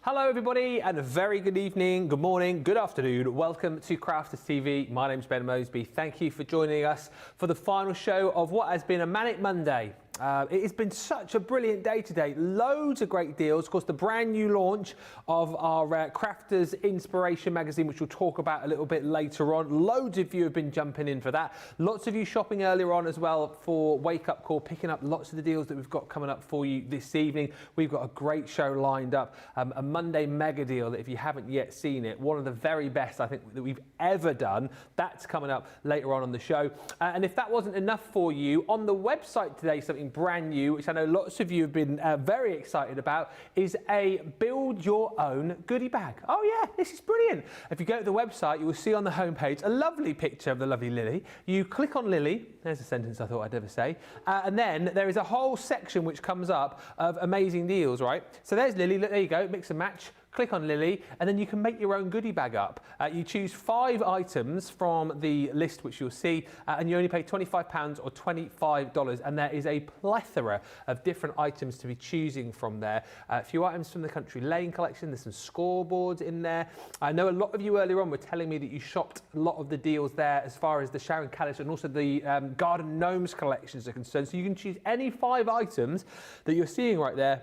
Hello everybody and a very good evening, good morning, good afternoon. Welcome to Crafters TV. My name's Ben Mosby. Thank you for joining us for the final show of what has been a manic Monday. It has been such a brilliant day today. Loads of great deals. Of course, the brand new launch of our Crafters Inspiration magazine, which we'll talk about a little bit later on. Loads of you have been jumping in for that. Lots of you shopping earlier on as well for Wake Up Call, picking up lots of the deals that we've got coming up for you this evening. We've got a great show lined up, a Monday mega deal that if you haven't yet seen it, one of the very best I think that we've ever done. That's coming up later on the show. And if that wasn't enough for you, on the website today, something brand new, which I know lots of you have been very excited about, is a build your own goodie bag. Oh yeah, this is brilliant. If you go to the website, you will see on the homepage a lovely picture of the lovely Lily. You click on Lily, there's a sentence I thought I'd never say, and then there is a whole section which comes up of amazing deals, right? So there's Lily, look, there you go, mix and match. Click on Lily and then you can make your own goodie bag up. You choose 5 items from the list which you'll see and you only pay £25 or $25, and there is a plethora of different items to be choosing from there. A few items from the Country Lane collection, there's some scoreboards in there. I know a lot of you earlier on were telling me that you shopped a lot of the deals there as far as the Sharon Callis and also the Garden Gnomes collections are concerned. So you can choose any 5 items that you're seeing right there.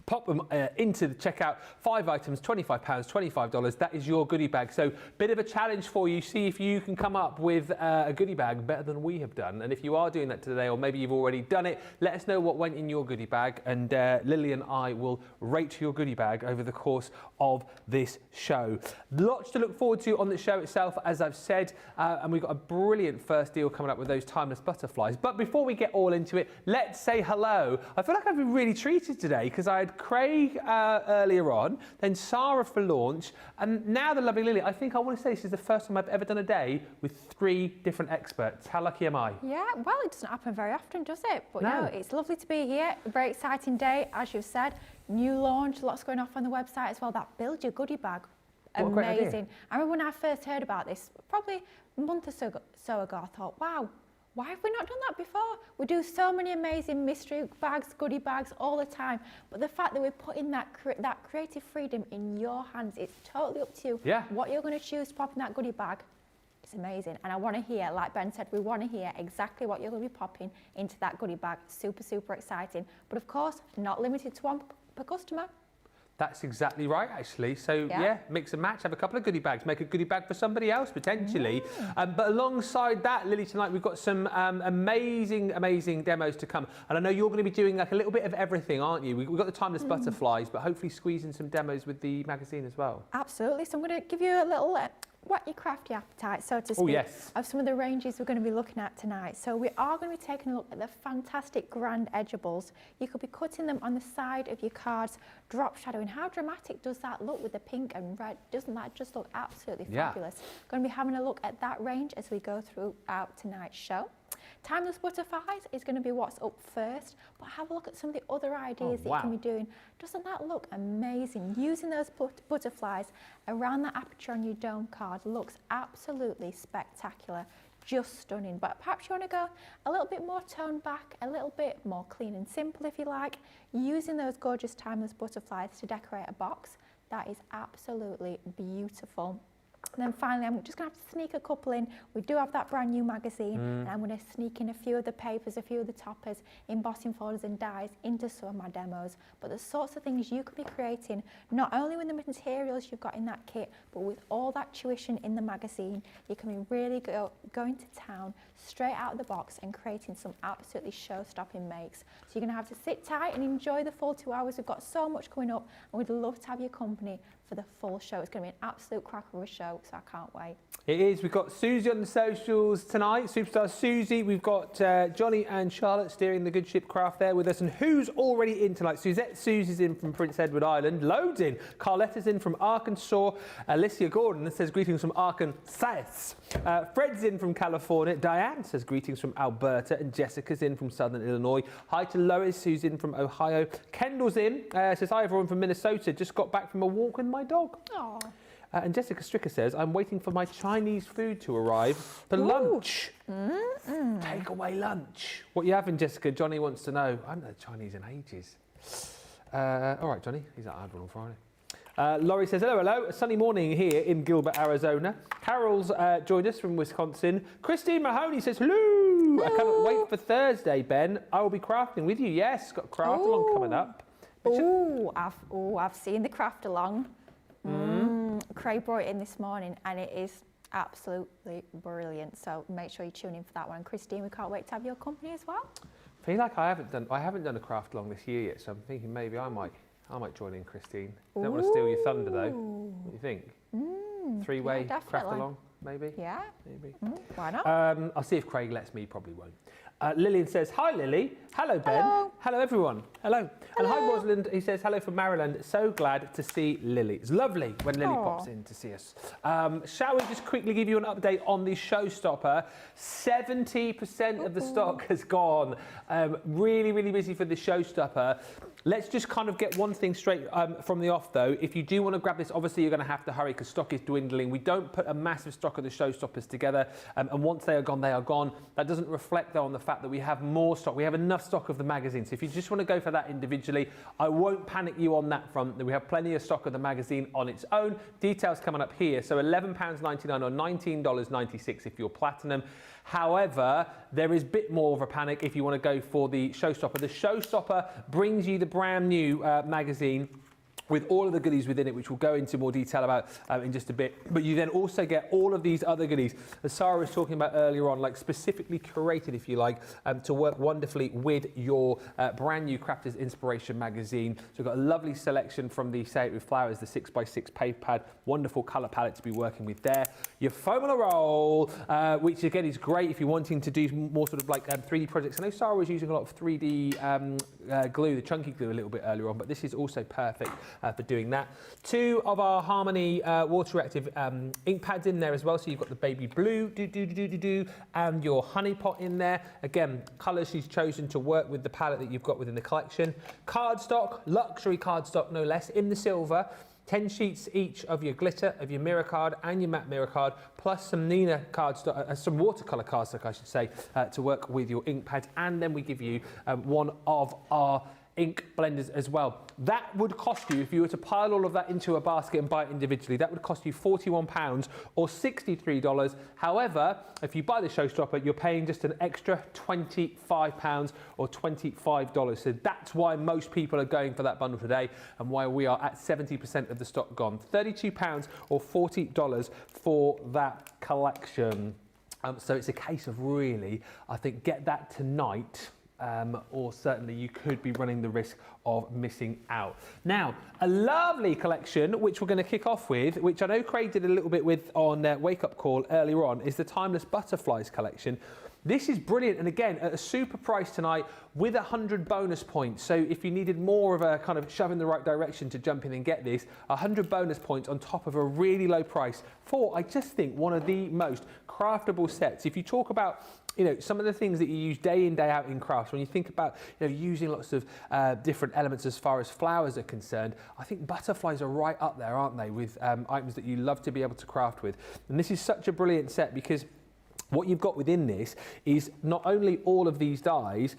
Pop them into the checkout, 5 items, £25, $25, that is your goodie bag. So bit of a challenge for you, see if you can come up with a goodie bag better than we have done. And if you are doing that today, or maybe you've already done it, let us know what went in your goodie bag, and Lily and I will rate your goodie bag over the course of this show. Lots to look forward to on the show itself, as I've said, and we've got a brilliant first deal coming up with those timeless butterflies. But before we get all into it, let's say hello. I feel like I've been really treated today because I had Craig earlier on, then Sarah for launch, and now the lovely Lily. I think I want to say this is the first time I've ever done a day with 3 different experts. How lucky am I? Yeah, well, it doesn't happen very often, does it? But no, it's lovely to be here. A very exciting day, as you've said. New launch, lots going off on the website as well. That build your goodie bag. Amazing. I remember when I first heard about this, probably a month or so ago, I thought, wow, why have we not done that before? We do so many amazing mystery bags, goodie bags all the time. But the fact that we're putting that creative freedom in your hands, it's totally up to you. Yeah. What you're going to choose to pop in that goodie bag, it's amazing. And I want to hear, like Ben said, we want to hear exactly what you're going to be popping into that goodie bag. Super, super exciting. But of course, not limited to one per customer. That's exactly right, actually. So yeah, mix and match, have a couple of goodie bags, make a goodie bag for somebody else potentially. But alongside that, Lily, tonight we've got some amazing demos to come. And I know you're going to be doing like a little bit of everything, aren't you? We've got the timeless butterflies, but hopefully squeezing some demos with the magazine as well. Absolutely. So I'm going to give you a little whet your crafty appetite, so to speak, of some of the ranges we're going to be looking at tonight. So we are going to be taking a look at the fantastic Grande edgeables. You could be cutting them on the side of your cards, drop shadowing. How dramatic does that look with the pink and red? Doesn't that just look absolutely fabulous? Going to be having a look at that range as we go throughout tonight's show. Timeless butterflies is going to be what's up first, but have a look at some of the other ideas that you can be doing. Doesn't that look amazing? Using those butterflies around the aperture on your dome card looks absolutely spectacular, just stunning. But perhaps you want to go a little bit more toned back, a little bit more clean and simple if you like, using those gorgeous timeless butterflies to decorate a box. That is absolutely beautiful. And then finally, I'm just going to have to sneak a couple in. We do have that brand new magazine, and I'm going to sneak in a few of the papers, a few of the toppers, embossing folders and dies into some of my demos. But the sorts of things you could be creating, not only with the materials you've got in that kit, but with all that tuition in the magazine, you can be really going to town, straight out of the box, and creating some absolutely show-stopping makes. So you're going to have to sit tight and enjoy the full 2 hours. We've got so much coming up, and we'd love to have your company for the full show. It's going to be an absolute cracker of a show, so I can't wait. It is. We've got Susie on the socials tonight, superstar Susie. We've got Johnny and Charlotte steering the good ship Craft there with us. And who's already in tonight? Suzette Susie's in from Prince Edward Island. Loads in. Carletta's in from Arkansas. Alicia Gordon says greetings from Arkansas. Fred's in from California. Diane says greetings from Alberta. And Jessica's in from Southern Illinois. Hi to Lois, who's in from Ohio. Kendall's in. Says hi everyone from Minnesota. Just got back from a walk with my dog. Aww. And Jessica Stricker says, I'm waiting for my Chinese food to arrive for lunch. Take away lunch. What are you having, Jessica? Johnny wants to know. I haven't had Chinese in ages. All right, Johnny. He's at hard one on Friday. Laurie says, hello. A sunny morning here in Gilbert, Arizona. Carol's joined us from Wisconsin. Christine Mahoney says, hello. I cannot wait for Thursday, Ben. I will be crafting with you. Yes, got craft along coming up. I've seen the craft along. Craig brought it in this morning and it is absolutely brilliant. So make sure you tune in for that one. Christine, we can't wait to have your company as well. I feel like I haven't done a craft along this year yet, so I'm thinking maybe I might join in, Christine. Don't want to steal your thunder though. What do you think? Three-way craft along, maybe? Yeah. Maybe. Why not? I'll see if Craig lets me, probably won't. Lillian says, hi Lily. Hello Ben. Hello everyone. Hello. And hi Rosalind, he says, hello from Maryland. So glad to see Lily. It's lovely when Lily pops in to see us. Shall we just quickly give you an update on the Showstopper? 70% of the stock has gone. Really, really busy for the Showstopper. Let's just kind of get one thing straight from the off though. If you do want to grab this, obviously you're going to have to hurry because stock is dwindling. We don't put a massive stock of the Showstoppers together, and once they are gone, they are gone. That doesn't reflect though on the fact that we have more stock. We have enough stock of the magazine. So if you just want to go for that individually, I won't panic you on that front. We have plenty of stock of the magazine on its own. Details coming up here. So £11.99 or $19.96 if you're platinum. However, there is a bit more of a panic if you want to go for the Showstopper. The Showstopper brings you the brand new magazine with all of the goodies within it, which we'll go into more detail about in just a bit. But you then also get all of these other goodies, as Sarah was talking about earlier on, like specifically curated, if you like, to work wonderfully with your brand new Crafters Inspiration magazine. So we've got a lovely selection from the Say It With Flowers, the 6x6 paper pad, wonderful colour palette to be working with there. Your foam on a roll, which again is great if you're wanting to do more sort of like 3D projects. I know Sarah was using a lot of 3D glue, the chunky glue a little bit earlier on, but this is also perfect for doing that. Two of our Harmony water reactive ink pads in there as well. So you've got the baby blue, and your honey pot in there. Again, colours she's chosen to work with the palette that you've got within the collection. Cardstock, luxury cardstock no less, in the silver. 10 sheets each of your glitter, of your mirror card and your matte mirror card, plus some Nina cardstock, some watercolour cardstock I should say, to work with your ink pads. And then we give you one of our ink blenders as well. That would cost you, if you were to pile all of that into a basket and buy it individually, that would cost you £41 or $63. However, if you buy the Showstopper, you're paying just an extra £25 or $25. So that's why most people are going for that bundle today and why we are at 70% of the stock gone. £32 or $40 for that collection. So it's a case of really, I think, get that tonight. Or certainly you could be running the risk of missing out. Now, a lovely collection, which we're going to kick off with, which I know Craig did a little bit with on Wake Up Call earlier on, is the Timeless Butterflies collection. This is brilliant, and again, at a super price tonight with 100 bonus points. So if you needed more of a kind of shove in the right direction to jump in and get this, 100 bonus points on top of a really low price for, I just think, one of the most craftable sets. If you talk about, you know, some of the things that you use day in, day out in crafts, when you think about, you know, using lots of different elements as far as flowers are concerned, I think butterflies are right up there, aren't they, with items that you love to be able to craft with. And this is such a brilliant set because what you've got within this is not only all of these dies,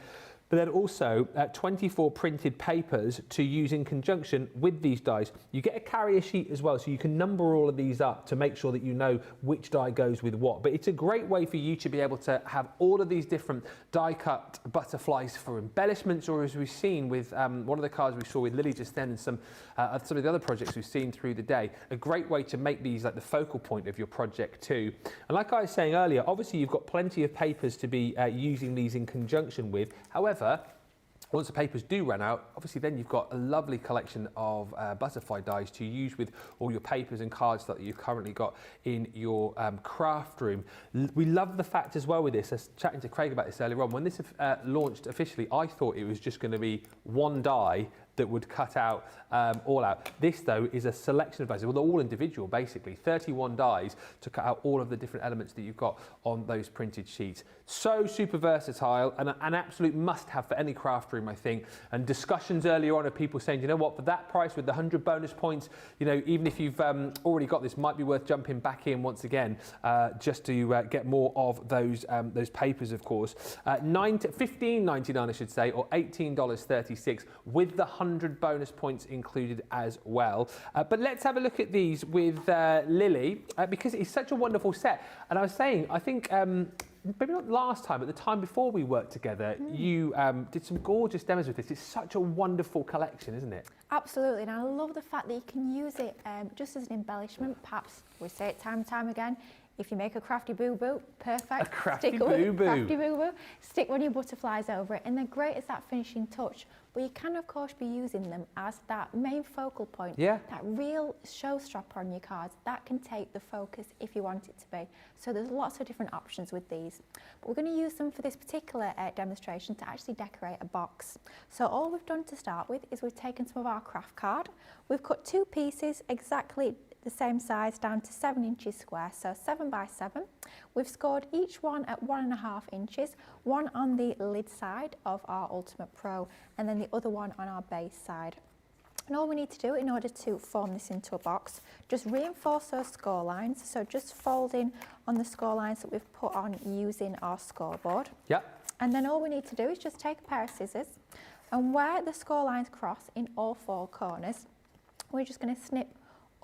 but then also 24 printed papers to use in conjunction with these dies. You get a carrier sheet as well, so you can number all of these up to make sure that you know which die goes with what. But it's a great way for you to be able to have all of these different die-cut butterflies for embellishments, or as we've seen with one of the cards we saw with Lily just then and some of the other projects we've seen through the day. A great way to make these like the focal point of your project too. And like I was saying earlier, obviously you've got plenty of papers to be using these in conjunction with. However, once the papers do run out, obviously then you've got a lovely collection of butterfly dies to use with all your papers and cards that you've currently got in your craft room. We love the fact as well with this, I was chatting to Craig about this earlier on, when this launched officially, I thought it was just going to be one die that would cut out all out. This though is a selection of dies, well they're all individual basically, 31 dies to cut out all of the different elements that you've got on those printed sheets. So super versatile and an absolute must have for any craft room I think. And discussions earlier on of people saying, you know what, for that price with the 100 bonus points, you know, even if you've already got this, might be worth jumping back in once again just to get more of those papers of course. $15.99 I should say, or $18.36 with the 100 bonus points included as well. But let's have a look at these with Lily, because it's such a wonderful set. And I was saying, I think maybe not last time, but the time before we worked together, you did some gorgeous demos with this. It's such a wonderful collection, isn't it? Absolutely, and I love the fact that you can use it just as an embellishment. Perhaps, we say it time and time again, if you make a crafty boo-boo, perfect. A crafty boo-boo. Crafty boo-boo. Stick one of your butterflies over it, and they're great as that finishing touch. But you can, of course, be using them as that main focal point. Yeah. That real showstopper on your cards. That can take the focus if you want it to be. So there's lots of different options with these. But we're going to use them for this particular demonstration to actually decorate a box. So all we've done to start with is we've taken some of our craft card. We've cut 2 pieces exactly the same size down to 7 inches square, so 7 by 7. We've scored each one at 1.5 inches, one on the lid side of our Ultimate Pro and then the other one on our base side. And all we need to do in order to form this into a box, just reinforce those score lines, so just folding on the score lines that we've put on using our scoreboard. Yep. And then all we need to do is just take a pair of scissors, and where the score lines cross in all 4 corners, we're just going to snip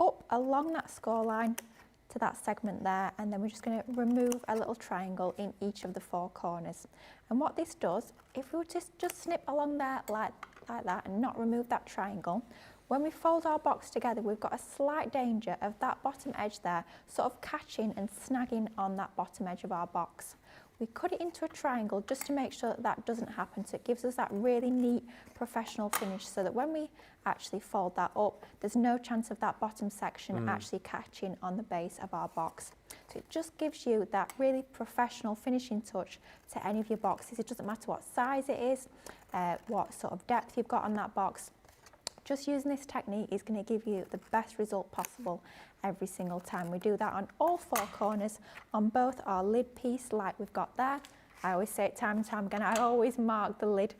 up along that score line to that segment there, and then we're just going to remove a little triangle in each of the 4 corners. And what this does, if we were to just snip along there like that and not remove that triangle, when we fold our box together, we've got a slight danger of that bottom edge there sort of catching and snagging on that bottom edge of our box. We cut it into a triangle just to make sure that that doesn't happen, so it gives us that really neat professional finish, so that when we actually fold that up, there's no chance of that bottom section actually catching on the base of our box. So it just gives you that really professional finishing touch to any of your boxes. It doesn't matter what size it is, what sort of depth you've got on that box. Just using this technique is going to give you the best result possible every single time. We do that on all 4 corners on both our lid piece like we've got there. I always say it time and time again, I always mark the lid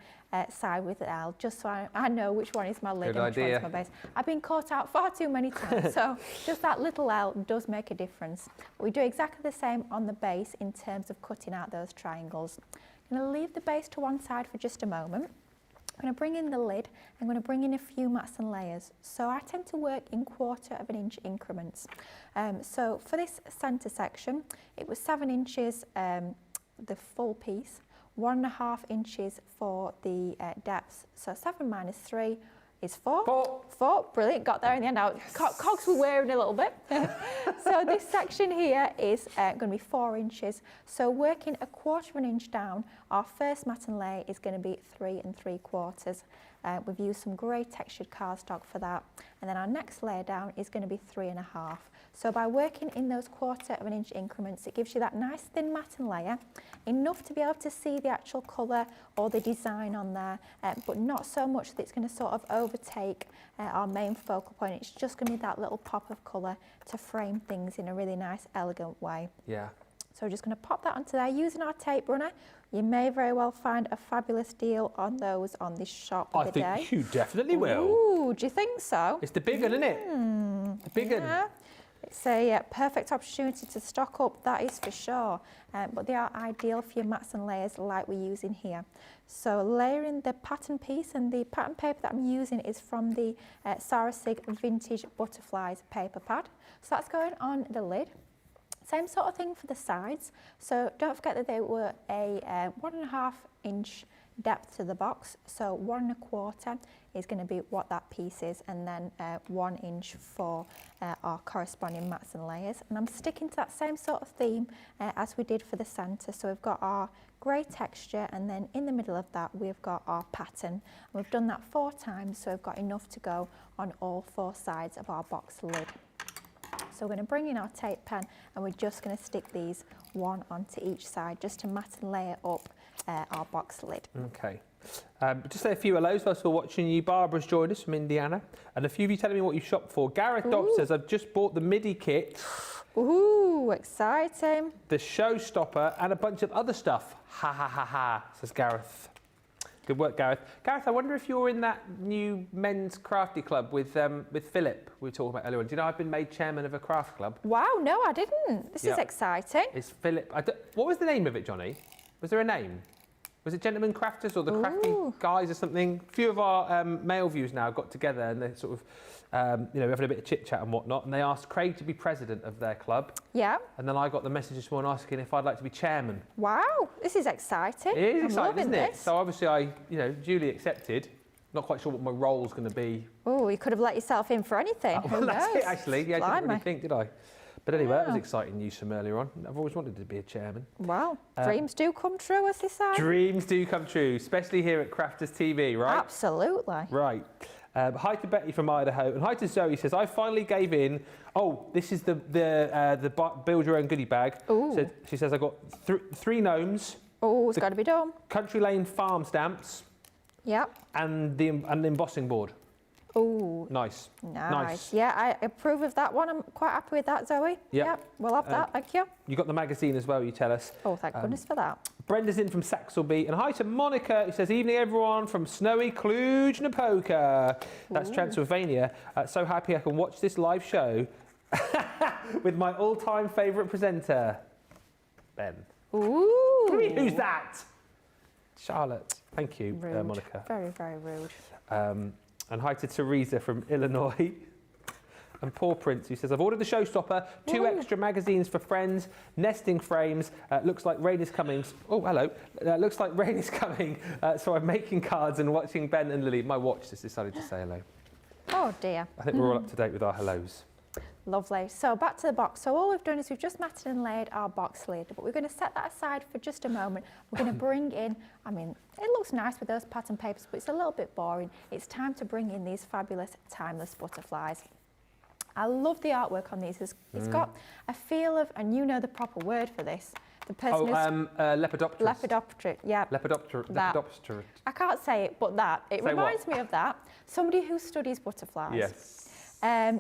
side with an L, just so I know which one is my lid and which one is my base. I've been caught out far too many times, so just that little L does make a difference. We do exactly the same on the base in terms of cutting out those triangles. I'm going to leave the base to one side for just a moment. I'm going to bring in the lid. I'm going to bring in a few mats and layers. So I tend to work in 1/4 inch increments. So for this centre section, it was 7 inches the full piece, 1.5 inches for the depths. So 7 minus 3 is 4. 4, brilliant, got there in the end. Now, cogs were wearing a little bit. So this section here is going to be 4 inches. So working a 1/4 inch down, our first mat and lay is going to be 3 3/4. We've used some great textured cardstock for that. And then our next layer down is going to be 3.5. So by working in those 1/4 inch increments, it gives you that nice thin mat and layer, enough to be able to see the actual colour or the design on there, but not so much that it's going to sort of overtake our main focal point. It's just going to be that little pop of colour to frame things in a really nice, elegant way. Yeah. So we're just going to pop that onto there using our tape runner. You may very well find a fabulous deal on those on this shop of the day. I think you definitely will. Ooh, do you think so? It's the big one, isn't it? The big one. It's a perfect opportunity to stock up, that is for sure. But they are ideal for your mats and layers like we're using here. So layering the pattern piece, and the pattern paper that I'm using is from the Sarah Sig Vintage Butterflies paper pad. So that's going on the lid. Same sort of thing for the sides. So don't forget that they were a 1.5 inch depth to the box. So 1 1/4 is going to be what that piece is, and then 1 inch for our corresponding mats and layers. And I'm sticking to that same sort of theme as we did for the centre. So we've got our grey texture, and then in the middle of that we've got our pattern. And we've done that 4 times, so we've got enough to go on all 4 sides of our box lid. So we're going to bring in our tape pen, and we're just going to stick these one onto each side just to mat and layer up our box lid. Okay. Just say a few hellos whilst we're watching you. Barbara's joined us from Indiana, and a few of you telling me what you shopped for. Gareth Dobbs says, I've just bought the MIDI kit. Ooh, exciting. The Showstopper and a bunch of other stuff. Ha ha ha ha, says Gareth. Good work, Gareth. Gareth, I wonder if you're in that new men's crafty club with Philip we were talking about earlier on. Do you know I've been made chairman of a craft club? Wow, no, I didn't. This is exciting. It's Philip. What was the name of it, Johnny? Was there a name? Was it Gentlemen Crafters or the Crafty Guys or something? A few of our male viewers now got together and they're sort of, you know, having a bit of chit chat and whatnot. And they asked Craig to be president of their club. Yeah. And then I got the message this morning asking if I'd like to be chairman. Wow, this is exciting. It is exciting, isn't it? So obviously I, you know, duly accepted. Not quite sure what my role's going to be. Oh, you could have let yourself in for anything. Well, that's it, actually. Yeah, I didn't really think, did I? But anyway, that was exciting news from earlier on. I've always wanted to be a chairman. Wow, dreams do come true, as they say. Dreams do come true, especially here at Crafters TV, right? Absolutely. Right. Hi to Betty from Idaho, and hi to Zoe. Says I finally gave in. Oh, this is the build your own goodie bag. So she says I got 3 gnomes. Oh, it's got to be done. Country Lane farm stamps. Yep. And the embossing board. Oh, nice. Yeah, I approve of that one. I'm quite happy with that, Zoe. Yep. We'll have that. Thank you. You got the magazine as well, you tell us. Oh, thank goodness for that. Brenda's in from Saxelby. And hi to Monica, who says, evening everyone from snowy Cluj-Napoca. That's Transylvania. So happy I can watch this live show with my all-time favourite presenter, Ben. Ooh. Who's that? Charlotte. Thank you, Monica. Very, very rude. And hi to Teresa from Illinois. And Paul Prince, who says, I've ordered the Showstopper, 2 extra magazines for friends, nesting frames, looks like rain is coming. Oh, hello. Looks like rain is coming. So I'm making cards and watching Ben and Lilly. My watch just decided to say hello. Oh, dear. I think we're all up to date with our hellos. Lovely. So back to the box. So all we've done is we've just matted and laid our box lid, but we're going to set that aside for just a moment. We're going to bring in, I mean, it looks nice with those pattern papers, but it's a little bit boring. It's time to bring in these fabulous timeless butterflies. I love the artwork on these. It's got a feel of, and you know the proper word for this. The person Lepidopterus. Lepidopterus, yeah. Lepidopterus. I can't say it, but that. It reminds me of that. Somebody who studies butterflies. Yes. I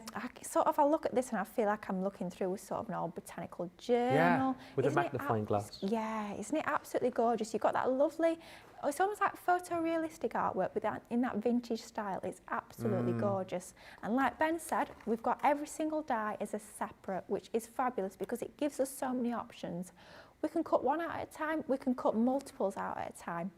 look at this and I feel like I'm looking through sort of an old botanical journal. Yeah, with a magnifying glass. Yeah, isn't it absolutely gorgeous? You've got that lovely, it's almost like photorealistic artwork with that in that vintage style. It's absolutely gorgeous. And like Ben said, we've got every single die as a separate, which is fabulous because it gives us so many options. We can cut one out at a time, we can cut multiples out at a time.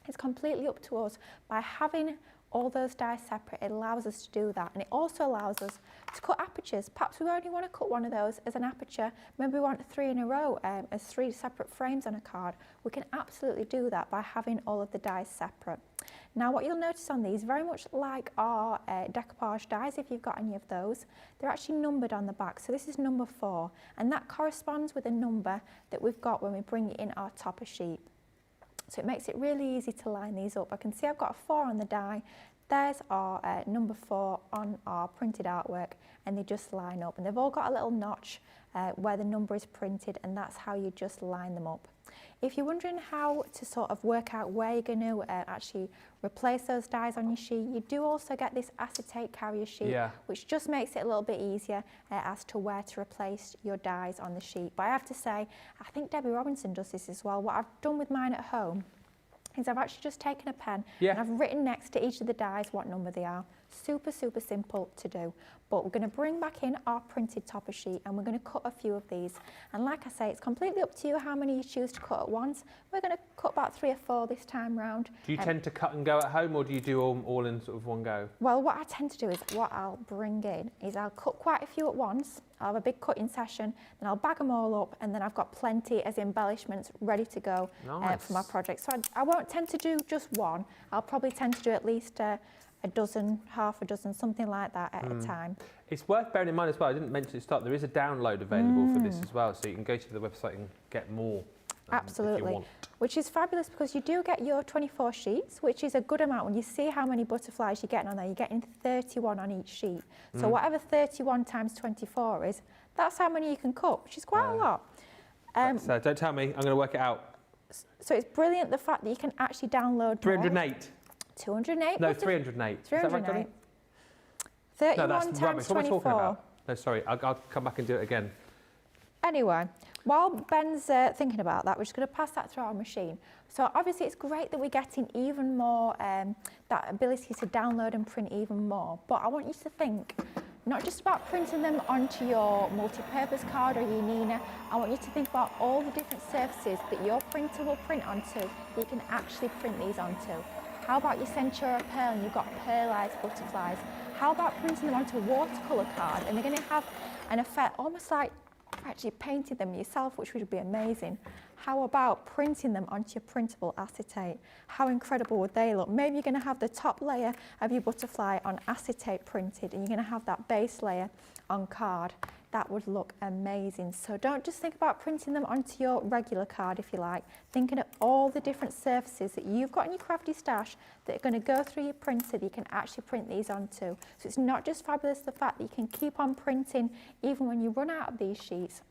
It's completely up to us. By having all those dies separate, it allows us to do that. And it also allows us to cut apertures. Perhaps we only want to cut one of those as an aperture. Maybe we want 3 in a row as 3 separate frames on a card. We can absolutely do that by having all of the dies separate. Now what you'll notice on these, very much like our decoupage dies, if you've got any of those, they're actually numbered on the back. So this is number 4, and that corresponds with the number that we've got when we bring it in our topper sheet. So it makes it really easy to line these up. I can see I've got a 4 on the die. There's our number 4 on our printed artwork, and they just line up. And they've all got a little notch where the number is printed, and that's how you just line them up. If you're wondering how to sort of work out where you're going to actually replace those dies on your sheet, you do also get this acetate carrier sheet, which just makes it a little bit easier as to where to replace your dies on the sheet. But I have to say, I think Debbie Robinson does this as well. What I've done with mine at home is I've actually just taken a pen and I've written next to each of the dies what number they are. Super, super simple to do. But we're going to bring back in our printed topper sheet and we're going to cut a few of these. And like I say, it's completely up to you how many you choose to cut at once. We're going to cut about 3 or 4 this time round. Do you tend to cut and go at home, or do you do all in sort of one go? Well, what I tend to do is what I'll bring in is I'll cut quite a few at once. I'll have a big cutting session, then I'll bag them all up, and then I've got plenty as embellishments ready to go for my project. So I won't tend to do just one. I'll probably tend to do at least a dozen, half a dozen, something like that at a time. It's worth bearing in mind as well, I didn't mention at the start, there is a download available for this as well, so you can go to the website and get more. Absolutely, if you want. Which is fabulous because you do get your 24 sheets, which is a good amount. When you see how many butterflies you're getting on there, you're getting 31 on each sheet. So whatever 31 times 24 is, that's how many you can cut, which is quite a lot. So don't tell me, I'm going to work it out. So it's brilliant the fact that you can actually download 308. 208? No, 308. 308. Is that right, Johnny? 31 no, that's times rubbish. 24. What am I talking about? No, sorry, I'll come back and do it again. Anyway, while Ben's thinking about that, we're just going to pass that through our machine. So obviously it's great that we're getting even more, that ability to download and print even more. But I want you to think, not just about printing them onto your multi-purpose card or your Nina. I want you to think about all the different surfaces that your printer will print onto that you can actually print these onto. How about your Centura Pearl and you've got pearlized butterflies? How about printing them onto a watercolour card and they're going to have an effect almost like actually painted them yourself, which would be amazing. How about printing them onto your printable acetate? How incredible would they look? Maybe you're going to have the top layer of your butterfly on acetate printed and you're going to have that base layer on card. That would look amazing. So don't just think about printing them onto your regular card if you like, thinking of all the different surfaces that you've got in your crafty stash that are going to go through your printer that you can actually print these onto. So it's not just fabulous the fact that you can keep on printing even when you run out of these sheets.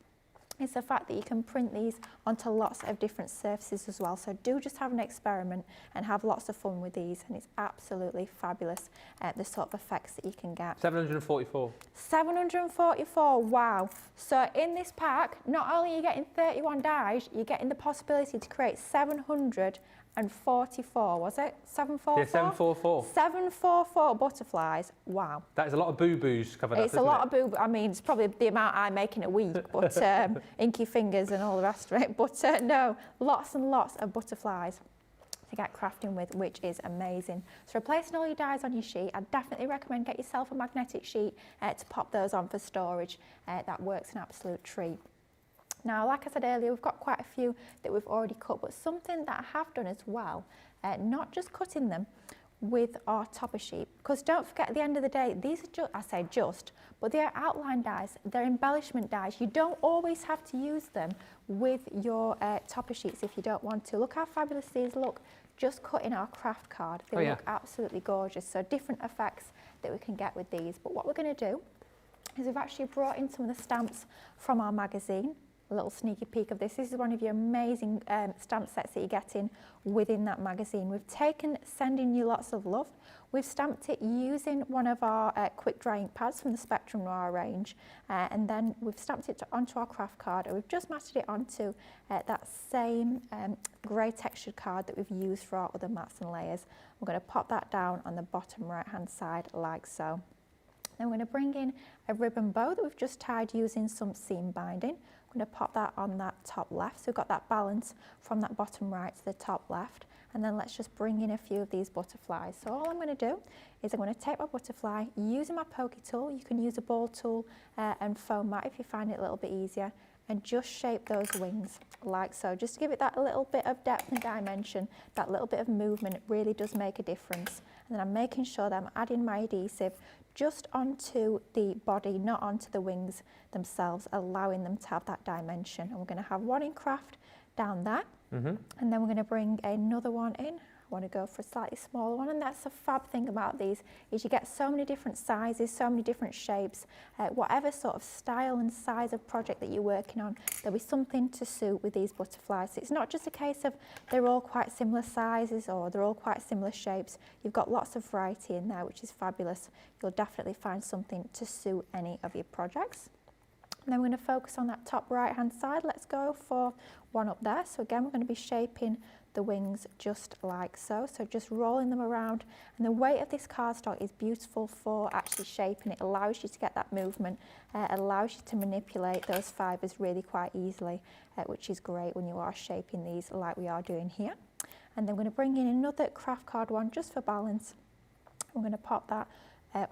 It's the fact that you can print these onto lots of different surfaces as well. So do just have an experiment and have lots of fun with these, and it's absolutely fabulous the sort of effects that you can get. 744. 744, wow. So in this pack, not only are you getting 31 dies, you're getting the possibility to create 744, was it? 744? Yeah, 744. 744 butterflies, wow. That is a lot of boo-boos covered up, It's a lot of boo, I mean, it's probably the amount I make in a week, but inky fingers and all the rest of it. But no, lots and lots of butterflies to get crafting with, which is amazing. So replacing all your dies on your sheet, I definitely recommend get yourself a magnetic sheet to pop those on for storage. That works an absolute treat. Now, like I said earlier, we've got quite a few that we've already cut, but something that I have done as well, not just cutting them with our topper sheet, because don't forget at the end of the day, these are just, I say just, but they are outline dies, they're embellishment dies. You don't always have to use them with your topper sheets if you don't want to. Look how fabulous these look, just cut in our craft card. They look absolutely gorgeous. So different effects that we can get with these. But what we're going to do is we've actually brought in some of the stamps from our magazine. A little sneaky peek of this. This is one of your amazing stamp sets that you're getting within that magazine. We've taken Sending You Lots of Love. We've stamped it using one of our quick dry ink pads from the Spectrum Noir range, and then we've stamped it onto our craft card, and we've just matched it onto that same grey textured card that we've used for our other mats and layers. We're going to pop that down on the bottom right hand side like so. Then we're going to bring in a ribbon bow that we've just tied using some seam binding. I'm going to pop that on that top left, so we've got that balance from that bottom right to the top left, and then let's just bring in a few of these butterflies. So all I'm going to do is I'm going to take my butterfly, using my pokey tool, you can use a ball tool and foam mat if you find it a little bit easier, and just shape those wings like so, just to give it that little bit of depth and dimension, that little bit of movement. It really does make a difference. And then I'm making sure that I'm adding my adhesive just onto the body, not onto the wings themselves, allowing them to have that dimension. And we're going to have one in craft down there, and then we're going to bring another one in. I want to go for a slightly smaller one, and that's the fab thing about these, is you get so many different sizes, so many different shapes, whatever sort of style and size of project that you're working on, there'll be something to suit with these butterflies. So it's not just a case of they're all quite similar sizes or they're all quite similar shapes. You've got lots of variety in there, which is fabulous. You'll definitely find something to suit any of your projects. And then we're going to focus on that top right hand side. Let's go for one up there. So again, we're going to be shaping the wings just like so. So just rolling them around. And the weight of this cardstock is beautiful for actually shaping. It allows you to get that movement, allows you to manipulate those fibres really quite easily, which is great when you are shaping these like we are doing here. And then we're going to bring in another craft card one just for balance. We're going to pop that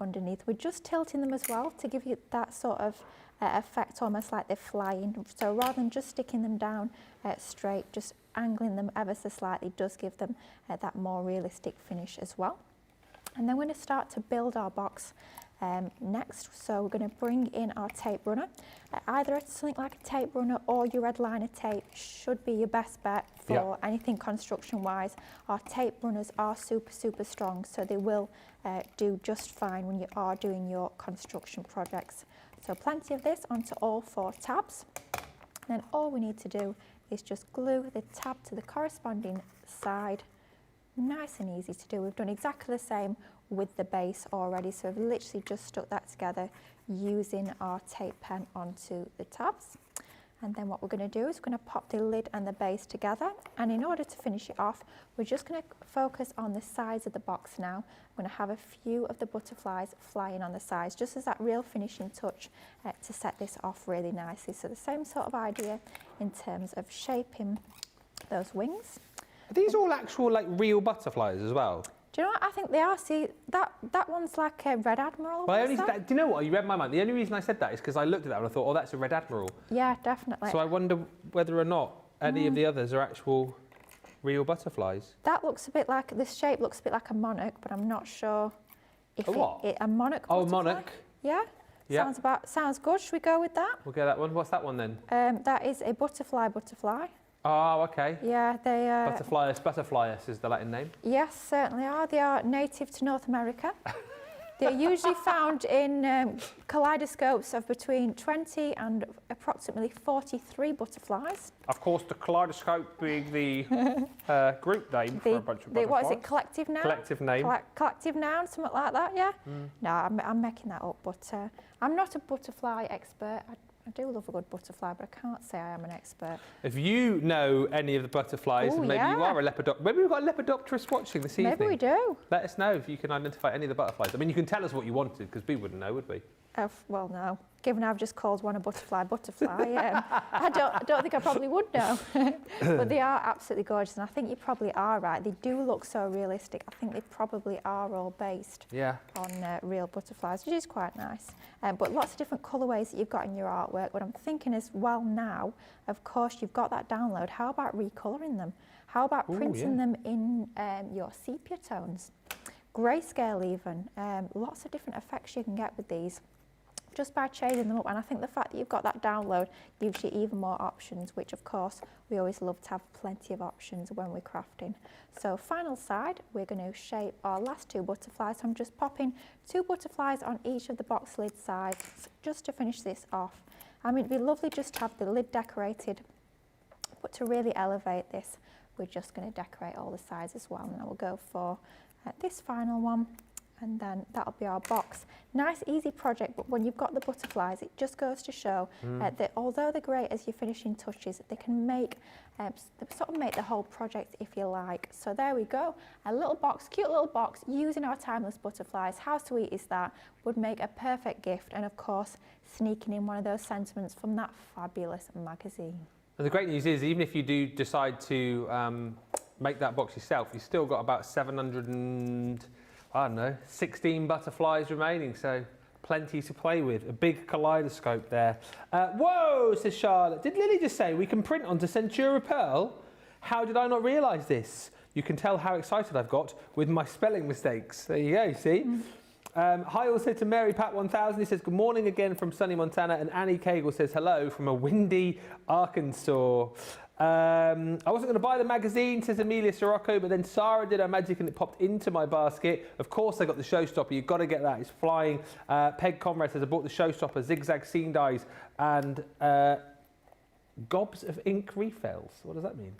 underneath. We're just tilting them as well to give you that sort of effect, almost like they're flying. So rather than just sticking them down straight, just angling them ever so slightly does give them that more realistic finish as well. And then we're going to start to build our box next. So we're going to bring in our tape runner. Either something like a tape runner or your red liner tape should be your best bet for anything construction wise. Our tape runners are super strong, so they will do just fine when you are doing your construction projects. So plenty of this onto all 4 tabs. And then all we need to do is just glue the tab to the corresponding side. Nice and easy to do. We've done exactly the same with the base already, so we've literally just stuck that together using our tape pen onto the tabs. And then what we're going to do is we're going to pop the lid and the base together. And in order to finish it off, we're just going to focus on the sides of the box now. I'm going to have a few of the butterflies flying on the sides, just as that real finishing touch to set this off really nicely. So the same sort of idea in terms of shaping those wings. Are these all actual, like, real butterflies as well? Do you know what? I think they are. See, that one's like a red admiral. Well, do you know what? You read my mind. The only reason I said that is because I looked at that and I thought, oh, that's a red admiral. Yeah, definitely. So I wonder whether or not any of the others are actual real butterflies. That looks a bit like, this shape looks a bit like a monarch, but I'm not sure if a what? A monarch. Oh, butterfly. monarch. Yeah. Yeah. Sounds good. Should we go with that? We'll get that one. What's that one then? That is a butterfly. Oh, okay. Yeah, they are. Butterflius is the Latin name. Yes, certainly are. They are native to North America. They're usually found in kaleidoscopes of between 20 and approximately 43 butterflies. Of course, the kaleidoscope being the group name for a bunch of butterflies. What is it, collective noun? Collective name. Collective noun, something like that, yeah? No, I'm making that up, but I'm not a butterfly expert. I do love a good butterfly, but I can't say I am an expert. If you know any of the butterflies, and maybe you are a lepidopterist, maybe we've got a lepidopterist watching this evening. Maybe we do. Let us know if you can identify any of the butterflies. I mean, you can tell us what you wanted, because we wouldn't know, would we? Well, no. Given I've just called one a butterfly, I don't think I probably would know. But they are absolutely gorgeous, and I think you probably are right. They do look so realistic. I think they probably are all based on real butterflies, which is quite nice. But lots of different colourways that you've got in your artwork. What I'm thinking is, well, now, of course, you've got that download. How about recolouring them? How about printing them in your sepia tones? Grayscale even. Lots of different effects you can get with these, just by shading them up. And I think the fact that you've got that download gives you even more options, which of course we always love to have plenty of options when we're crafting. So final side, we're going to shape our last two butterflies. So I'm just popping 2 butterflies on each of the box lid sides just to finish this off. I mean, it'd be lovely just to have the lid decorated, but to really elevate this, we're just going to decorate all the sides as well. And then we'll go for this final one, and then that'll be our box. Nice, easy project, but when you've got the butterflies, it just goes to show that although they're great as your finishing touches, they can make sort of make the whole project, if you like. So there we go, a little box, cute little box, using our timeless butterflies. How sweet is that? Would make a perfect gift, and of course, sneaking in one of those sentiments from that fabulous magazine. And the great news is, even if you do decide to make that box yourself, you've still got about 16 butterflies remaining, so plenty to play with. A big kaleidoscope there. Whoa, says Charlotte. Did Lily just say we can print onto Centura Pearl? How did I not realise this? You can tell how excited I've got with my spelling mistakes. There you go, see? Hi also to Mary Pat 1000. He says good morning again from sunny Montana, and Annie Cagle says hello from a windy Arkansas. I wasn't going to buy the magazine, says Amelia Sirocco, but then Sarah did her magic and it popped into my basket. Of course I got the Showstopper, you've got to get that, it's flying. Peg Conrad says I bought the Showstopper, zigzag scene dies, and gobs of ink refills. What does that mean?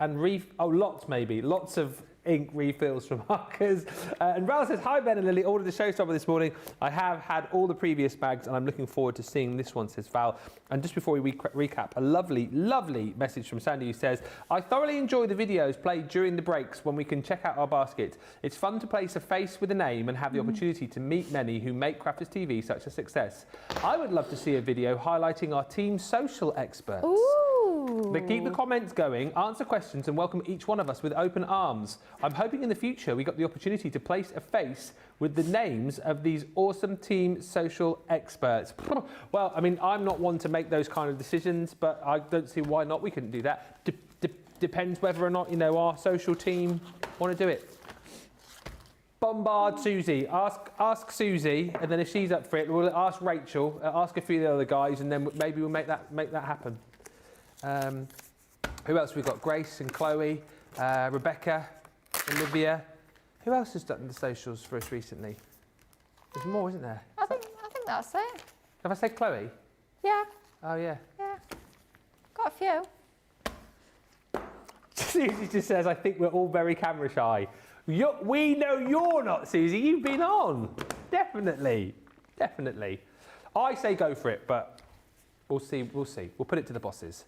Lots maybe, lots of ink refills from markers. And Ral says, hi Ben and Lily, ordered the Showstopper this morning. I have had all the previous bags and I'm looking forward to seeing this one, says Val. And just before we recap, a lovely, lovely message from Sandy who says, I thoroughly enjoy the videos played during the breaks when we can check out our basket. It's fun to place a face with a name and have the opportunity to meet many who make Crafters TV such a success. I would love to see a video highlighting our team social experts. But keep the comments going, answer questions and welcome each one of us with open arms. I'm hoping in the future we got the opportunity to place a face with the names of these awesome team social experts. Well, I mean, I'm not one to make those kind of decisions, but I don't see why not we couldn't do that. Depends whether or not, you know, our social team want to do it. Bombard Susie. Ask Susie, and then if she's up for it, we'll ask Rachel, ask a few of the other guys, and then maybe we'll make that happen. Who else we've got? Grace and Chloe, Rebecca, Olivia. Who else has done the socials for us recently? There's more, isn't there? I think that's it. Have I said Chloe? Yeah. Oh yeah. Yeah. Got a few. Susie just says, I think we're all very camera shy. We know you're not, Susie. You've been on. Definitely. Definitely. I say go for it, but We'll see. We'll see. We'll put it to the bosses.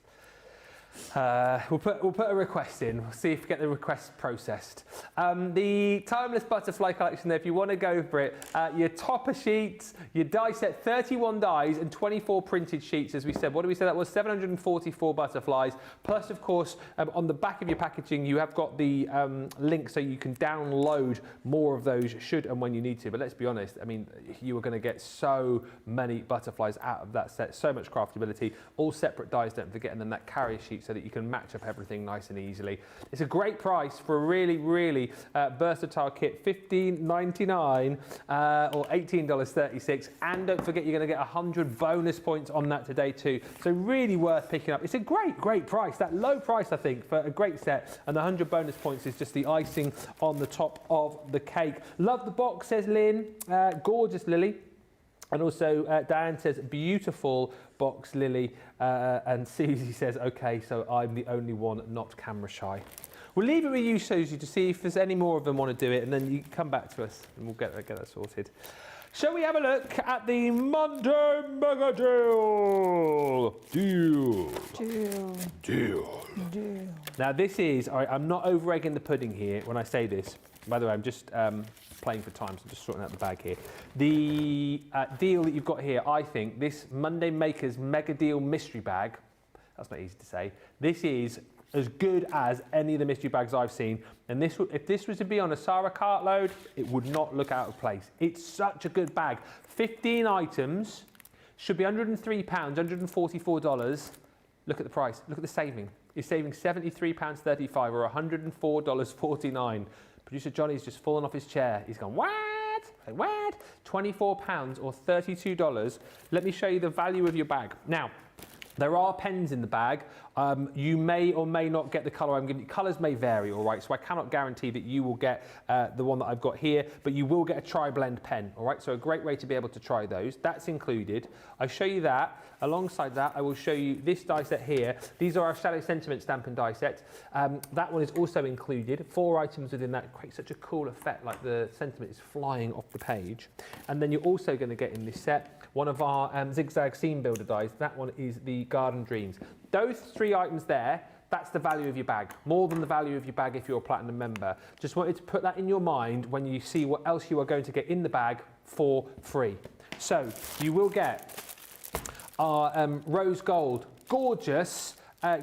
We'll put a request in. We'll see if we get the request processed. The timeless butterfly collection there, if you want to go for it, your topper sheets, your die set, 31 dies and 24 printed sheets, as we said. What did we say that was? 744 butterflies. Plus, of course, on the back of your packaging, you have got the link so you can download more of those should and when you need to. But let's be honest, I mean, you are going to get so many butterflies out of that set, so much craftability, all separate dies, don't forget, and then that carrier sheet so that you can match up everything nice and easily. It's a great price for a really, really versatile kit, $15.99 or $18.36. And don't forget, you're going to get 100 bonus points on that today too. So really worth picking up. It's a great, great price. That low price, I think, for a great set. And the 100 bonus points is just the icing on the top of the cake. Love the box, says Lynn. Gorgeous, Lily. And also, Diane says, beautiful box, Lily. And Susie says, okay, so I'm the only one not camera shy. We'll leave it with you, Susie, to see if there's any more of them want to do it, and then you can come back to us and we'll get that sorted. Shall we have a look at the Monday Mega Deal? Deal. Now, this is, I'm not over-egging the pudding here when I say this. By the way, I'm just playing for time, so I'm just sorting out the bag here. The deal that you've got here, I think, this Monday Makers Mega Deal mystery bag, that's not easy to say, this is as good as any of the mystery bags I've seen. And this, if this was to be on a Sarah cartload, it would not look out of place. It's such a good bag. 15 items, should be £103, $144. Look at the price, look at the saving. You're saving £73.35 or $104.49. Producer Johnny's just fallen off his chair. He's gone, what? Like, what? £24 or $32. Let me show you the value of your bag. Now, there are pens in the bag. You may or may not get the colour I'm giving you. Colours may vary, all right? So I cannot guarantee that you will get the one that I've got here, but you will get a tri-blend pen, all right? So a great way to be able to try those. That's included. I show you that. Alongside that, I will show you this die set here. These are our Shadow Sentiment stamp and die sets. That one is also included. 4 items within that create such a cool effect, like the sentiment is flying off the page. And then you're also going to get in this set one of our zigzag seam builder dies. That one is the Garden Dreams. Those 3 items there, that's the value of your bag. More than the value of your bag if you're a Platinum member. Just wanted to put that in your mind when you see what else you are going to get in the bag for free. So you will get our rose gold, gorgeous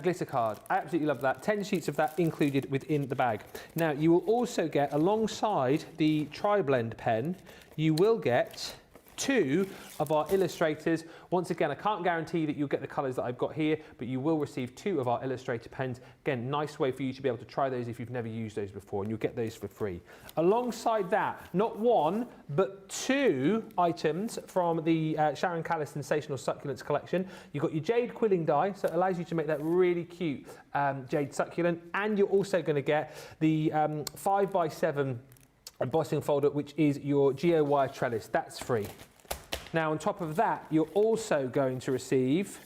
glitter card. I absolutely love that. 10 sheets of that included within the bag. Now you will also get, alongside the tri-blend pen, you will get 2 of our illustrators. Once again, I can't guarantee that you'll get the colours that I've got here, but you will receive 2 of our illustrator pens. Again, nice way for you to be able to try those if you've never used those before, and you'll get those for free. Alongside that, not 1, but 2 items from the Sharon Callis Sensational Succulents collection. You've got your jade quilling die, so it allows you to make that really cute jade succulent, and you're also going to get the 5x7 embossing folder, which is your geo-wire trellis. That's free. Now, on top of that, you're also going to receive,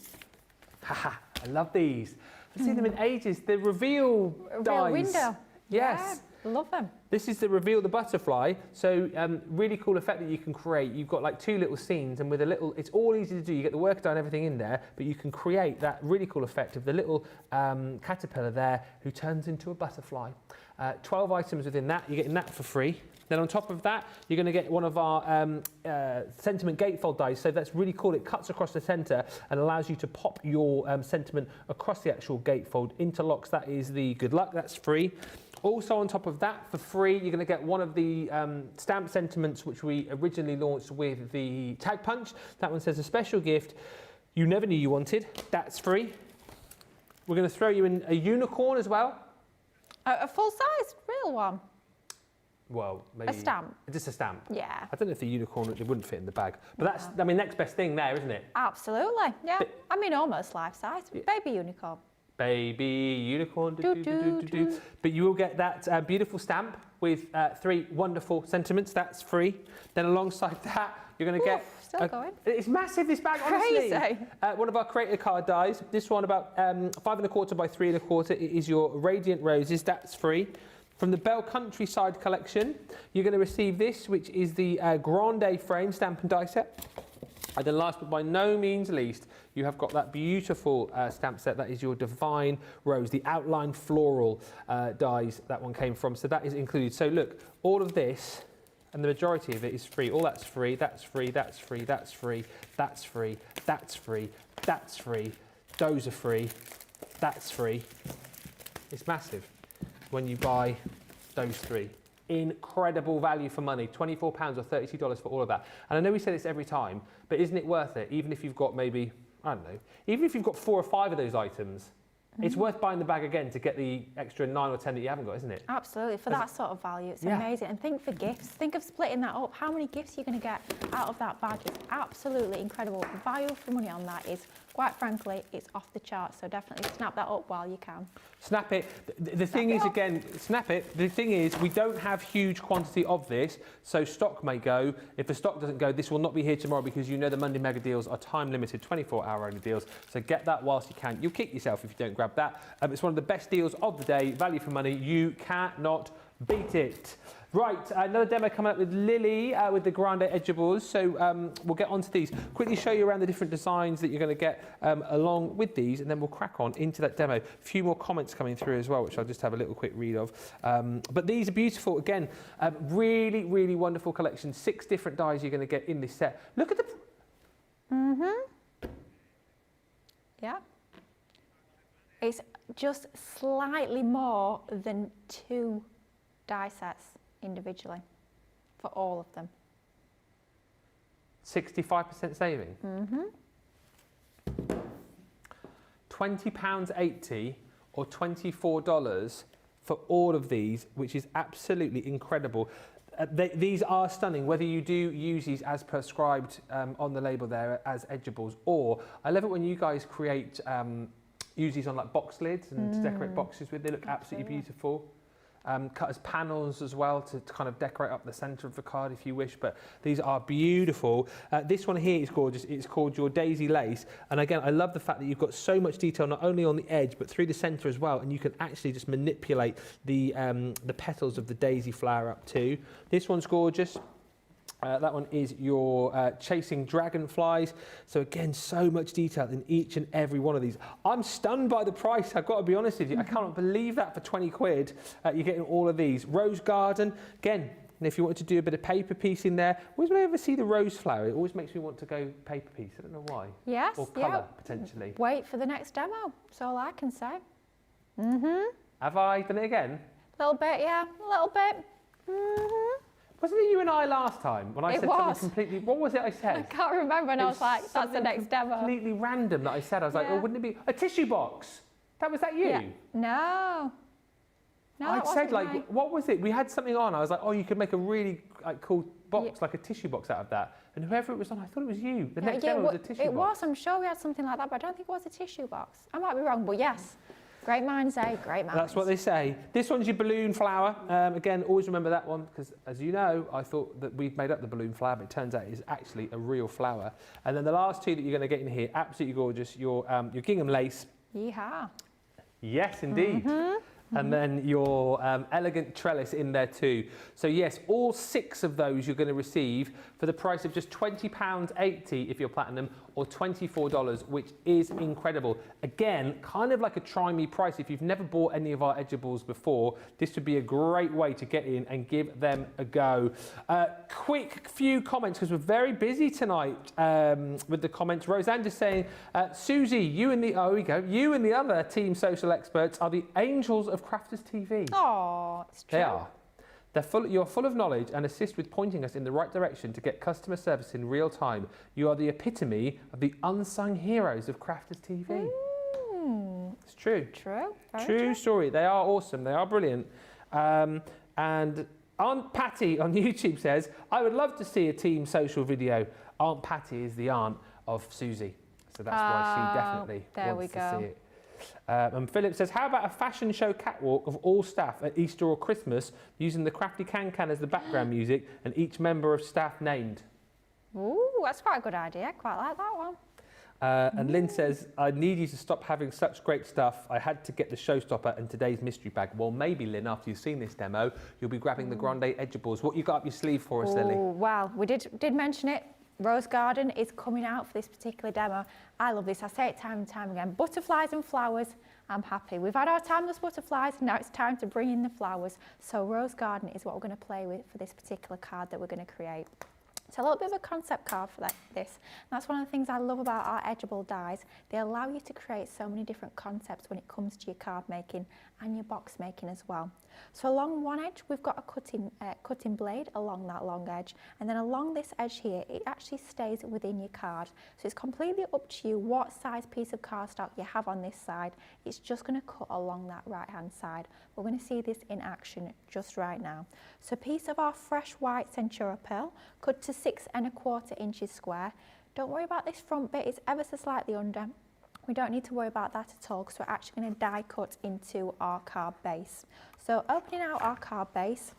haha, I love these. I've seen them in ages. The reveal dies. Window. Yes. Yeah, love them. This is the reveal the butterfly. So really cool effect that you can create. You've got like 2 little scenes, and with a little, it's all easy to do. You get the work done, everything in there, but you can create that really cool effect of the little caterpillar there who turns into a butterfly. 12 items within that, you're getting that for free. Then on top of that, you're going to get one of our sentiment gatefold dies. So that's really cool. It cuts across the centre and allows you to pop your sentiment across the actual gatefold. Interlocks, that is the good luck, that's free. Also on top of that, for free, you're going to get one of the stamp sentiments which we originally launched with the tag punch. That one says a special gift you never knew you wanted. That's free. We're going to throw you in a unicorn as well. A full-size real one? Well, maybe... A stamp? Just a stamp? Yeah. I don't know if the unicorn, it wouldn't fit in the bag. But that's, I mean, next best thing there, isn't it? Absolutely, yeah. I mean, almost life-size. Yeah. Baby unicorn. Baby unicorn. But you will get that beautiful stamp with 3 wonderful sentiments. That's free. Then alongside that, you're going to get... Still going. It's massive, this bag, Crazy. honestly. One of our creator card dies. This one about 5¼ by 3¼ It is your Radiant Roses. That's free. From the Bell Countryside collection, you're going to receive this, which is the Grande frame stamp and die set. And then last but by no means least, you have got that beautiful stamp set. That is your Divine Rose, the outline floral dies that one came from. So that is included. So look, all of this, and the majority of it is free. All that's free, that's free, that's free, that's free, that's free, that's free, that's free. Those are free, that's free. It's massive when you buy those three. Incredible value for money, £24 or $32 for all of that. And I know we say this every time, but isn't it worth it? Even if you've got maybe, I don't know, even if you've got 4 or 5 of those items, it's worth buying the bag again to get the extra 9 or 10 that you haven't got, isn't it? Absolutely, for that sort of value, it's amazing. And think for gifts, think of splitting that up. How many gifts you're going to get out of that bag is absolutely incredible. The value for money on that is, quite frankly, it's off the chart. So definitely snap that up while you can. Snap it. The thing is, again, snap it. The thing is, we don't have huge quantity of this, so stock may go. If the stock doesn't go, this will not be here tomorrow because you know the Monday mega deals are time limited, 24-hour only deals. So get that whilst you can. You'll kick yourself if you don't grab that. It's one of the best deals of the day, value for money. You cannot beat it. Right, another demo coming up with Lily with the Grande edgeables. So we'll get onto these. Quickly show you around the different designs that you're going to get along with these, and then we'll crack on into that demo. A few more comments coming through as well, which I'll just have a little quick read of. But these are beautiful. Again, really, really wonderful collection. 6 different dies you're going to get in this set. Look at the... Yeah. It's just slightly more than 2 die sets individually for all of them. 65% saving? £20.80 or $24 for all of these, which is absolutely incredible. These are stunning, whether you do use these as prescribed on the label there as edgeables, or I love it when you guys create, use these on like box lids and to decorate boxes with. They look absolutely beautiful. Cut as panels as well to kind of decorate up the centre of the card if you wish, but these are beautiful. This one here is gorgeous. It's called your Daisy Lace, and again I love the fact that you've got so much detail not only on the edge but through the centre as well, and you can actually just manipulate the petals of the daisy flower up too. This one's gorgeous. That one is your Chasing Dragonflies. So again, so much detail in each and every one of these. I'm stunned by the price, I've got to be honest with you. I cannot believe that for 20 quid, you're getting all of these. Rose Garden, again, and if you want to do a bit of paper piece in there, always when I ever see the rose flower, it always makes me want to go paper piece. I don't know why. Yes, or colour, potentially. Wait for the next demo, that's all I can say. Have I done it again? A little bit, yeah, a little bit. Wasn't it you and I last time when I said something completely... What was it I said? I can't remember, and I was like, that's the next demo. Completely random that I said. I was like, oh, wouldn't it be a tissue box? Was that you? Yeah. No. No, I'd said like, what was it? We had something on. I was like, oh, you could make a really cool box, like a tissue box out of that. And whoever it was on, I thought it was you. The next demo was a tissue box. It was. I'm sure we had something like that, but I don't think it was a tissue box. I might be wrong, but yes. Great minds, eh? Great minds. That's what they say. This one's your balloon flower. Again, always remember that one because, as you know, I thought that we'd made up the balloon flower, but it turns out it's actually a real flower. And then the last 2 that you're going to get in here, absolutely gorgeous. Your gingham lace. Yeehaw. Yes, indeed. And then your elegant trellis in there too. So yes, all 6 of those you're going to receive for the price of just £20.80 if you're platinum, or $24, which is incredible. Again, kind of like a try me price. If you've never bought any of our edgeables before, this would be a great way to get in and give them a go. Quick few comments because we're very busy tonight with the comments. Roseanne just saying, Susie, you and the you and the other team social experts are the angels of Crafters TV. Oh, it's true. They are. You're full of knowledge and assist with pointing us in the right direction to get customer service in real time. You are the epitome of the unsung heroes of Crafters TV. It's true. True. True story. They are awesome. They are brilliant. And Aunt Patty on YouTube says, I would love to see a team social video. Aunt Patty is the aunt of Susie. So that's why she definitely wants to see it. And Philip says, how about a fashion show catwalk of all staff at Easter or Christmas using the Crafty Can-Can as the background music and each member of staff named? Ooh, that's quite a good idea. I quite like that one. And Lynn says, I need you to stop having such great stuff. I had to get the Showstopper and today's mystery bag. Well, maybe, Lynn, after you've seen this demo, you'll be grabbing the Grande edgeables. What you got up your sleeve for us, Lily? Oh, well, we did mention it. Rose Garden is coming out for this particular demo. I love this, I say it time and time again. Butterflies and flowers, I'm happy. We've had our timeless butterflies, now it's time to bring in the flowers. So Rose Garden is what we're going to play with for this particular card that we're going to create. It's a little bit of a concept card for this. And that's one of the things I love about our edgeable dies. They allow you to create so many different concepts when it comes to your card making and your box making as well. So along one edge, we've got a cutting blade along that long edge. And then along this edge here, it actually stays within your card. So it's completely up to you what size piece of cardstock you have on this side. It's just going to cut along that right-hand side. We're going to see this in action just right now. So a piece of our fresh white Centura pearl, cut to 6 1/4 inches square. Don't worry about this front bit, it's ever so slightly under. We don't need to worry about that at all because we're actually going to die cut into our card base. So opening out our card base,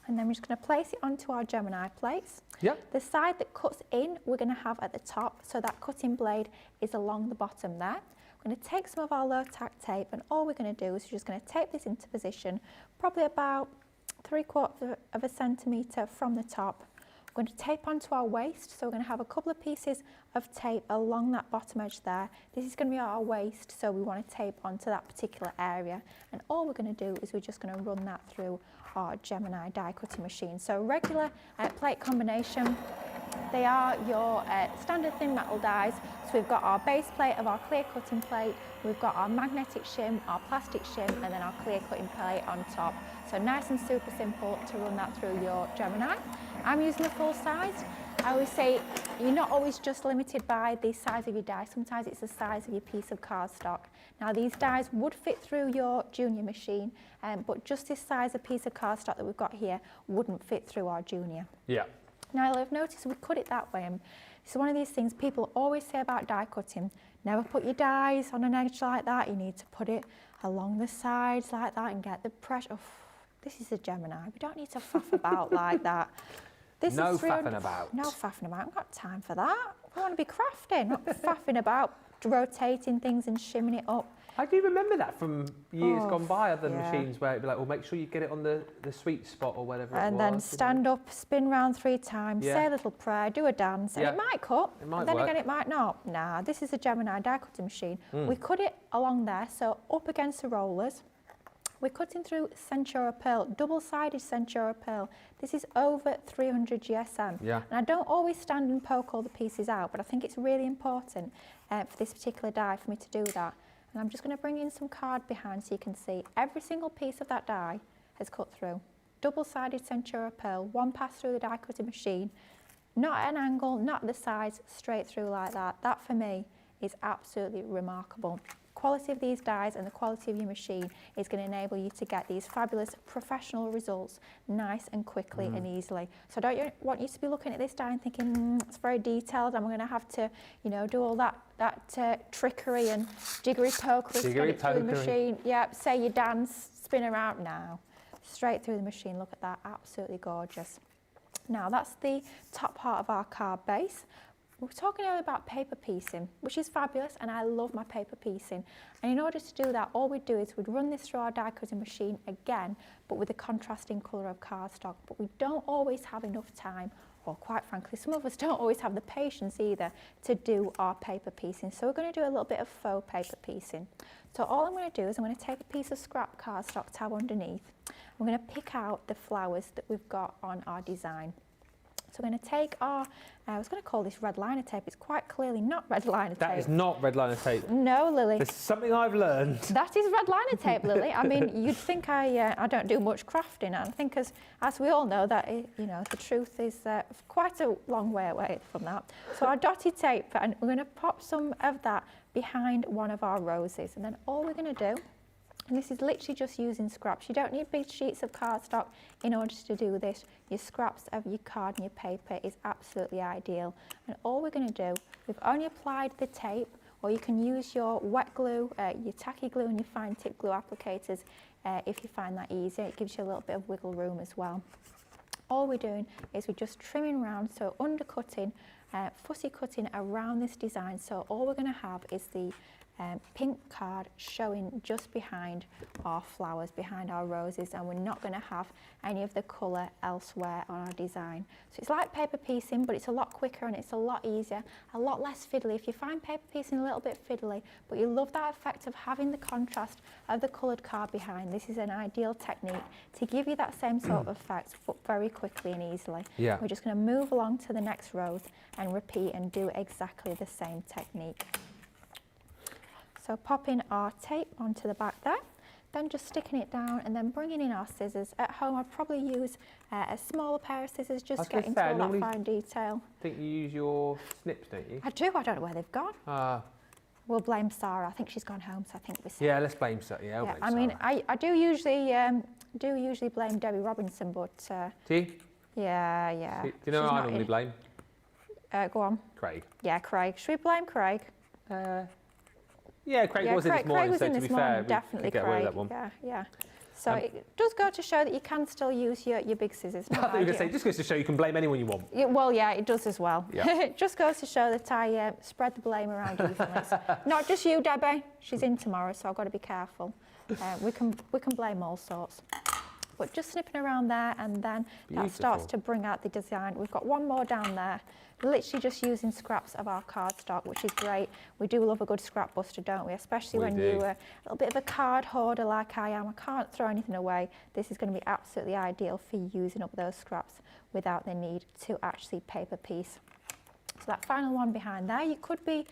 and then we're just going to place it onto our Gemini plates. Yep. The side that cuts in, we're going to have at the top, so that cutting blade is along the bottom there. We're going to take some of our low tack tape, and all we're going to do is we're just going to tape this into position, probably about 3/4 of a centimetre from the top. We're going to tape onto our waist, so we're going to have a couple of pieces of tape along that bottom edge there. This is going to be our waist, so we want to tape onto that particular area. And all we're going to do is we're just going to run that through our Gemini die cutting machine. So regular plate combination, they are your standard thin metal dies. So we've got our base plate of our clear cutting plate, we've got our magnetic shim, our plastic shim, and then our clear cutting plate on top. So nice and super simple to run that through your Gemini. I'm using the full size. I always say you're not always just limited by the size of your die. Sometimes it's the size of your piece of cardstock. Now these dies would fit through your junior machine, but just this size of piece of cardstock that we've got here wouldn't fit through our junior. Yeah. Now I've noticed we cut it that way, and it's one of these things people always say about die cutting. Never put your dies on an edge like that. You need to put it along the sides like that and get the pressure. Oh, this is a Gemini. We don't need to faff about like that. This no is faffing about. No faffing about. I've got time for that. We want to be crafting, not faffing about rotating things and shimming it up. I do remember that from years gone by, other machines where it'd be like, well, make sure you get it on the sweet spot or whatever and then stand up, spin round 3 times, say a little prayer, do a dance, and it might cut, and then again it might not. Nah, this is a Gemini die cutting machine. We cut it along there, so up against the rollers. We're cutting through Centura pearl, double-sided Centura pearl. This is over 300 GSM. Yeah. And I don't always stand and poke all the pieces out, but I think it's really important for this particular die for me to do that. And I'm just going to bring in some card behind so you can see every single piece of that die has cut through. Double-sided Centura pearl, one pass through the die cutting machine, not at an angle, not at the sides, straight through like that. That for me is absolutely remarkable. Quality of these dies and the quality of your machine is going to enable you to get these fabulous professional results nice and quickly and easily. So I don't want you to be looking at this die and thinking it's very detailed, I'm going to have to, you know, do all that trickery and jiggery pokery to get it through the machine. Yep, say you dance, spin around. Now, straight through the machine. Look at that, absolutely gorgeous. Now that's the top part of our card base. We were talking earlier about paper piecing, which is fabulous, and I love my paper piecing. And in order to do that, all we'd do is we'd run this through our die cutting machine again, but with a contrasting colour of cardstock. But we don't always have enough time, or quite frankly, some of us don't always have the patience either to do our paper piecing. So we're going to do a little bit of faux paper piecing. So all I'm going to do is I'm going to take a piece of scrap cardstock tab underneath. We're going to pick out the flowers that we've got on our design. So we're going to take our, I was going to call this red liner tape. It's quite clearly not red liner tape. That is not red liner tape. No, Lily. There's something I've learned. That is red liner tape, Lily. I mean, you'd think I don't do much crafting. And I think as we all know, that you know, the truth is quite a long way away from that. So our dotted tape, and we're going to pop some of that behind one of our roses. And then all we're going to do, and this is literally just using scraps. You don't need big sheets of cardstock in order to do this. Your scraps of your card and your paper is absolutely ideal. And all we're going to do, we've only applied the tape, or you can use your wet glue, your tacky glue and your fine tip glue applicators if you find that easier. It gives you a little bit of wiggle room as well. All we're doing is we're just trimming around, so undercutting, fussy cutting around this design. So all we're going to have is the pink card showing just behind our flowers, behind our roses, and we're not going to have any of the colour elsewhere on our design. So it's like paper piecing, but it's a lot quicker and it's a lot easier, a lot less fiddly. If you find paper piecing a little bit fiddly, but you love that effect of having the contrast of the coloured card behind, this is an ideal technique to give you that same sort of effect very quickly and easily. Yeah. We're just going to move along to the next rows and repeat and do exactly the same technique. So popping our tape onto the back there, then just sticking it down and then bringing in our scissors. At home I'd probably use a smaller pair of scissors just to get into all that fine detail. I think you use your snips, don't you? I do, I don't know where they've gone. We'll blame Sarah, I think she's gone home, so I think we said. Yeah, let's blame Sarah. Yeah, blame I mean, I do usually blame Debbie Robinson, but... do you? Yeah. Do you know who I normally blame? Go on. Craig. Yeah, Craig. Should we blame Craig? Yeah, Craig was in this morning, so to be fair, definitely we get away with that one. Yeah. So it does go to show that you can still use your big scissors. I thought you were going to say, it just goes to show you can blame anyone you want. Well, yeah, it does as well. Yeah. It just goes to show that I spread the blame around evenly. Not just you, Debbie. She's in tomorrow, so I've got to be careful. We can blame all sorts. But just snipping around there, and then that starts to bring out the design. We've got one more down there, literally just using scraps of our cardstock, which is great. We do love a good scrap buster, don't we? Especially when you're a little bit of a card hoarder like I am. I can't throw anything away. This is going to be absolutely ideal for using up those scraps without the need to actually paper piece. So that final one behind there, you could be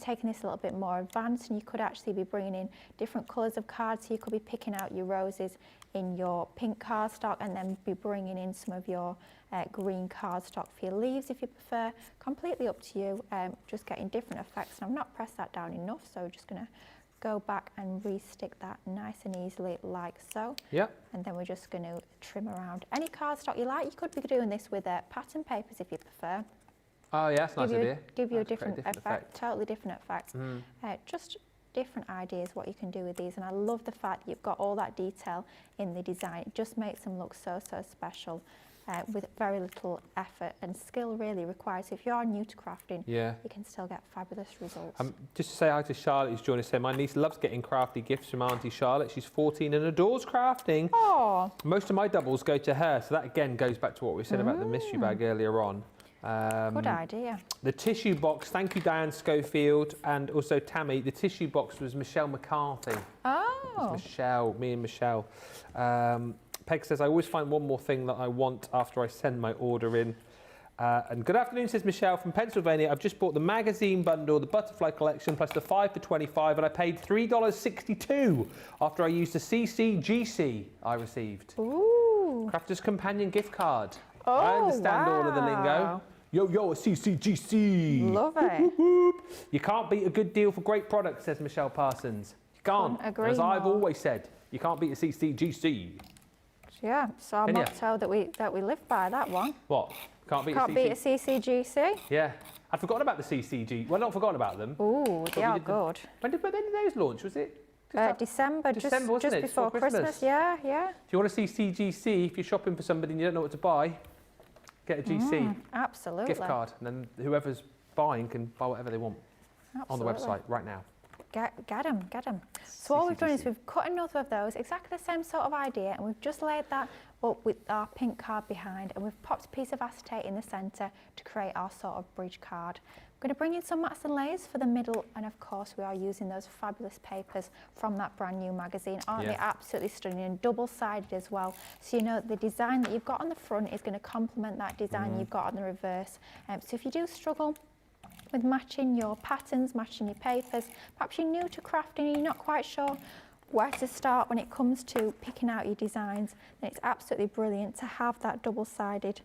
taking this a little bit more advanced, and you could actually be bringing in different colours of cards. So you could be picking out your roses in your pink cardstock and then be bringing in some of your green cardstock for your leaves if you prefer. Completely up to you, just getting different effects. And I've not pressed that down enough, so we're just going to go back and re-stick that nice and easily like so. Yeah. And then we're just going to trim around any cardstock you like. You could be doing this with pattern papers if you prefer. Oh yeah, that's a nice idea. Give you a different effect, totally different effect. Just different ideas what you can do with these, and I love the fact that you've got all that detail in the design. It just makes them look so special with very little effort and skill really required. So if you are new to crafting, you can still get fabulous results. Just to say hi to Charlotte, who's joined us here. My niece loves getting crafty gifts from Auntie Charlotte. She's 14 and adores crafting. Oh. Most of my doubles go to her, so that again goes back to what we said about the mystery bag earlier on. Good idea. The tissue box, thank you Diane Schofield and also Tammy. The tissue box was Michelle McCarthy. Oh. Michelle, me and Michelle. Peg says, I always find one more thing that I want after I send my order in. And good afternoon, says Michelle from Pennsylvania. I've just bought the magazine bundle, the butterfly collection, plus the 5 for $25, and I paid $3.62 after I used the CCGC I received. Ooh. Crafter's Companion gift card. Oh, I understand all of the lingo. Yo, a CCGC. Love it. You can't beat a good deal for great products, says Michelle Parsons. You can't. Agree As I've more. always said, you can't beat a CCGC. Yeah, so our motto that we live by, that one. What? Can't beat a CCGC? Yeah. I'd forgotten about the CCG. Well, not forgotten about them. Ooh, they are good. When did those launch? Was it? December, just before Christmas. Yeah. If you want to see CGC, if you're shopping for somebody and you don't know what to buy, get a GC absolutely. gift card, and then whoever's buying can buy whatever they want on the website right now. Get them. So what we've done is we've cut another of those, exactly the same sort of idea, and we've just laid that up with our pink card behind, and we've popped a piece of acetate in the centre to create our sort of bridge card. I'm going to bring in some mats and layers for the middle, and of course we are using those fabulous papers from that brand new magazine. Aren't they absolutely stunning, and double-sided as well, so you know the design that you've got on the front is going to complement that design you've got on the reverse. So if you do struggle with matching your patterns, matching your papers, perhaps you're new to crafting and you're not quite sure where to start when it comes to picking out your designs, then it's absolutely brilliant to have that double-sided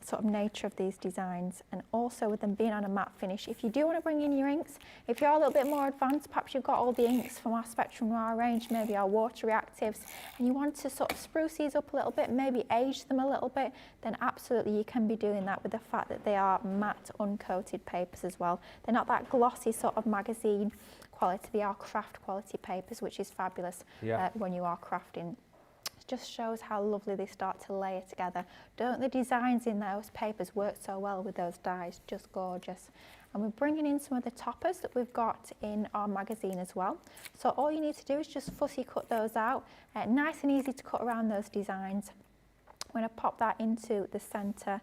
sort of nature of these designs, and also with them being on a matte finish. If you do want to bring in your inks, if you're a little bit more advanced, perhaps you've got all the inks from our Spectrum Noir range, maybe our water reactives, and you want to sort of spruce these up a little bit, maybe age them a little bit, then absolutely you can be doing that with the fact that they are matte uncoated papers as well. They're not that glossy sort of magazine quality, they are craft quality papers, which is fabulous when you are crafting. Just shows how lovely they start to layer together. Don't the designs in those papers work so well with those dies? Just gorgeous. and we're bringing in some of the toppers that we've got in our magazine as well. So all you need to do is just fussy cut those out, nice and easy to cut around those designs. I'm going to pop that into the centre,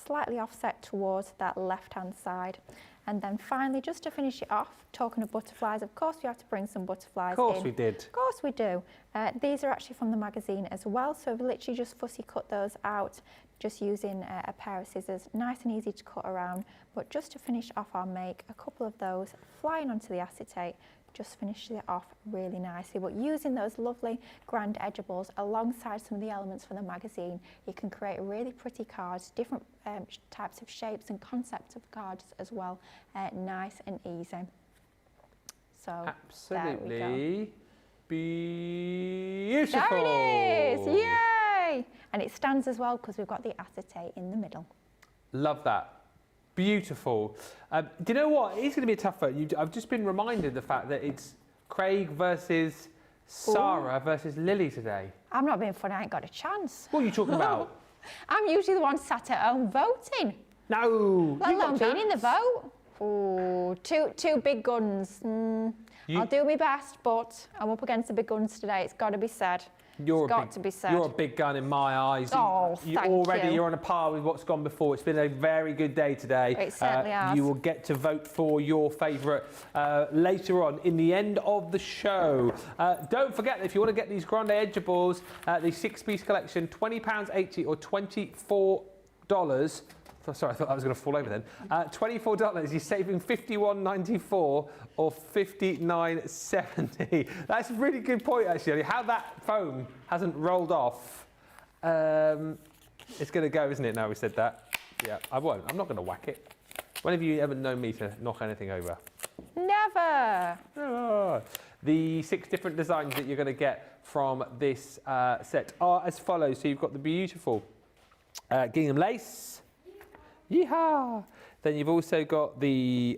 slightly offset towards that left-hand side. And then finally, just to finish it off, talking of butterflies, of course we have to bring some butterflies in. Of course we did. Of course we do. These are actually from the magazine as well, so we've literally just fussy cut those out, just using a pair of scissors. Nice and easy to cut around, but just to finish off our make, a couple of those flying onto the acetate, just finishes it off really nicely. But using those lovely Grande edgeables alongside some of the elements from the magazine, you can create really pretty cards, different types of shapes and concepts of cards as well, nice and easy. So absolutely beautiful. There it is, yay! And it stands as well because we've got the acetate in the middle. Love that. Beautiful. Do you know what? It's going to be a tough vote. I've just been reminded of the fact that it's Craig versus Sarah versus Lily today. I'm not being funny, I ain't got a chance. What are you talking about? I'm usually the one sat at home voting. No. Let alone being in the vote. Ooh, two big guns. I'll do my best, but I'm up against the big guns today. It's got to be said. You're a big gun in my eyes. Oh, thank you. You're on a par with what's gone before. It's been a very good day today. It certainly has. You will get to vote for your favourite later on in the end of the show. Don't forget, if you want to get these Grande edgeables, the 6-piece collection, £20.80 or $24. Sorry, I thought I was going to fall over then. $24, you're saving $51.94 or $59.70. That's a really good point, actually. How that foam hasn't rolled off. It's going to go, isn't it, now we said that? Yeah, I won't. I'm not going to whack it. When have you ever known me to knock anything over? Never. Oh. The 6 different designs that you're going to get from this set are as follows. So you've got the beautiful gingham lace. Yeehaw! Then you've also got the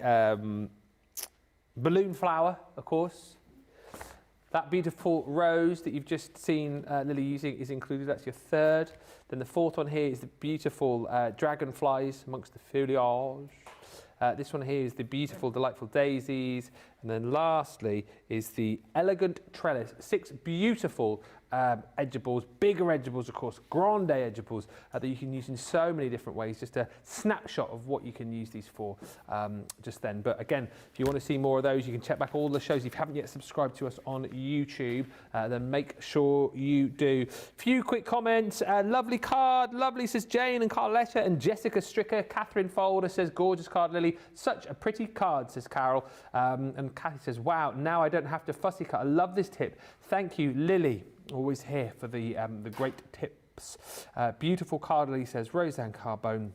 balloon flower, of course. That beautiful rose that you've just seen Lily using is included. That's your 3rd. Then the 4th one here is the beautiful dragonflies amongst the foliage. This one here is the beautiful, delightful daisies. And then lastly is the elegant trellis. 6 beautiful edgeables, bigger edgeables, of course, Grande edgeables that you can use in so many different ways. Just a snapshot of what you can use these for just then. But again, if you want to see more of those, you can check back all the shows. If you haven't yet subscribed to us on YouTube, then make sure you do. Few quick comments. Lovely card. Lovely, says Jane and Carletta and Jessica Stricker. Catherine Folder says, gorgeous card, Lily. Such a pretty card, says Carol. And Kathy says, wow, now I don't have to fussy cut. I love this tip. Thank you, Lily. Always here for the great tips. Beautiful card, Lily says, Roseanne Carbone.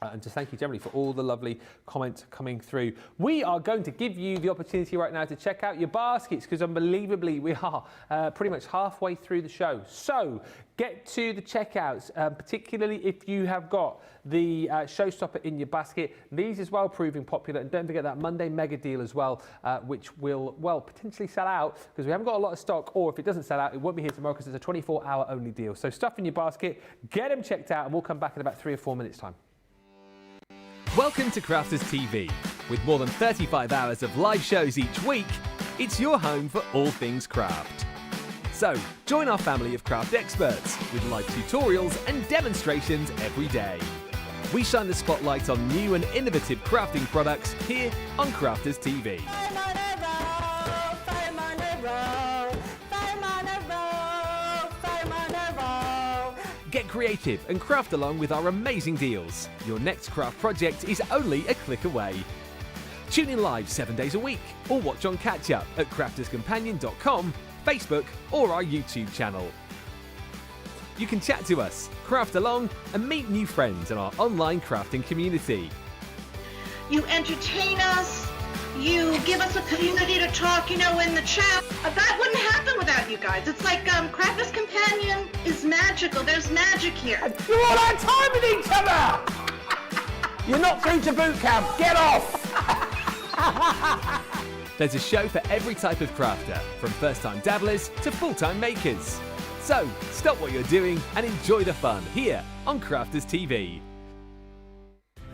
And just thank you generally for all the lovely comments coming through. We are going to give you the opportunity right now to check out your baskets because unbelievably we are pretty much halfway through the show. So get to the checkouts, particularly if you have got the Showstopper in your basket. These as well proving popular. And don't forget that Monday mega deal as well, which will, well, potentially sell out because we haven't got a lot of stock, or if it doesn't sell out, it won't be here tomorrow because it's a 24-hour only deal. So stuff in your basket, get them checked out, and we'll come back in about 3 or 4 minutes' time. Welcome to Crafters TV. With more than 35 hours of live shows each week, it's your home for all things craft. So, join our family of craft experts with live tutorials and demonstrations every day. We shine the spotlight on new and innovative crafting products here on Crafters TV. Get creative and craft along with our amazing deals. Your next craft project is only a click away. Tune in live 7 days a week or watch on catch up at crafterscompanion.com, Facebook or our YouTube channel. You can chat to us, craft along and meet new friends in our online crafting community. You entertain us, you give us a community to talk, in the chat. That wouldn't happen without you guys. It's like Crafters Companion is magical. There's magic here. You're all our time with each other! You're not through to boot camp. Get off! There's a show for every type of crafter, from first-time dabblers to full-time makers. So, stop what you're doing and enjoy the fun here on Crafters TV.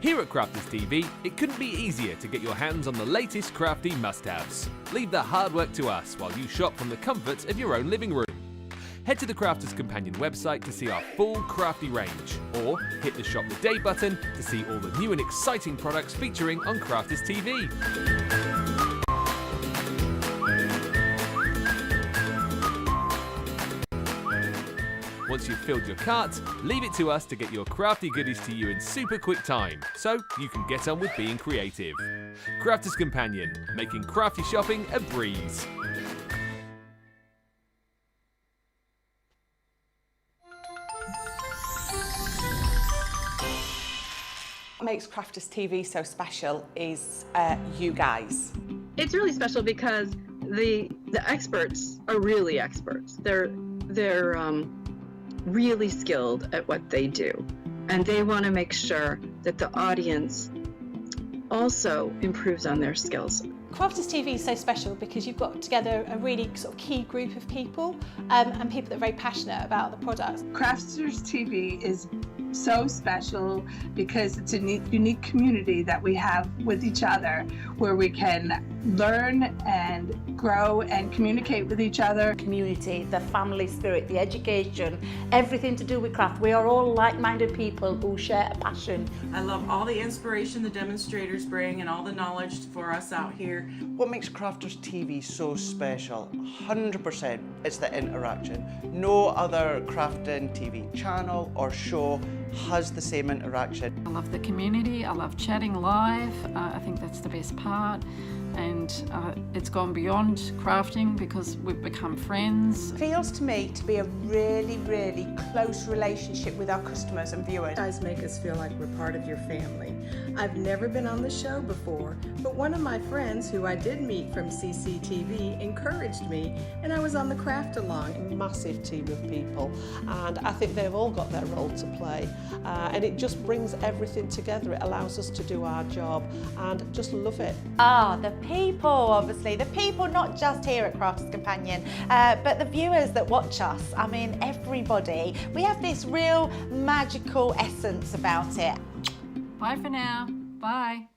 Here at Crafters TV, it couldn't be easier to get your hands on the latest crafty must-haves. Leave the hard work to us while you shop from the comfort of your own living room. Head to the Crafters Companion website to see our full crafty range, or hit the Shop the Day button to see all the new and exciting products featuring on Crafters TV. Once you've filled your cart, leave it to us to get your crafty goodies to you in super quick time, so you can get on with being creative. Crafters Companion, making crafty shopping a breeze. What makes Crafters TV so special is you guys. It's really special because the experts are really experts. They're really skilled at what they do, and they want to make sure that the audience also improves on their skills. Crafters TV is so special because you've got together a really sort of key group of people and people that are very passionate about the products. Crafters TV is so special because it's a unique community that we have with each other, where we can learn and grow and communicate with each other. Community, the family spirit, the education, everything to do with craft. We are all like-minded people who share a passion. I love all the inspiration the demonstrators bring and all the knowledge for us out here. What makes Crafters TV so special, 100%, it's the interaction. No other crafting TV channel or show has the same interaction. I love the community, I love chatting live, I think that's the best part. And it's gone beyond crafting because we've become friends. It feels to me to be a really, really close relationship with our customers and viewers. You guys make us feel like we're part of your family. I've never been on the show before, but one of my friends who I did meet from CCTV encouraged me, and I was on the craft along. A massive team of people, and I think they've all got their role to play, and it just brings everything together. It allows us to do our job and just love it. The people, obviously, the people not just here at Crafters Companion, but the viewers that watch us. I mean, everybody. We have this real magical essence about it. Bye for now. Bye.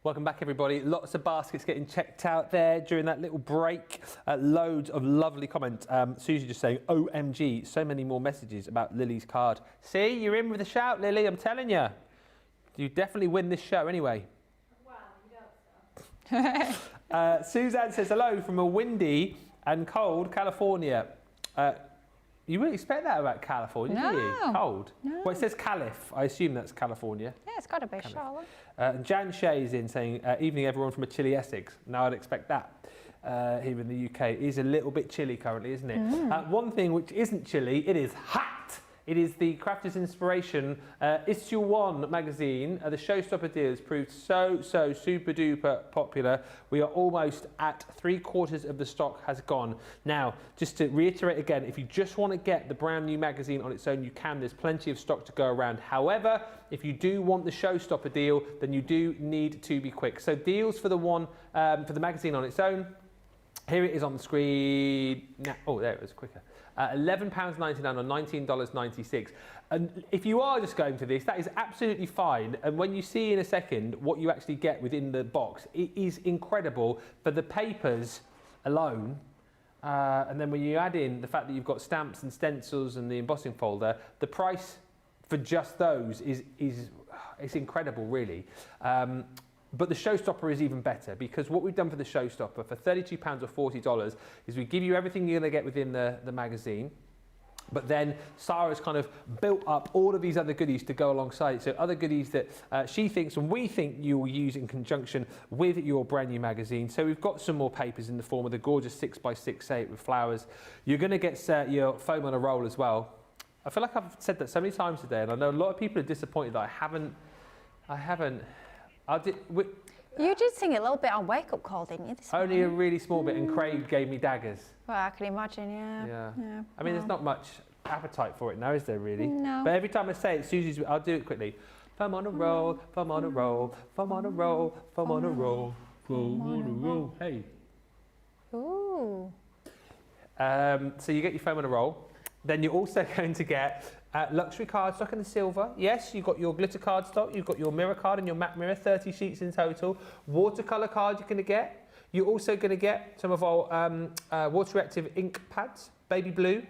Welcome back, everybody. Lots of baskets getting checked out there during that little break. Loads of lovely comments. Susie just saying, OMG, so many more messages about Lily's card. See, you're in with a shout, Lily, I'm telling you. You definitely win this show anyway. Well, Suzanne says, hello from a windy and cold California. You wouldn't expect that about California, do you? Cold. No. Well, it says Calif. I assume that's California. Yeah, it's got to be Charlotte. And Jan Shay's in saying, evening everyone from a chilly Essex. Now I'd expect that here in the UK. It is a little bit chilly currently, isn't it? One thing which isn't chilly, it is hot. It is the Crafters Inspiration Issue 1 magazine. The Showstopper deal has proved so super duper popular. We are almost at 3/4 of the stock has gone. Now, just to reiterate again, if you just want to get the brand new magazine on its own, you can. There's plenty of stock to go around. However, if you do want the Showstopper deal, then you do need to be quick. So deals for the for the magazine on its own. Here it is on the screen. Oh, there it was quicker. £11.99 or $19.96. And if you are just going for this, that is absolutely fine. And when you see in a second what you actually get within the box, it is incredible for the papers alone. And then when you add in the fact that you've got stamps and stencils and the embossing folder, the price for just those is it's incredible, really. But the Showstopper is even better, because what we've done for the Showstopper for £32 or $40 is we give you everything you're going to get within the magazine. But then Sarah's kind of built up all of these other goodies to go alongside it. So other goodies that she thinks and we think you will use in conjunction with your brand new magazine. So we've got some more papers in the form of the gorgeous 6x6 8 with flowers. You're going to get your foam on a roll as well. I feel like I've said that so many times today, and I know a lot of people are disappointed that I haven't. You did sing a little bit on Wake Up Call, didn't you? Only a really small bit, and Craig gave me daggers. Well, I can imagine, yeah. I mean, there's not much appetite for it now, is there, really? No. But every time I say it, Susie's, I'll do it quickly. Foam on a roll, foam on a roll, foam on a roll, foam on a roll, foam on a roll. Hey. Ooh. So you get your foam on a roll. Then you're also going to get luxury cardstock in the silver. Yes, you've got your glitter cardstock, you've got your mirror card and your matte mirror, 30 sheets in total. Watercolour card you're going to get. You're also going to get some of our water-reactive ink pads, baby blue,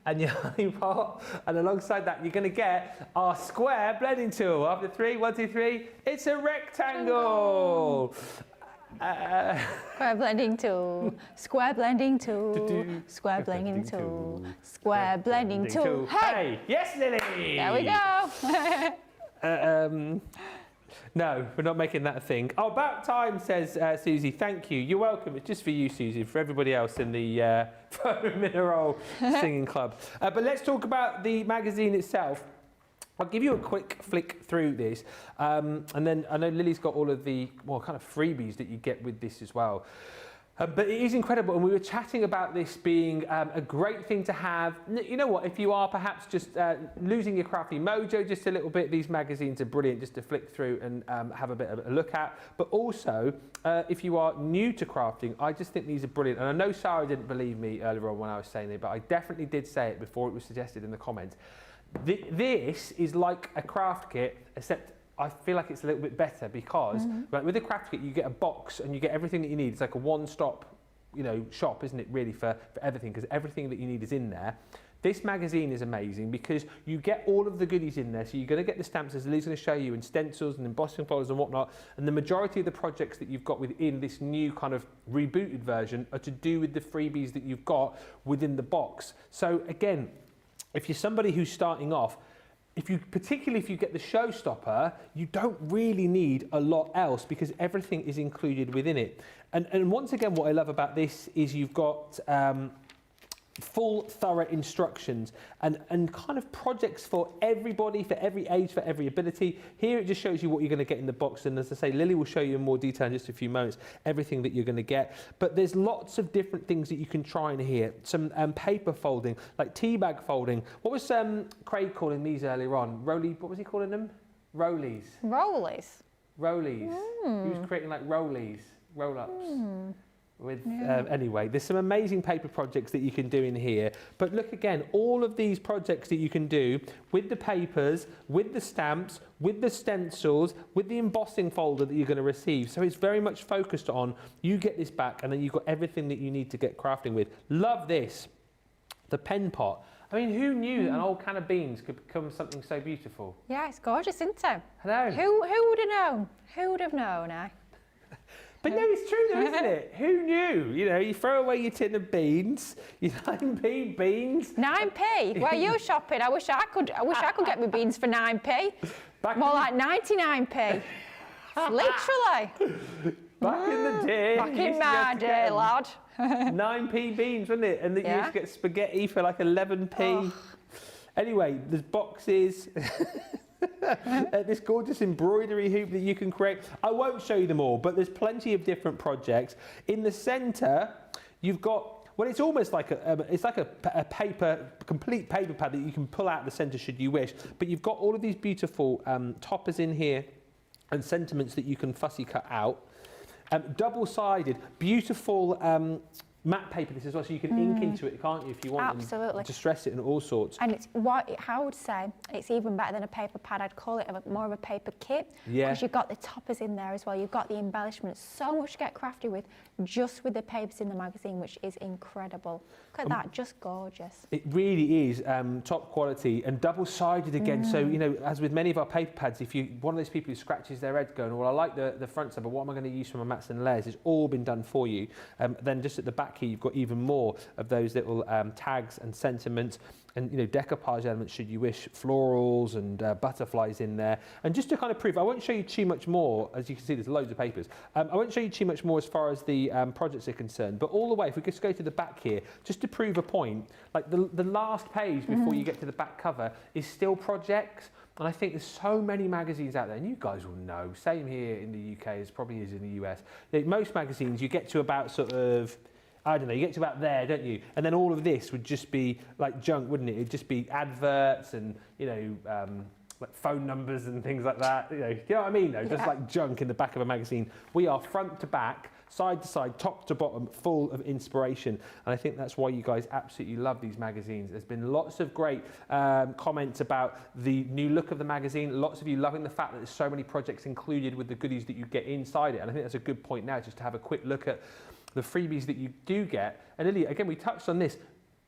and your honey pot. And alongside that, you're going to get our square blending tool. After 3, 1, 2, 3, it's a rectangle. Square blending tool, square blending tool, square blending tool, square blending tool. Hey! Yes, Lily! There we go. No, we're not making that a thing. Oh, about time, says Susie. Thank you. You're welcome. It's just for you, Susie, for everybody else in the Foam in a Roll singing club. But let's talk about the magazine itself. I'll give you a quick flick through this, and then I know Lily's got all of the kind of freebies that you get with this as well. But it is incredible, and we were chatting about this being a great thing to have. You know what, if you are perhaps just losing your crafty mojo just a little bit, these magazines are brilliant just to flick through and have a bit of a look at. But also, if you are new to crafting, I just think these are brilliant. And I know Sarah didn't believe me earlier on when I was saying it, but I definitely did say it before it was suggested in the comments. This is like a craft kit, except I feel like it's a little bit better because like with a craft kit, you get a box and you get everything that you need. It's like a one-stop, shop, isn't it, really, for everything, because everything that you need is in there. This magazine is amazing because you get all of the goodies in there. So you're going to get the stamps, as Lily's going to show you, and stencils and embossing folders and whatnot. And the majority of the projects that you've got within this new kind of rebooted version are to do with the freebies that you've got within the box. So again, if you're somebody who's starting off, particularly if you get the Showstopper, you don't really need a lot else because everything is included within it. And once again, what I love about this is you've got full, thorough instructions and kind of projects for everybody, for every age, for every ability. Here it just shows you what you're going to get in the box, and as I say, Lily will show you in more detail in just a few moments everything that you're going to get. But there's lots of different things that you can try in here. Some paper folding, like tea bag folding. What was Craig calling these earlier on? What was he calling them? Rollies. Rollies? Rollies. He was creating like rollies, roll-ups. Anyway, there's some amazing paper projects that you can do in here. But look again, all of these projects that you can do with the papers, with the stamps, with the stencils, with the embossing folder that you're going to receive. So it's very much focused on you get this back and then you've got everything that you need to get crafting with. Love this. The pen pot. I mean, who knew that an old can of beans could become something so beautiful? Yeah, it's gorgeous, isn't it? Hello. Who would have known? Who would have known, eh? But no, it's true though, isn't it? Who knew? You throw away your tin of beans, your 9p beans. 9p? Where are you shopping? I wish I could get my beans for 9p. More like 99p. Literally. Back in the day. Back in my day, lad. 9p beans, wasn't it? And you used to get spaghetti for like 11p. Oh. Anyway, there's boxes. This gorgeous embroidery hoop that you can create. I won't show you them all, but there's plenty of different projects. In the centre, you've got, well, it's almost like a complete paper pad that you can pull out the centre should you wish. But you've got all of these beautiful toppers in here and sentiments that you can fussy cut out. Double-sided, beautiful matte paper this as well, so you can ink into it, can't you, if you want. Absolutely. And distress it and all sorts. And it's I would say it's even better than a paper pad. I'd call it more of a paper kit. Yeah. Because you've got the toppers in there as well. You've got the embellishments. So much to get crafty with, just with the papers in the magazine, which is incredible. Look at that, just gorgeous. It really is top quality and double-sided again. So, as with many of our paper pads, if you're one of those people who scratches their head going, well, I like the front side, but what am I going to use for my mats and layers? It's all been done for you. Then just at the back here, you've got even more of those little tags and sentiments and decoupage elements should you wish, florals and butterflies in there. And just to kind of prove, I won't show you too much more, as you can see there's loads of papers. I won't show you too much more as far as the projects are concerned, but all the way, if we just go to the back here, just to prove a point, like the last page before you get to the back cover is still projects. And I think there's so many magazines out there, and you guys will know, same here in the UK as probably is in the US. Most magazines, you get to about sort of, I don't know, you get to about there, don't you? And then all of this would just be like junk, wouldn't it? It'd just be adverts and, like phone numbers and things like that. You know what I mean? Though, just like junk in the back of a magazine. We are front to back, side to side, top to bottom, full of inspiration. And I think that's why you guys absolutely love these magazines. There's been lots of great comments about the new look of the magazine. Lots of you loving the fact that there's so many projects included with the goodies that you get inside it. And I think that's a good point now, just to have a quick look at the freebies that you do get. And Lily, again, we touched on this.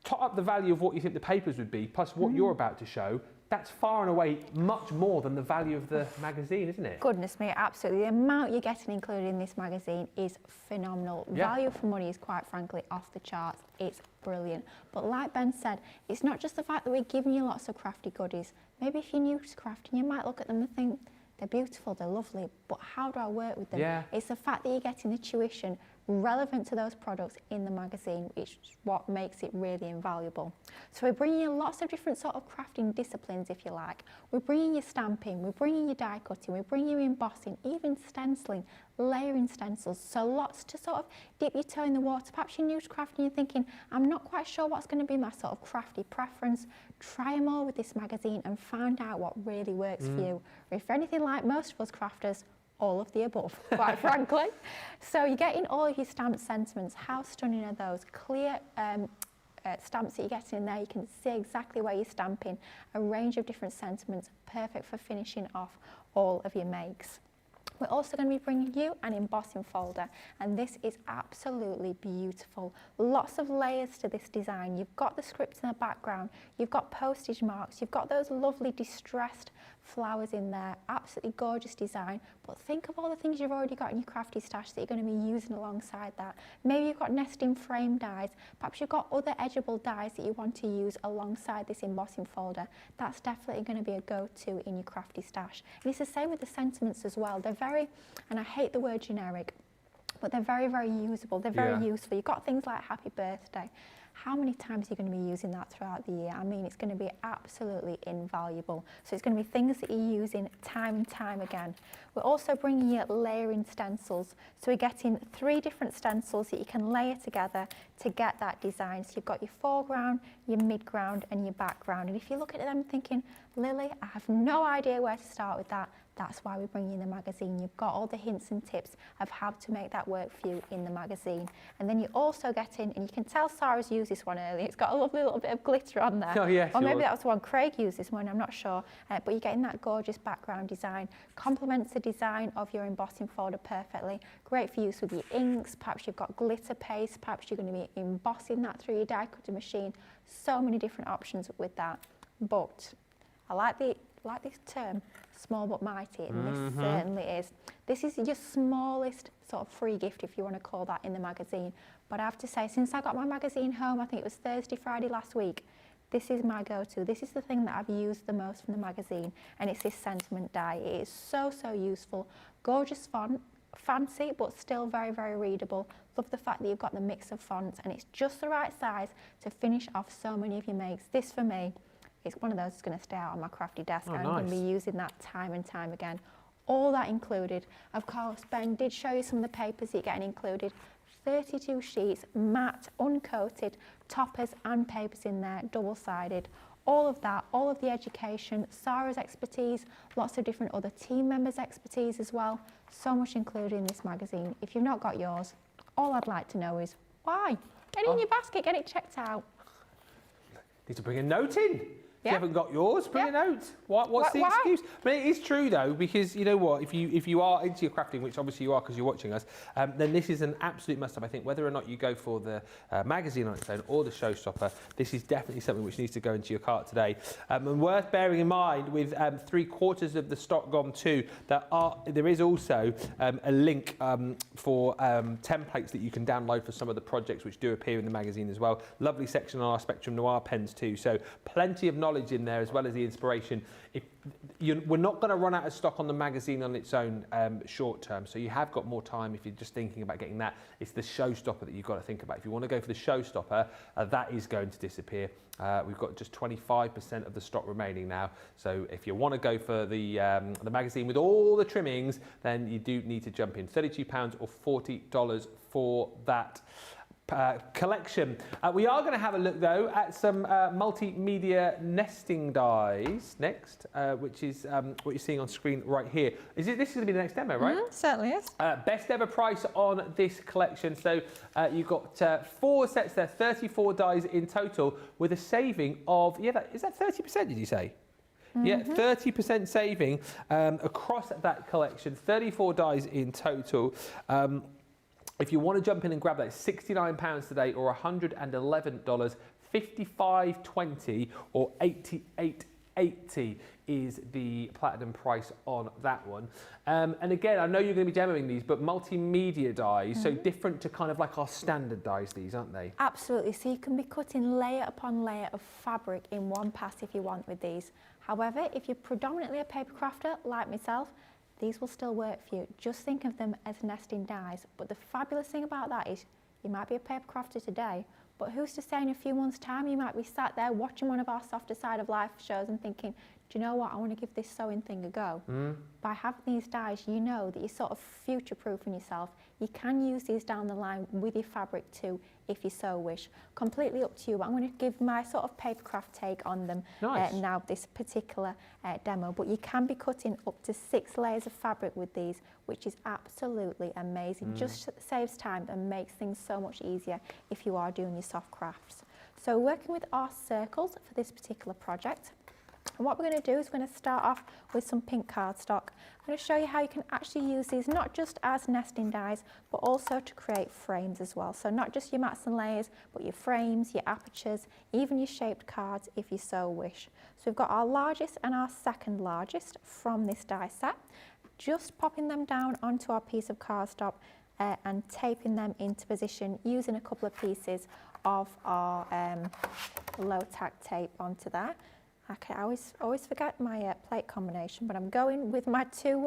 Top up the value of what you think the papers would be, plus what you're about to show. That's far and away much more than the value of the magazine, isn't it? Goodness me, absolutely. The amount you're getting included in this magazine is phenomenal. Value for money is quite frankly off the charts. It's brilliant. But like Ben said, it's not just the fact that we're giving you lots of crafty goodies. Maybe if you're new to crafting, you might look at them and think, they're beautiful, they're lovely, but how do I work with them? Yeah. It's the fact that you're getting the tuition relevant to those products in the magazine, which is what makes it really invaluable. So we're bringing you lots of different sort of crafting disciplines, if you like. We're bringing you stamping, we're bringing you die cutting, we're bringing you embossing, even stenciling, layering stencils. So lots to sort of dip your toe in the water. Perhaps you're new to crafting, you're thinking, I'm not quite sure what's going to be my sort of crafty preference. Try them all with this magazine and find out what really works for you. Or if you're anything like most of us crafters, all of the above, quite frankly. So you're getting all of your stamped sentiments. How stunning are those? Clear stamps that you're getting in there. You can see exactly where you're stamping. A range of different sentiments, perfect for finishing off all of your makes. We're also going to be bringing you an embossing folder, and this is absolutely beautiful. Lots of layers to this design. You've got the script in the background, you've got postage marks, you've got those lovely distressed flowers in there. Absolutely gorgeous design. But think of all the things you've already got in your crafty stash that you're going to be using alongside that. Maybe you've got nesting frame dies. Perhaps you've got other edgeable dies that you want to use alongside this embossing folder. That's definitely going to be a go-to in your crafty stash. And it's the same with the sentiments as well. They're very, and I hate the word generic, but they're very, very usable. They're very useful. You've got things like happy birthday. How many times are you going to be using that throughout the year? I mean, it's going to be absolutely invaluable. So it's going to be things that you're using time and time again. We're also bringing you layering stencils. So we're getting 3 different stencils that you can layer together to get that design. So you've got your foreground, your midground and your background. And if you look at them thinking, Lily, I have no idea where to start with that, that's why we're bringing you the magazine. You've got all the hints and tips of how to make that work for you in the magazine. And then you also get in, and you can tell Sarah's used this one earlier, it's got a lovely little bit of glitter on there. Oh, yes, or maybe that was the one Craig used this morning, I'm not sure. But you're getting that gorgeous background design. Complements the design of your embossing folder perfectly. Great for use with your inks, perhaps you've got glitter paste, perhaps you're going to be embossing that through your die cutting machine. So many different options with that. But I like this term, small but mighty, and this certainly is. This is your smallest sort of free gift, if you want to call that, in the magazine. But I have to say, since I got my magazine home, I think it was Thursday, Friday last week, this is my go-to. This is the thing that I've used the most from the magazine, and it's this sentiment die. It is so, so useful. Gorgeous font, fancy, but still very, very readable. Love the fact that you've got the mix of fonts, and it's just the right size to finish off so many of your makes. This, for me, it's one of those that's going to stay out on my crafty desk. I'm going to be using that time and time again. All that included. Of course, Ben did show you some of the papers that you're getting included. 32 sheets, matte, uncoated, toppers and papers in there, double-sided. All of that, all of the education, Sarah's expertise, lots of different other team members' expertise as well. So much included in this magazine. If you've not got yours, all I'd like to know is why? Get it in your basket, get it checked out. Need to bring a note in. If you haven't got yours, bring a note. What's the excuse? But it is true though, because you know what, if you are into your crafting, which obviously you are because you're watching us, then this is an absolute must-have. I think whether or not you go for the magazine on its own or the Showstopper, this is definitely something which needs to go into your cart today. And worth bearing in mind, with 3/4 of the stock gone too, there is also a link for templates that you can download for some of the projects which do appear in the magazine as well. Lovely section on our Spectrum Noir pens too, so plenty of knowledge in there as well as the inspiration. We're not going to run out of stock on the magazine on its own short term, so you have got more time if you're just thinking about getting that. It's the Showstopper that you've got to think about. If you want to go for the Showstopper, that is going to disappear. We've got just 25% of the stock remaining now, so if you want to go for the magazine with all the trimmings, then you do need to jump in. £32 or $40 for that. collection. We are going to have a look though at some multimedia nesting dies next, which is what you're seeing on screen right here. This is going to be the next demo, right? Certainly is. Best ever price on this collection. So you've got 4 sets there, 34 dies in total, with a saving of, is that 30%, did you say? Yeah, 30% saving across that collection, 34 dies in total. If you want to jump in and grab that, it's £69 today or $111, $55.20 or $88.80 is the platinum price on that one. And again, I know you're going to be demoing these, but multimedia dies, so different to kind of like our standard dies, these, aren't they? Absolutely. So you can be cutting layer upon layer of fabric in one pass if you want with these. However, if you're predominantly a paper crafter like myself, these will still work for you. Just think of them as nesting dies. But the fabulous thing about that is you might be a paper crafter today, but who's to say in a few months' time you might be sat there watching one of our Softer Side of Life shows and thinking, do you know what, I want to give this sewing thing a go. By having these dies, you know that you're sort of future-proofing yourself. You can use these down the line with your fabric too, if you so wish. Completely up to you, but I'm going to give my sort of papercraft take on them now, this particular demo. But you can be cutting up to 6 layers of fabric with these, which is absolutely amazing. Just saves time and makes things so much easier if you are doing your soft crafts. So working with our circles for this particular project. And what we're going to do is we're going to start off with some pink cardstock. I'm going to show you how you can actually use these not just as nesting dies, but also to create frames as well. So not just your mats and layers, but your frames, your apertures, even your shaped cards if you so wish. So we've got our largest and our second largest from this die set. Just popping them down onto our piece of cardstock and taping them into position using a couple of pieces of our low tack tape onto there. Okay, I always forget my plate combination, but I'm going with my two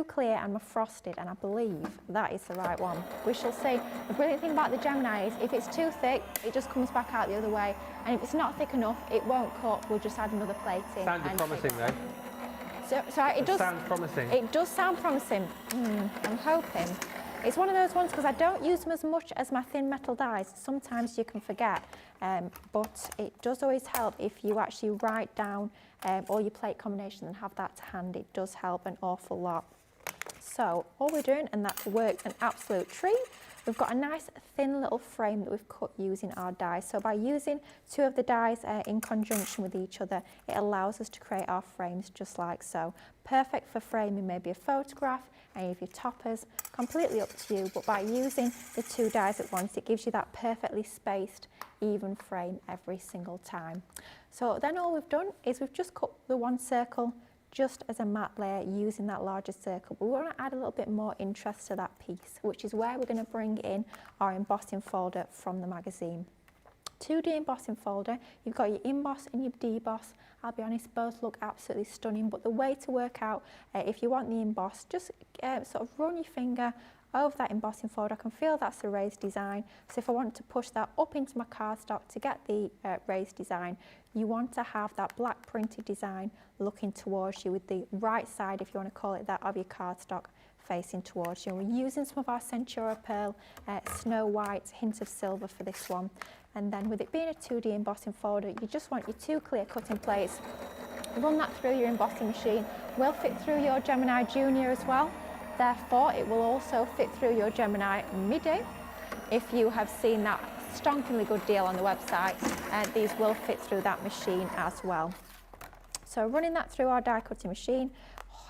clear and my frosted, and I believe that is the right one. We shall see. The brilliant thing about the Gemini is if it's too thick, it just comes back out the other way, and if it's not thick enough, it won't cut. We'll just add another plate in. Sounded promising though. So it does sound promising. It does sound promising. I'm hoping. It's one of those ones because I don't use them as much as my thin metal dies. Sometimes you can forget, but it does always help if you actually write down all your plate combinations and have that to hand. It does help an awful lot. So all we're doing, and that's worked an absolute treat, we've got a nice thin little frame that we've cut using our dies. So by using 2 of the dies in conjunction with each other, it allows us to create our frames just like so. Perfect for framing maybe a photograph, any of your toppers, completely up to you, but by using the 2 dies at once, it gives you that perfectly spaced, even frame every single time. So then all we've done is we've just cut the one circle just as a matte layer using that larger circle, but we want to add a little bit more interest to that piece, which is where we're going to bring in our embossing folder from the magazine. 2D embossing folder, you've got your emboss and your deboss. I'll be honest, both look absolutely stunning, but the way to work out if you want the emboss, just sort of run your finger over that embossing folder. I can feel that's the raised design. So if I want to push that up into my cardstock to get the raised design, you want to have that black printed design looking towards you with the right side, if you want to call it that, of your cardstock facing towards you. We're using some of our Centura Pearl, Snow White, hint of silver for this one. And then with it being a 2D embossing folder, you just want your 2 clear cutting plates. Run that through your embossing machine. Will fit through your Gemini Junior as well. Therefore, it will also fit through your Gemini Midi. If you have seen that stonkingly good deal on the website, these will fit through that machine as well. So running that through our die cutting machine,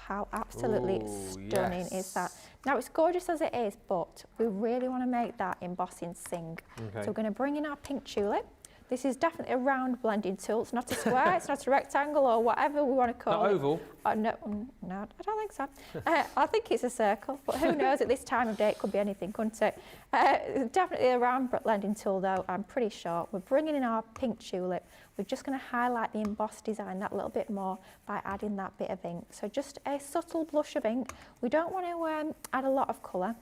how absolutely stunning is that? Now it's gorgeous as it is, but we really want to make that embossing sing. So we're going to bring in our pink tulip. This is definitely a round blending tool. It's not a square, it's not a rectangle or whatever we want to call it. Not oval? No, I don't think so. I think it's a circle, but who knows, at this time of day it could be anything, couldn't it? Definitely a round blending tool though, I'm pretty sure. We're bringing in our pink tulip. We're just going to highlight the embossed design that little bit more by adding that bit of ink. So just a subtle blush of ink. We don't want to add a lot of colour.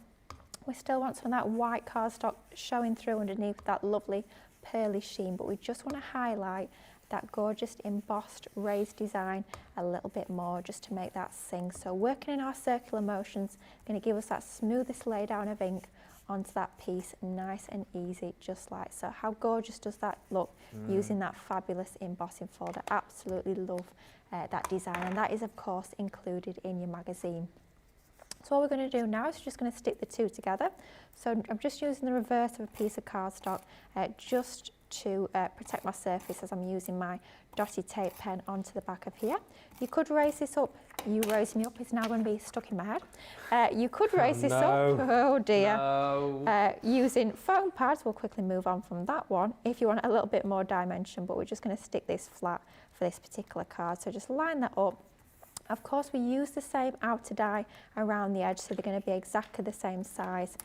We still want some of that white cardstock showing through underneath that lovely pearly sheen, but we just want to highlight that gorgeous embossed raised design a little bit more just to make that sing. So working in our circular motions going to give us that smoothest lay down of ink onto that piece, nice and easy, just like so. How gorgeous does that look using that fabulous embossing folder? Absolutely love that design, and that is of course included in your magazine. So what we're going to do now is just going to stick the two together. So I'm just using the reverse of a piece of cardstock just to protect my surface as I'm using my dotty tape pen onto the back of here. You could raise this up. You raise me up, it's now going to be stuck in my head. You could raise this up, oh dear, using foam pads. We'll quickly move on from that one if you want a little bit more dimension, but we're just going to stick this flat for this particular card. So just line that up. Of course, we use the same outer die around the edge, so they're going to be exactly the same size,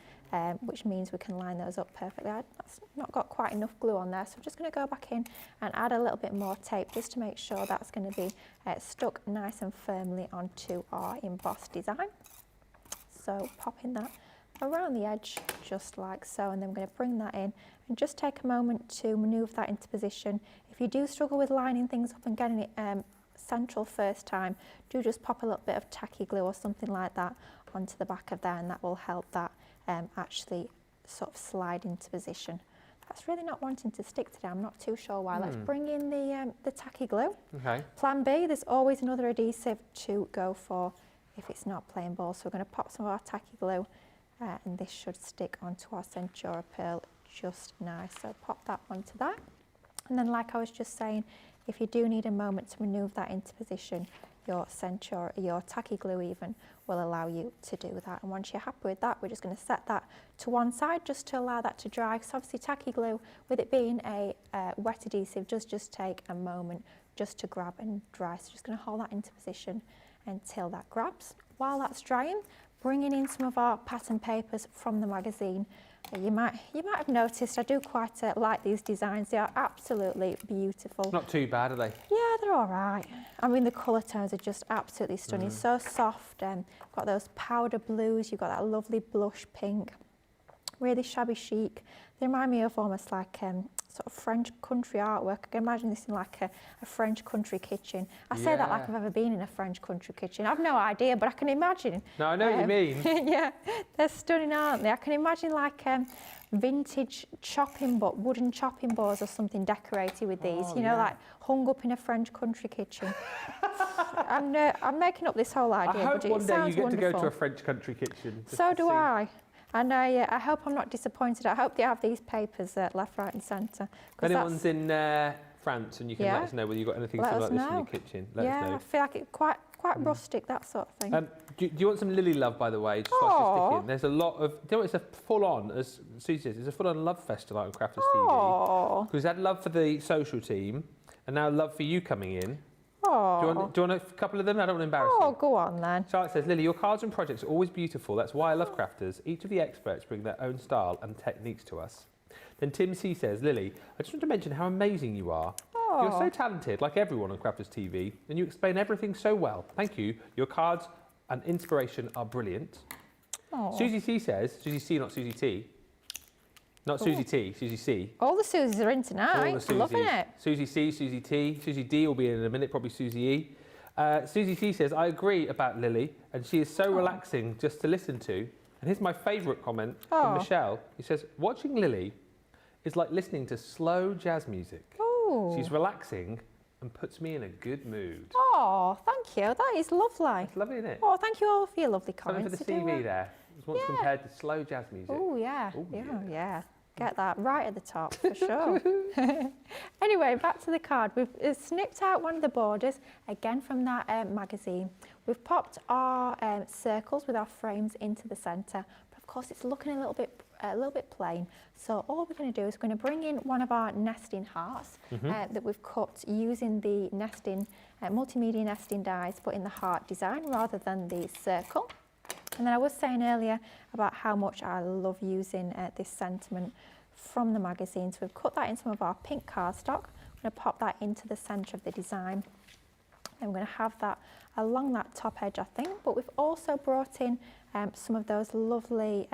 which means we can line those up perfectly. That's not got quite enough glue on there, so I'm just going to go back in and add a little bit more tape just to make sure that's going to be stuck nice and firmly onto our embossed design. So popping that around the edge just like so, and then I'm going to bring that in and just take a moment to manoeuvre that into position. If you do struggle with lining things up and getting it central first time, do just pop a little bit of tacky glue or something like that onto the back of there, and that will help that actually sort of slide into position. That's really not wanting to stick today, I'm not too sure why. Let's bring in the tacky glue. Okay. Plan B, there's always another adhesive to go for if it's not plain ball. So we're going to pop some of our tacky glue and this should stick onto our Centura pearl just nice. So pop that onto that. And then like I was just saying, if you do need a moment to manoeuvre that into position, your Centura, your tacky glue even, will allow you to do that. And once you're happy with that, we're just going to set that to one side just to allow that to dry. Because obviously tacky glue, with it being a wet adhesive, does just take a moment just to grab and dry. So just going to hold that into position until that grabs. While that's drying, bringing in some of our pattern papers from the magazine. You might have noticed I do quite like these designs. They are absolutely beautiful. Not too bad, are they? Yeah, they're all right. I mean, the colour tones are just absolutely stunning. So soft. Got those powder blues. You've got that lovely blush pink. Really shabby chic. They remind me of almost like sort of French country artwork. I can imagine this in like a French country kitchen. I say that like I've ever been in a French country kitchen. I've no idea, but I can imagine. No, I know what you mean. Yeah, they're stunning, aren't they? I can imagine like vintage wooden chopping boards or something decorated with these, you know, like hung up in a French country kitchen. I'm making up this whole idea, I hope but it one day sounds you get wonderful. to go to a French country kitchen. So do I. And I hope I'm not disappointed. I hope they have these papers left, right and centre. If anyone's in France, and you can let us know whether you've got anything similar like this in your kitchen. Let us know. I feel like it's quite rustic, that sort of thing. Do you want some Lily love, by the way? Just whilst you're sticking. There's a lot of... Do you know what, it's a full-on, as Susie says, it's a full-on love fest tonight on Crafters TV. Because we've had love for the social team, and now love for you coming in. Do you want a couple of them? I don't want to embarrass you. Oh, go on then. Charlotte says, Lily, your cards and projects are always beautiful. That's why I love Crafters. Each of the experts bring their own style and techniques to us. Then Tim C says, Lily, I just want to mention how amazing you are. You're so talented, like everyone on Crafters TV, and you explain everything so well. Thank you. Your cards and inspiration are brilliant. Susie C says, Susie C, not Susie T. Not Susie T, Susie C. All the Susies are in tonight. Loving it. Susie C, Susie T, Susie D will be in a minute, probably Susie E. Susie C says, I agree about Lily, and she is so relaxing just to listen to. And here's my favourite comment from Michelle. He says, watching Lily is like listening to slow jazz music. She's relaxing and puts me in a good mood. Oh, thank you. That is lovely. It's lovely, isn't it? Oh, TV you all for your lovely comments. Something for the CV there. It was once compared to slow jazz music. Oh, yeah. Yeah. Get that right at the top, for sure. Anyway, back to the card. We've snipped out one of the borders, again from that magazine. We've popped our circles with our frames into the centre, but of course it's looking a little bit plain. So all we're going to do is we're going to bring in one of our nesting hearts that we've cut using the nesting, multimedia nesting dies, but in the heart design rather than the circle. And then I was saying earlier about how much I love using this sentiment from the magazine. So we've cut that in some of our pink cardstock. I'm going to pop that into the centre of the design. And we're going to have that along that top edge, I think. But we've also brought in some of those lovely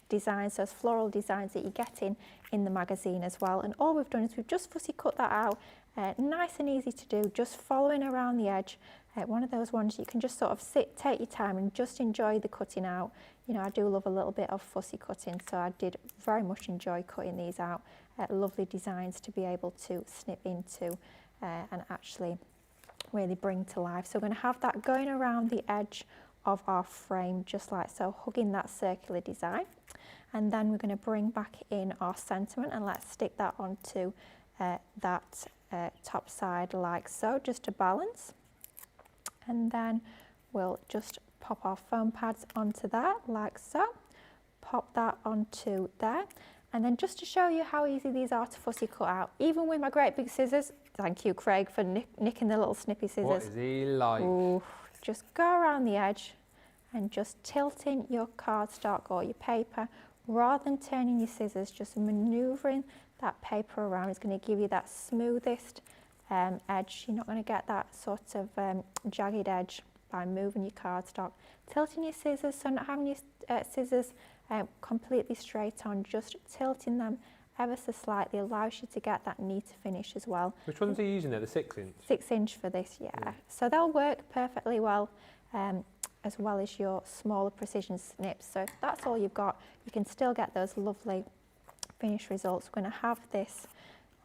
designs, those floral designs that you're getting in the magazine as well. And all we've done is we've just fussy cut that out, nice and easy to do, just following around the edge. One of those ones you can just sort of take your time and just enjoy the cutting out. You know, I do love a little bit of fussy cutting, so I did very much enjoy cutting these out. Lovely designs to be able to snip into and actually really bring to life. So we're going to have that going around the edge of our frame, just like so, hugging that circular design. And then we're going to bring back in our sentiment, and let's stick that onto that top side like so, just to balance. And then we'll just pop our foam pads onto that like so, pop that onto there. And then just to show you how easy these are to fussy cut out, even with my great big scissors, thank you Craig for nicking the little snippy scissors. What is he like? Ooh, just go around the edge and just tilting your cardstock or your paper, rather than turning your scissors, just manoeuvring that paper around is going to give you that smoothest edge. You're not going to get that sort of jagged edge by moving your cardstock. Tilting your scissors, so not having your scissors completely straight on, just tilting them ever so slightly allows you to get that neater finish as well. Which ones are you using there, the 6-inch? 6-inch for this, yeah. So they'll work perfectly well, as well as your smaller precision snips. So if that's all you've got, you can still get those lovely finish results. We're going to have this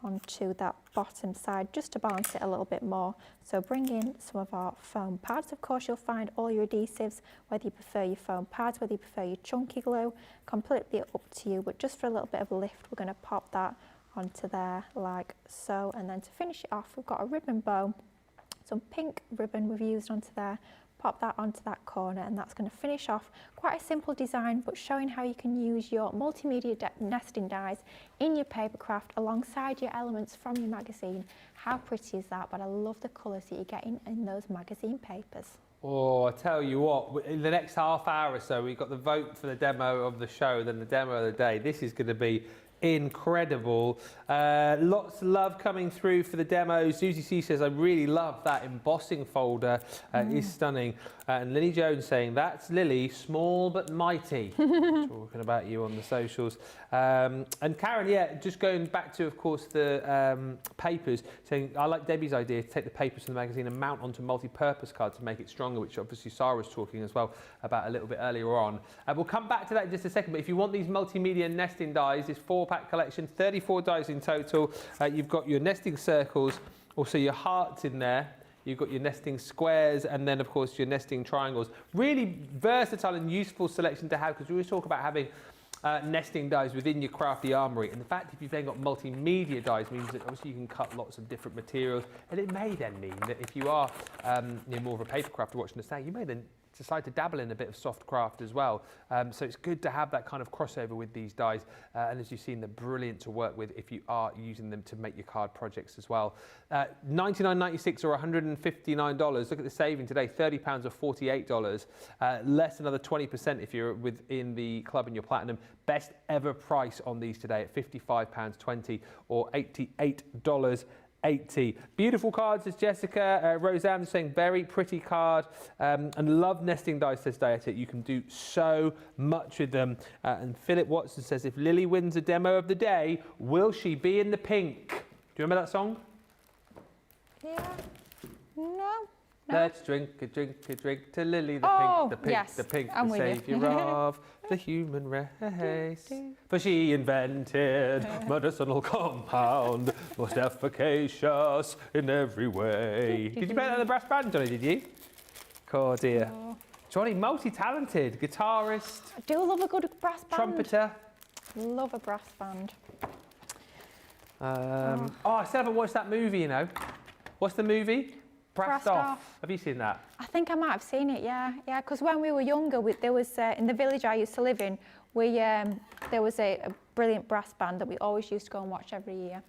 onto that bottom side just to balance it a little bit more. So bring in some of our foam pads. Of course, you'll find all your adhesives, whether you prefer your foam pads, whether you prefer your chunky glue, completely up to you. But just for a little bit of a lift, we're going to pop that onto there like so. And then to finish it off, we've got a ribbon bow, some pink ribbon we've used onto there. Pop that onto that corner, and that's going to finish off quite a simple design, but showing how you can use your multimedia nesting dies in your paper craft alongside your elements from your magazine. How pretty is that? But I love the colours that you're getting in those magazine papers. Oh, I tell you what, in the next half hour or so, we've got the vote for the demo of the show, then the demo of the day. This is going to be incredible. Lots of love coming through for the demos. Susie C says, I really love that embossing folder. Is stunning. And Lily Jones saying, that's Lily, small but mighty. Talking about you on the socials. And Karen, yeah, just going back to, of course, the papers, saying, I like Debbie's idea to take the papers from the magazine and mount onto multi-purpose cards to make it stronger, which obviously Sarah was talking as well about a little bit earlier on. We'll come back to that in just a second, but if you want these multimedia nesting dies, this 4-pack collection, 34 dies in total. You've got your nesting circles, also your hearts in there. You've got your nesting squares, and then of course your nesting triangles. Really versatile and useful selection to have, because we always talk about having nesting dies within your crafty armoury. And the fact if you've then got multimedia dies means that obviously you can cut lots of different materials, and it may then mean that if you are more of a paper crafter watching this now, you may then decide to dabble in a bit of soft craft as well. So it's good to have that kind of crossover with these dies. And as you've seen, they're brilliant to work with if you are using them to make your card projects as well. $99.96 or $159. Look at the saving today, £30 or $48. Less another 20% if you're within the club and you're platinum. Best ever price on these today at £55.20 or $88.80. Beautiful cards, as Jessica. Roseanne saying very pretty card and love nesting dies, says Dieta. You can do so much with them. And Philip Watson says, if Lily wins a demo of the day, will she be in the pink? Do you remember that song? Yeah. No. Let's drink a drink to Lily, the pink, yes. the pink, I'm the saviour of the human race. For she invented medicinal compound, most efficacious in every way. Did you play that in the brass band, Johnny, did you? Oh dear. Oh. Johnny, multi-talented, guitarist. I do love a good brass band. Trumpeter. Love a brass band. I still haven't watched that movie, you know. What's the movie? Brassed Off. Have you seen that? I think I might have seen it, yeah. Yeah, because when we were younger, there was, in the village I used to live in, there was a brilliant brass band that we always used to go and watch every year.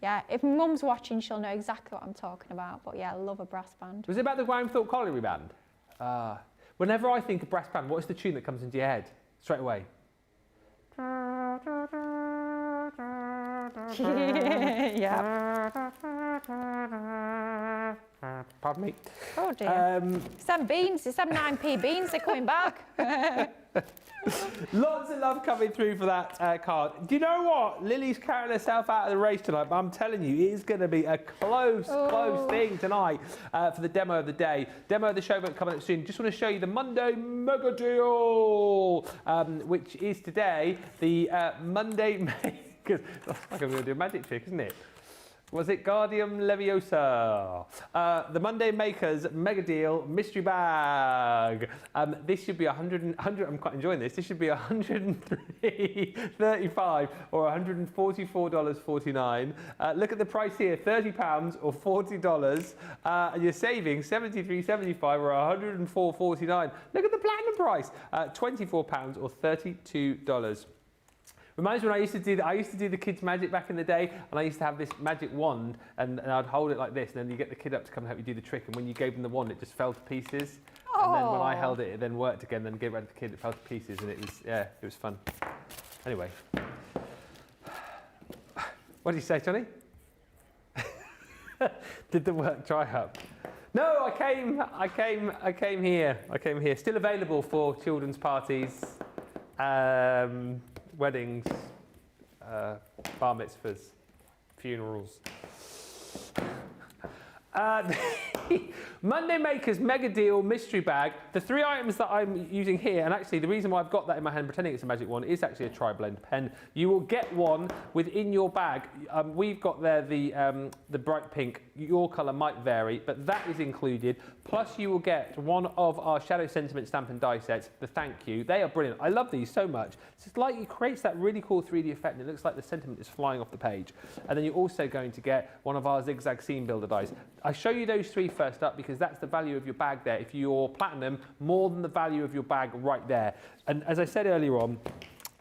Yeah, if Mum's watching, she'll know exactly what I'm talking about. But yeah, I love a brass band. Was it about the Grimethorpe Colliery Band? Whenever I think of brass band, what is the tune that comes into your head straight away? Yeah. Pardon me. Oh dear. Some beans, some 9p beans, they're coming back. Lots of love coming through for that card. Do you know what? Lily's carrying herself out of the race tonight, but I'm telling you, it is going to be a close thing tonight for the demo of the day. Demo of the show won't come up soon. Just want to show you the Monday Mega Deal, which is today the Monday Makers. That's like I'm going to do a magic trick, isn't it? Was it Guardium Leviosa? The Monday Makers Mega Deal Mystery Bag. This should be I'm quite enjoying this. This should be $103.35 or $144.49. Look at the price here, £30 or $40. And you're saving $73.75 or $104.49. Look at the platinum price, £24 or $32. Reminds me when I used to do the kids' magic back in the day, and I used to have this magic wand, and I'd hold it like this, and then you get the kid up to come and help you do the trick, and when you gave them the wand, it just fell to pieces. And then when I held it, it then worked again, then gave it back to the kid, it fell to pieces, and it was fun. Anyway. What did you say, Johnny? Did the work dry up? No, I came here. Still available for children's parties. Weddings, bar mitzvahs, funerals. Monday Makers Mega Deal Mystery Bag. The 3 items that I'm using here, and actually the reason why I've got that in my hand pretending it's a magic wand is actually a tri-blend pen. You will get one within your bag. We've got there the bright pink. Your colour might vary, but that is included. Plus you will get one of our Shadow Sentiment stamp and die sets, the thank you. They are brilliant. I love these so much. It's just like it creates that really cool 3D effect, and it looks like the sentiment is flying off the page. And then you're also going to get one of our zigzag seam builder dies. I show you those 3 first up because that's the value of your bag there. If you're platinum, more than the value of your bag right there. And as I said earlier on,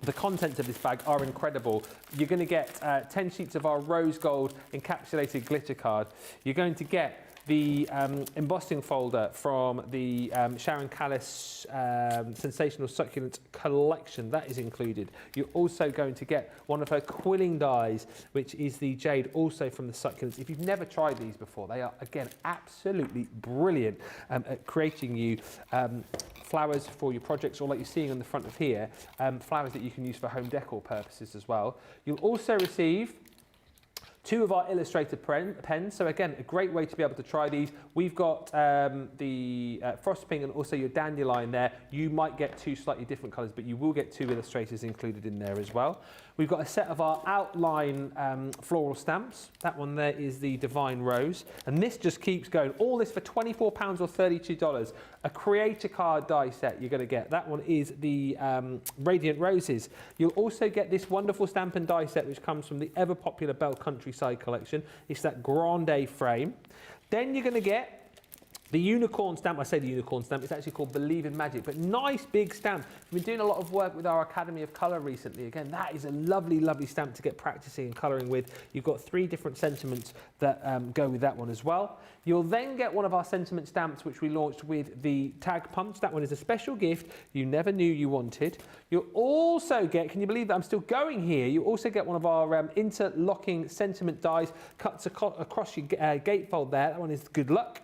the contents of this bag are incredible. You're going to get 10 sheets of our rose gold encapsulated glitter card. You're going to get the embossing folder from the Sharon Callis Sensational Succulent collection. That is included. You're also going to get one of her quilling dies, which is the jade, also from the succulents. If you've never tried these before, they are, again, absolutely brilliant at creating you flowers for your projects, or like you're seeing on the front of here, flowers that you can use for home decor purposes as well. You'll also receive 2 of our illustrator pens. So again, a great way to be able to try these. We've got the Frost Pink and also your Dandelion there. You might get 2 slightly different colours, but you will get 2 illustrators included in there as well. We've got a set of our outline floral stamps. That one there is the Divine Rose. And this just keeps going. All this for £24 or $32. A creator card die set you're going to get. That one is the Radiant Roses. You'll also get this wonderful stamp and die set, which comes from the ever popular Bell Countryside collection. It's that Grande frame. Then you're going to get the unicorn stamp. I say the unicorn stamp, it's actually called Believe in Magic, but nice big stamp. We've been doing a lot of work with our Academy of Colour recently. Again, that is a lovely, lovely stamp to get practicing and colouring with. You've got 3 different sentiments that go with that one as well. You'll then get one of our sentiment stamps, which we launched with the Tag Punch. That one is a special gift you never knew you wanted. You'll also get, can you believe that I'm still going here? You also get one of our interlocking sentiment dies, cuts across your gatefold there. That one is Good Luck.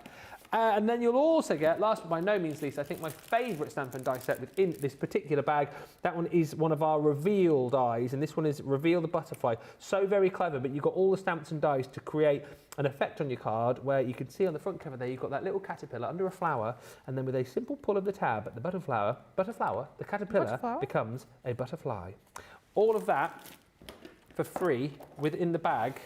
And then you'll also get, last but by no means least, I think my favourite stamp and die set within this particular bag. That one is one of our Reveal dies, and this one is Reveal the Butterfly. So very clever, but you've got all the stamps and dies to create an effect on your card where you can see on the front cover there, you've got that little caterpillar under a flower, and then with a simple pull of the tab, the the caterpillar becomes a butterfly. All of that for free within the bag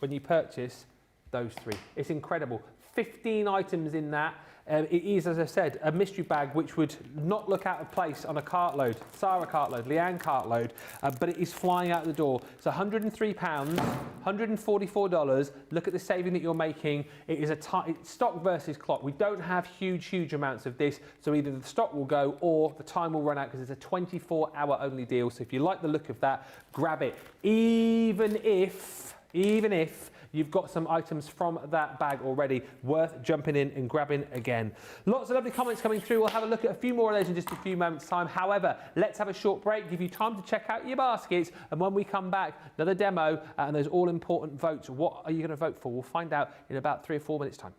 when you purchase those 3. It's incredible. 15 items in that. It is, as I said, a mystery bag which would not look out of place on a cartload, Sarah cartload, Leanne cartload, but it is flying out the door. It's £103, $144. Look at the saving that you're making. It is it's stock versus clock. We don't have huge amounts of this, so either the stock will go or the time will run out because it's a 24-hour only deal. So if you like the look of that, grab it. Even if you've got some items from that bag already, worth jumping in and grabbing again. Lots of lovely comments coming through. We'll have a look at a few more of those in just a few moments' time. However, let's have a short break, give you time to check out your baskets, and when we come back, another demo and those all-important votes. What are you going to vote for? We'll find out in about 3 or 4 minutes' time.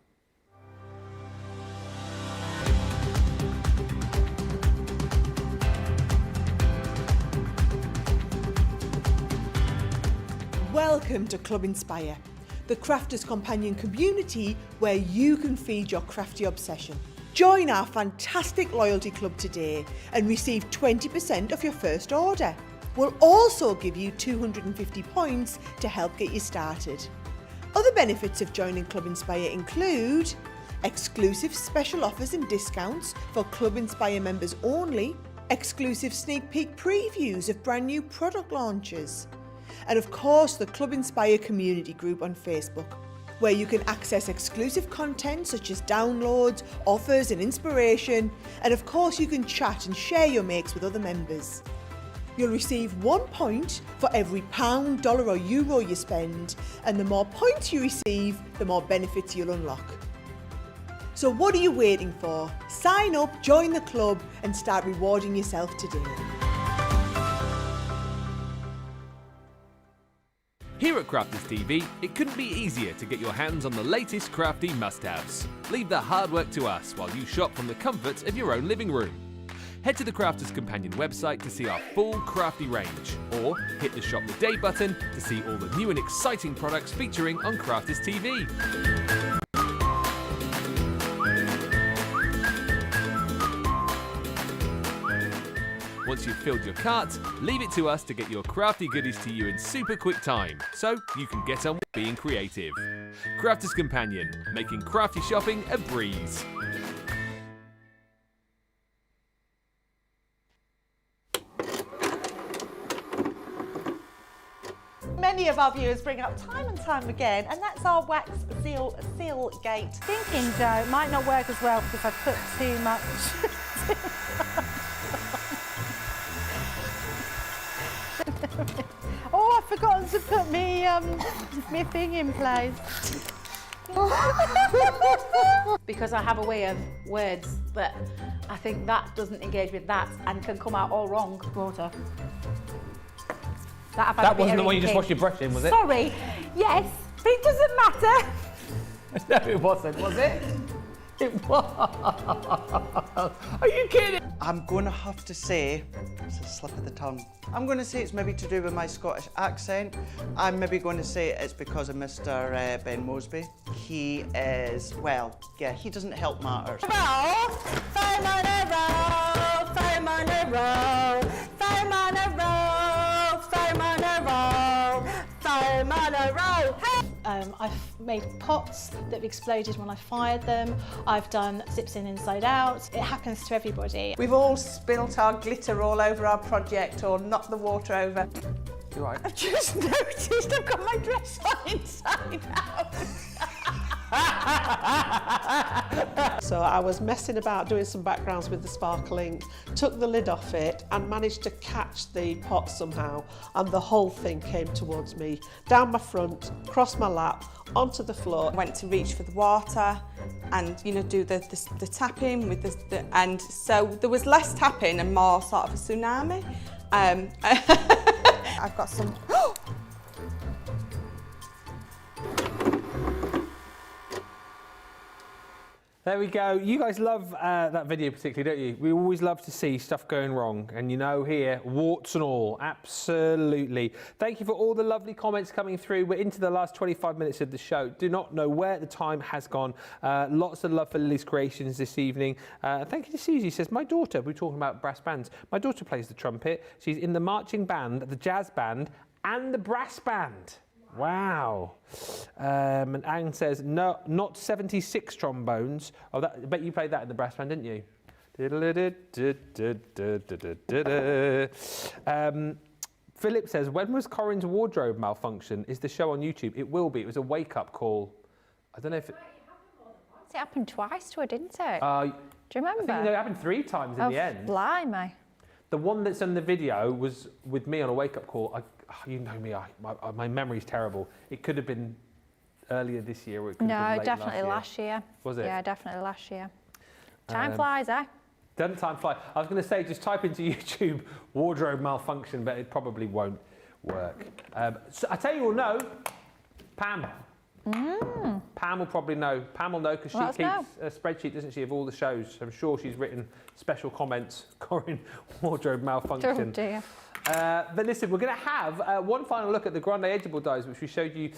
Welcome to Club Inspire, the Crafters Companion community where you can feed your crafty obsession. Join our fantastic loyalty club today and receive 20% off your first order. We'll also give you 250 points to help get you started. Other benefits of joining Club Inspire include exclusive special offers and discounts for Club Inspire members only, exclusive sneak peek previews of brand new product launches, and of course the Club Inspire community group on Facebook, where you can access exclusive content such as downloads, offers and inspiration, and of course you can chat and share your makes with other members. You'll receive 1 point for every £1, dollar or euro you spend, and the more points you receive, the more benefits you'll unlock. So what are you waiting for? Sign up, join the club and start rewarding yourself today. Here at Crafters TV, it couldn't be easier to get your hands on the latest crafty must-haves. Leave the hard work to us while you shop from the comfort of your own living room. Head to the Crafters Companion website to see our full crafty range, or hit the Shop the Day button to see all the new and exciting products featuring on Crafters TV. Once you've filled your cart, leave it to us to get your crafty goodies to you in super quick time, so you can get on with being creative. Crafters Companion, making crafty shopping a breeze. Many of our viewers bring up time and time again, and that's our wax seal gate. Thinking dough might not work as well because I've put too much. Oh, I've forgotten to put me thing in place. Because I have a way of words that I think that doesn't engage with that and can come out all wrong. Water. That wasn't the one you just washed your brush in, was it? Sorry, yes, but it doesn't matter. No, it wasn't, was it? It was. Are you kidding? I'm going to have to say, it's a slip of the tongue. I'm going to say it's maybe to do with my Scottish accent. I'm maybe going to say it's because of Mr. Ben Mosby. He is, well, yeah, he doesn't help matters. I've made pots that have exploded when I fired them. I've done zips in inside out. It happens to everybody. We've all spilt our glitter all over our project or knocked the water over. You right? I've just noticed I've got my dress on inside out. So I was messing about doing some backgrounds with the sparkling, took the lid off it and managed to catch the pot somehow, and the whole thing came towards me, down my front, across my lap, onto the floor. I went to reach for the water and, you know, do the tapping with the and so there was less tapping and more sort of a tsunami. I've got some. There we go. You guys love that video particularly, don't you? We always love to see stuff going wrong. And you know here, warts and all, absolutely. Thank you for all the lovely comments coming through. We're into the last 25 minutes of the show. Do not know where the time has gone. Lots of love for Lily's creations this evening. Thank you to Susie. Says, my daughter, we're talking about brass bands. My daughter plays the trumpet. She's in the marching band, the jazz band, and the brass band. Wow. And Anne says, no, not 76 trombones. Oh, that, I bet you played that in the brass band, didn't you? Philip says, when was Corinne's wardrobe malfunction? Is the show on YouTube? It will be. It was a wake-up call. I don't know if it... It happened twice to her, didn't it? Do you remember? I think it happened 3 times in the end. Blimey. The one that's in the video was with me on a wake-up call. You know me, my memory's terrible. It could have been earlier this year. Or it could have been late definitely last year. Was it? Yeah, definitely last year. Time flies, eh? Doesn't time fly? I was going to say, just type into YouTube wardrobe malfunction, but it probably won't work. So I tell you all, no, Pam. Pam will probably know. Pam will know because she keeps a spreadsheet, doesn't she, of all the shows. I'm sure she's written special comments, Corinne, wardrobe malfunction. Oh dear. But listen, we're going to have one final look at the Grande edgeable dies, which we showed you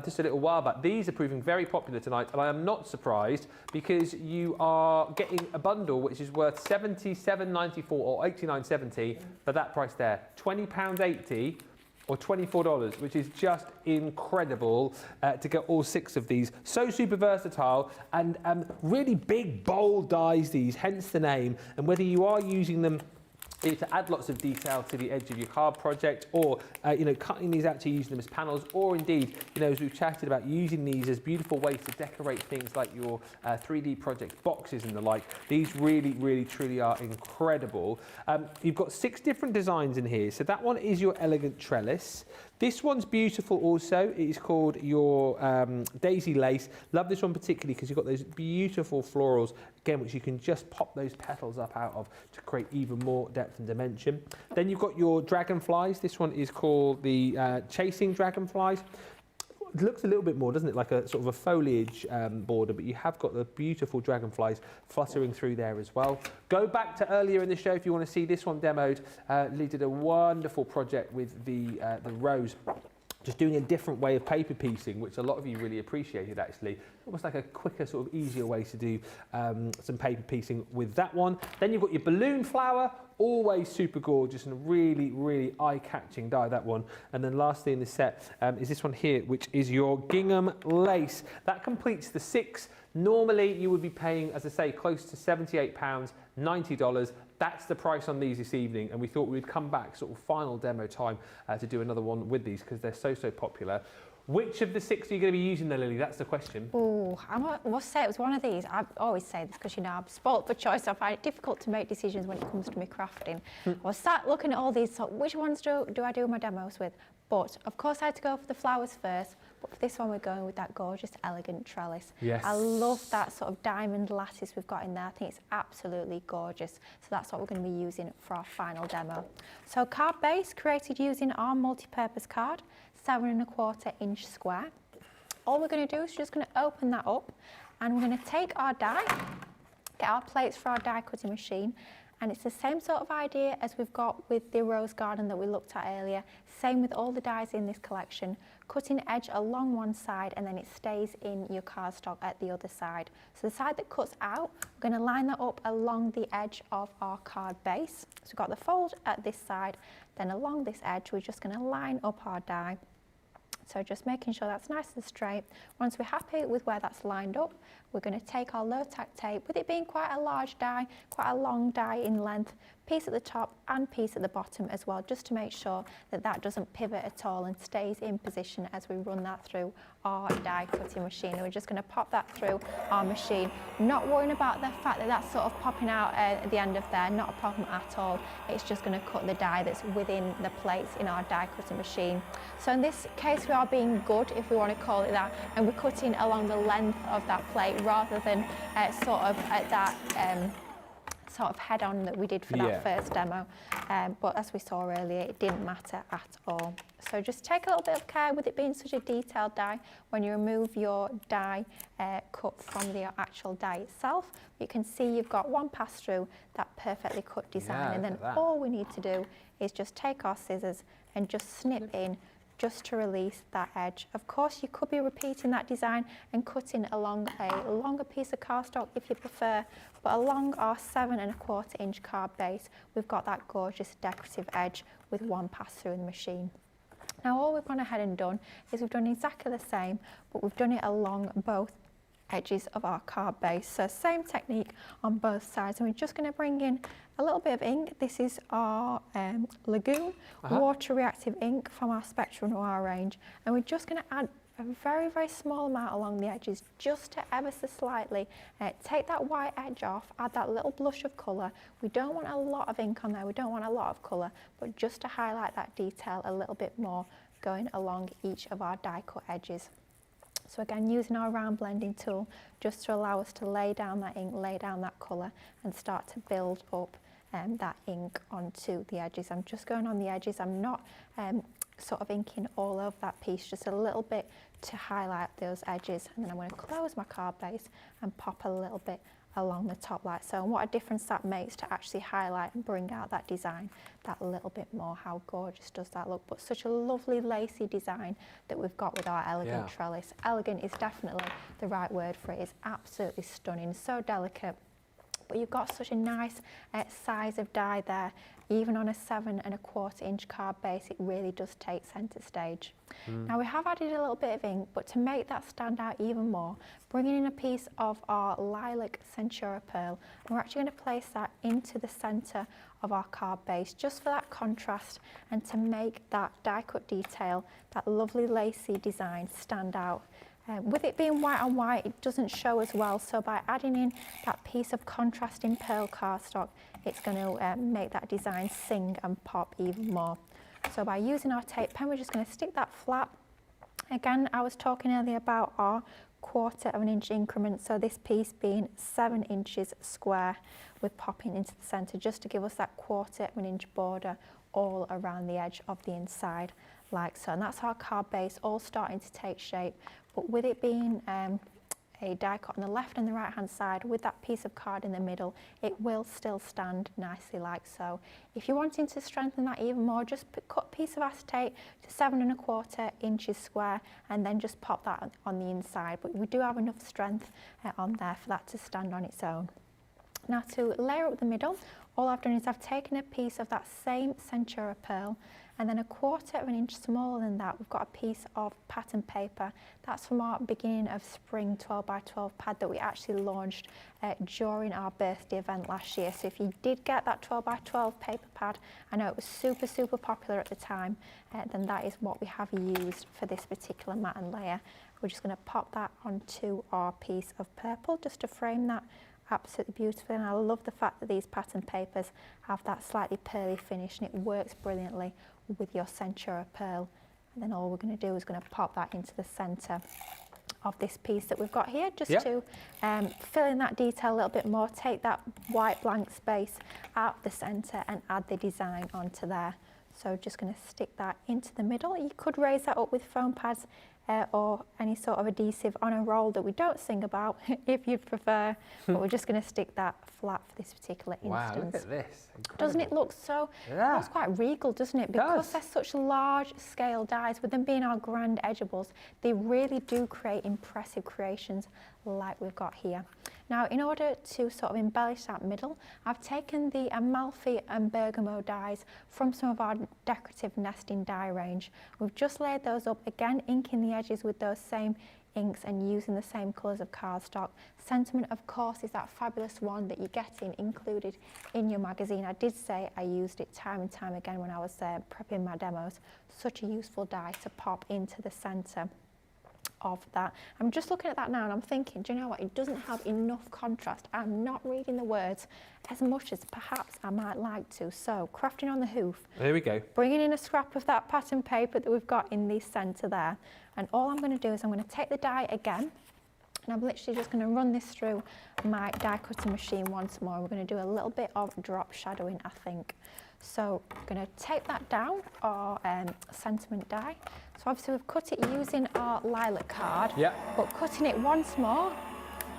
just a little while back. These are proving very popular tonight, and I am not surprised because you are getting a bundle which is worth $77.94 or $89.70 for that price there. £20.80 or $24, which is just incredible to get all 6 of these. So super versatile and really big, bold dies these, hence the name. And whether you are using them to add lots of detail to the edge of your card project, or you know, cutting these out to use them as panels, or indeed, you know, as we've chatted about, using these as beautiful ways to decorate things like your 3D project boxes and the like. These really, really, truly are incredible. You've got 6 different designs in here. So that one is your elegant trellis. This one's beautiful also. It is called your daisy lace. Love this one particularly because you've got those beautiful florals, again, which you can just pop those petals up out of to create even more depth and dimension. Then you've got your dragonflies. This one is called the chasing dragonflies. It looks a little bit more, doesn't it, like a sort of a foliage border, but you have got the beautiful dragonflies fluttering through there as well. Go back to earlier in the show if you want to see this one demoed. Lee did a wonderful project with the rose, just doing a different way of paper piecing, which a lot of you really appreciated actually. Almost like a quicker, sort of easier way to do some paper piecing with that one. Then you've got your balloon flower, always super gorgeous and really, really eye-catching die, that one. And then lastly in the set is this one here, which is your gingham lace. That completes the 6. Normally you would be paying, as I say, close to £78, $90. That's the price on these this evening, and we thought we'd come back sort of final demo time to do another one with these because they're so popular. Which of the 6 are you going to be using then, Lily? That's the question. Oh, I must say it was one of these. I always say this because, you know, I'm spoilt for choice. I find it difficult to make decisions when it comes to me crafting. I was sat looking at all these, so which ones do I do my demos with? But, of course, I had to go for the flowers first. But for this one, we're going with that gorgeous, elegant trellis. Yes. I love that sort of diamond lattice we've got in there. I think it's absolutely gorgeous. So that's what we're going to be using for our final demo. So card base created using our multi-purpose card, 7¼ inch square. All we're going to do is just going to open that up, and we're going to take our die, get our plates for our die cutting machine. And it's the same sort of idea as we've got with the rose garden that we looked at earlier. Same with all the dies in this collection. Cutting edge along one side and then it stays in your cardstock at the other side. So the side that cuts out, we're going to line that up along the edge of our card base. So we've got the fold at this side, then along this edge we're just going to line up our die. So just making sure that's nice and straight. Once we're happy with where that's lined up, we're going to take our low tack tape, with it being quite a large die, quite a long die in length, piece at the top and piece at the bottom as well, just to make sure that that doesn't pivot at all and stays in position as we run that through our die cutting machine. And we're just going to pop that through our machine, not worrying about the fact that that's sort of popping out at the end of there, not a problem at all. It's just going to cut the die that's within the plates in our die cutting machine. So in this case we are being good, if we want to call it that, and we're cutting along the length of that plate rather than sort of at that sort of head-on that we did for that first demo. But as we saw earlier, it didn't matter at all. So just take a little bit of care with it being such a detailed die. When you remove your die cut from the actual die itself, you can see you've got one pass through that perfectly cut design, and then all we need to do is just take our scissors and just snip in just to release that edge. Of course, you could be repeating that design and cutting along a longer piece of cardstock if you prefer, but along our 7¼ inch card base, we've got that gorgeous decorative edge with one pass through the machine. Now all we've gone ahead and done is we've done exactly the same, but we've done it along both edges of our card base. So same technique on both sides, and we're just going to bring in a little bit of ink. This is our Lagoon water reactive ink from our Spectrum Noir range, and we're just going to add a very, very small amount along the edges, just to ever so slightly take that white edge off, add that little blush of colour. We don't want a lot of ink on there, we don't want a lot of colour, but just to highlight that detail a little bit more going along each of our die cut edges. So again, using our round blending tool just to allow us to lay down that ink, lay down that colour, and start to build up that ink onto the edges. I'm just going on the edges. I'm not sort of inking all over that piece, just a little bit to highlight those edges. And then I'm going to close my card base and pop a little bit along the top like so. And what a difference that makes to actually highlight and bring out that design that little bit more. How gorgeous does that look? But such a lovely lacy design that we've got with our elegant trellis. Elegant is definitely the right word for it. It's absolutely stunning, so delicate. But you've got such a nice size of die there. Even on a 7 1/4 inch card base, it really does take centre stage. Now we have added a little bit of ink, but to make that stand out even more, bringing in a piece of our lilac Centura pearl, and we're actually going to place that into the centre of our card base, just for that contrast and to make that die cut detail, that lovely lacy design, stand out. With it being white on white, it doesn't show as well, so by adding in that piece of contrasting pearl cardstock, it's going to make that design sing and pop even more. So by using our tape pen, we're just going to stick that flat. Again, I was talking earlier about our 1/4 inch increment, so this piece being 7 inches square with popping into the centre, just to give us that 1/4 inch border all around the edge of the inside, like so. And that's our card base all starting to take shape. But with it being a die cut on the left and the right hand side with that piece of card in the middle, it will still stand nicely like so. If you're wanting to strengthen that even more, just cut a piece of acetate to 7 1/4 inches square and then just pop that on the inside. But we do have enough strength on there for that to stand on its own. Now to layer up the middle, all I've done is I've taken a piece of that same Centura pearl, and then a 1/4 inch smaller than that, we've got a piece of pattern paper. That's from our beginning of spring 12 by 12 pad that we actually launched during our birthday event last year. So if you did get that 12 by 12 paper pad, I know it was super, super popular at the time, then that is what we have used for this particular mat and layer. We're just going to pop that onto our piece of purple just to frame that absolutely beautifully. And I love the fact that these pattern papers have that slightly pearly finish, and it works brilliantly with your Centura pearl. And then all we're going to do is going to pop that into the centre of this piece that we've got here, just to fill in that detail a little bit more, take that white blank space out of the centre and add the design onto there. So just going to stick that into the middle. You could raise that up with foam pads or any sort of adhesive on a roll that we don't sing about if you'd prefer, but we're just going to stick that flat for this particular instance. Wow, look at this. Incredible. Doesn't it look so, it's quite regal, doesn't it? Because they're such large scale dies, with them being our Grande edgeables, they really do create impressive creations like we've got here. Now, in order to sort of embellish that middle, I've taken the Amalfi and Bergamo dies from some of our decorative nesting die range. We've just laid those up, again inking the edges with those same inks and using the same colours of cardstock. Sentiment, of course, is that fabulous one that you're getting included in your magazine. I did say I used it time and time again when I was prepping my demos. Such a useful die to pop into the centre of that. I'm just looking at that now and I'm thinking, do you know what, it doesn't have enough contrast. I'm not reading the words as much as perhaps I might like to. So crafting on the hoof. There we go. Bringing in a scrap of that pattern paper that we've got in the centre there. And all I'm going to do is I'm going to take the die again, and I'm literally just going to run this through my die cutting machine once more. We're going to do a little bit of drop shadowing, I think. So I'm going to tape that down, our sentiment die. So obviously we've cut it using our lilac card, but cutting it once more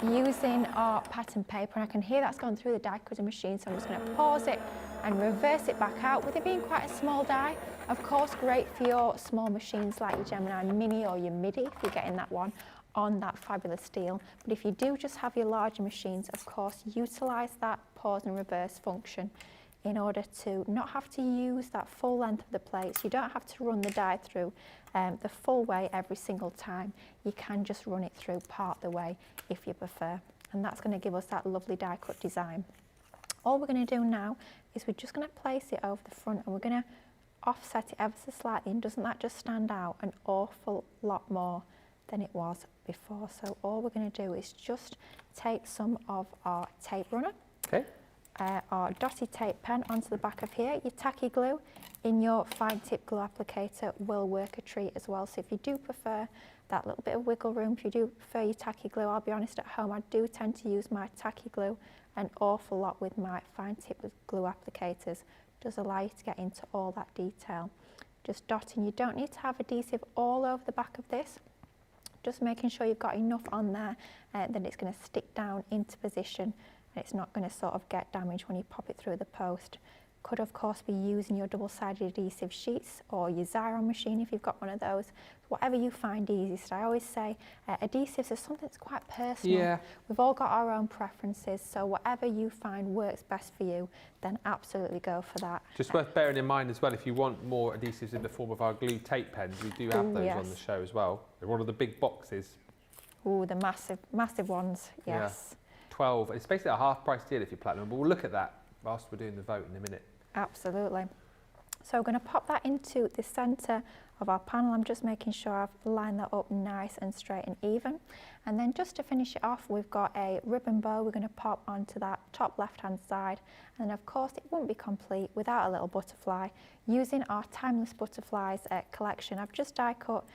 using our pattern paper, and I can hear that's gone through the die cutting machine, so I'm just going to pause it and reverse it back out. With it being quite a small die, of course great for your small machines like your Gemini Mini or your MIDI if you're getting that one on that fabulous steel. But if you do just have your larger machines, of course utilise that pause and reverse function in order to not have to use that full length of the plates. You don't have to run the die through the full way every single time. You can just run it through part the way if you prefer. And that's going to give us that lovely die cut design. All we're going to do now is we're just going to place it over the front, and we're going to offset it ever so slightly. And doesn't that just stand out an awful lot more than it was before? So all we're going to do is just take some of our tape runner, our dotty tape pen onto the back of here. Your tacky glue in your fine tip glue applicator will work a treat as well. So if you do prefer that little bit of wiggle room, if you do prefer your tacky glue, I'll be honest, at home I do tend to use my tacky glue an awful lot with my fine tip glue applicators. It does allow you to get into all that detail just dotting. You don't need to have adhesive all over the back of this. Just making sure you've got enough on there that it's going to stick down into position and it's not going to sort of get damaged when you pop it through the post. Could of course be using your double-sided adhesive sheets or your Xyron machine if you've got one of those. Whatever you find easiest. I always say adhesives are something that's quite personal. Yeah. We've all got our own preferences, so whatever you find works best for you, then absolutely go for that. Just worth bearing in mind as well, if you want more adhesives in the form of our glue tape pens, we do have those on the show as well. They're one of the big boxes. Ooh, the massive ones, yes. Yeah. 12, it's basically a half price deal if you're platinum, but we'll look at that whilst we're doing the vote in a minute. Absolutely. So we're going to pop that into the centre of our panel. I'm just making sure I've lined that up nice and straight and even. And then just to finish it off, we've got a ribbon bow we're going to pop onto that top left-hand side. And of course, it wouldn't be complete without a little butterfly. Using our Timeless Butterflies collection, I've just die cut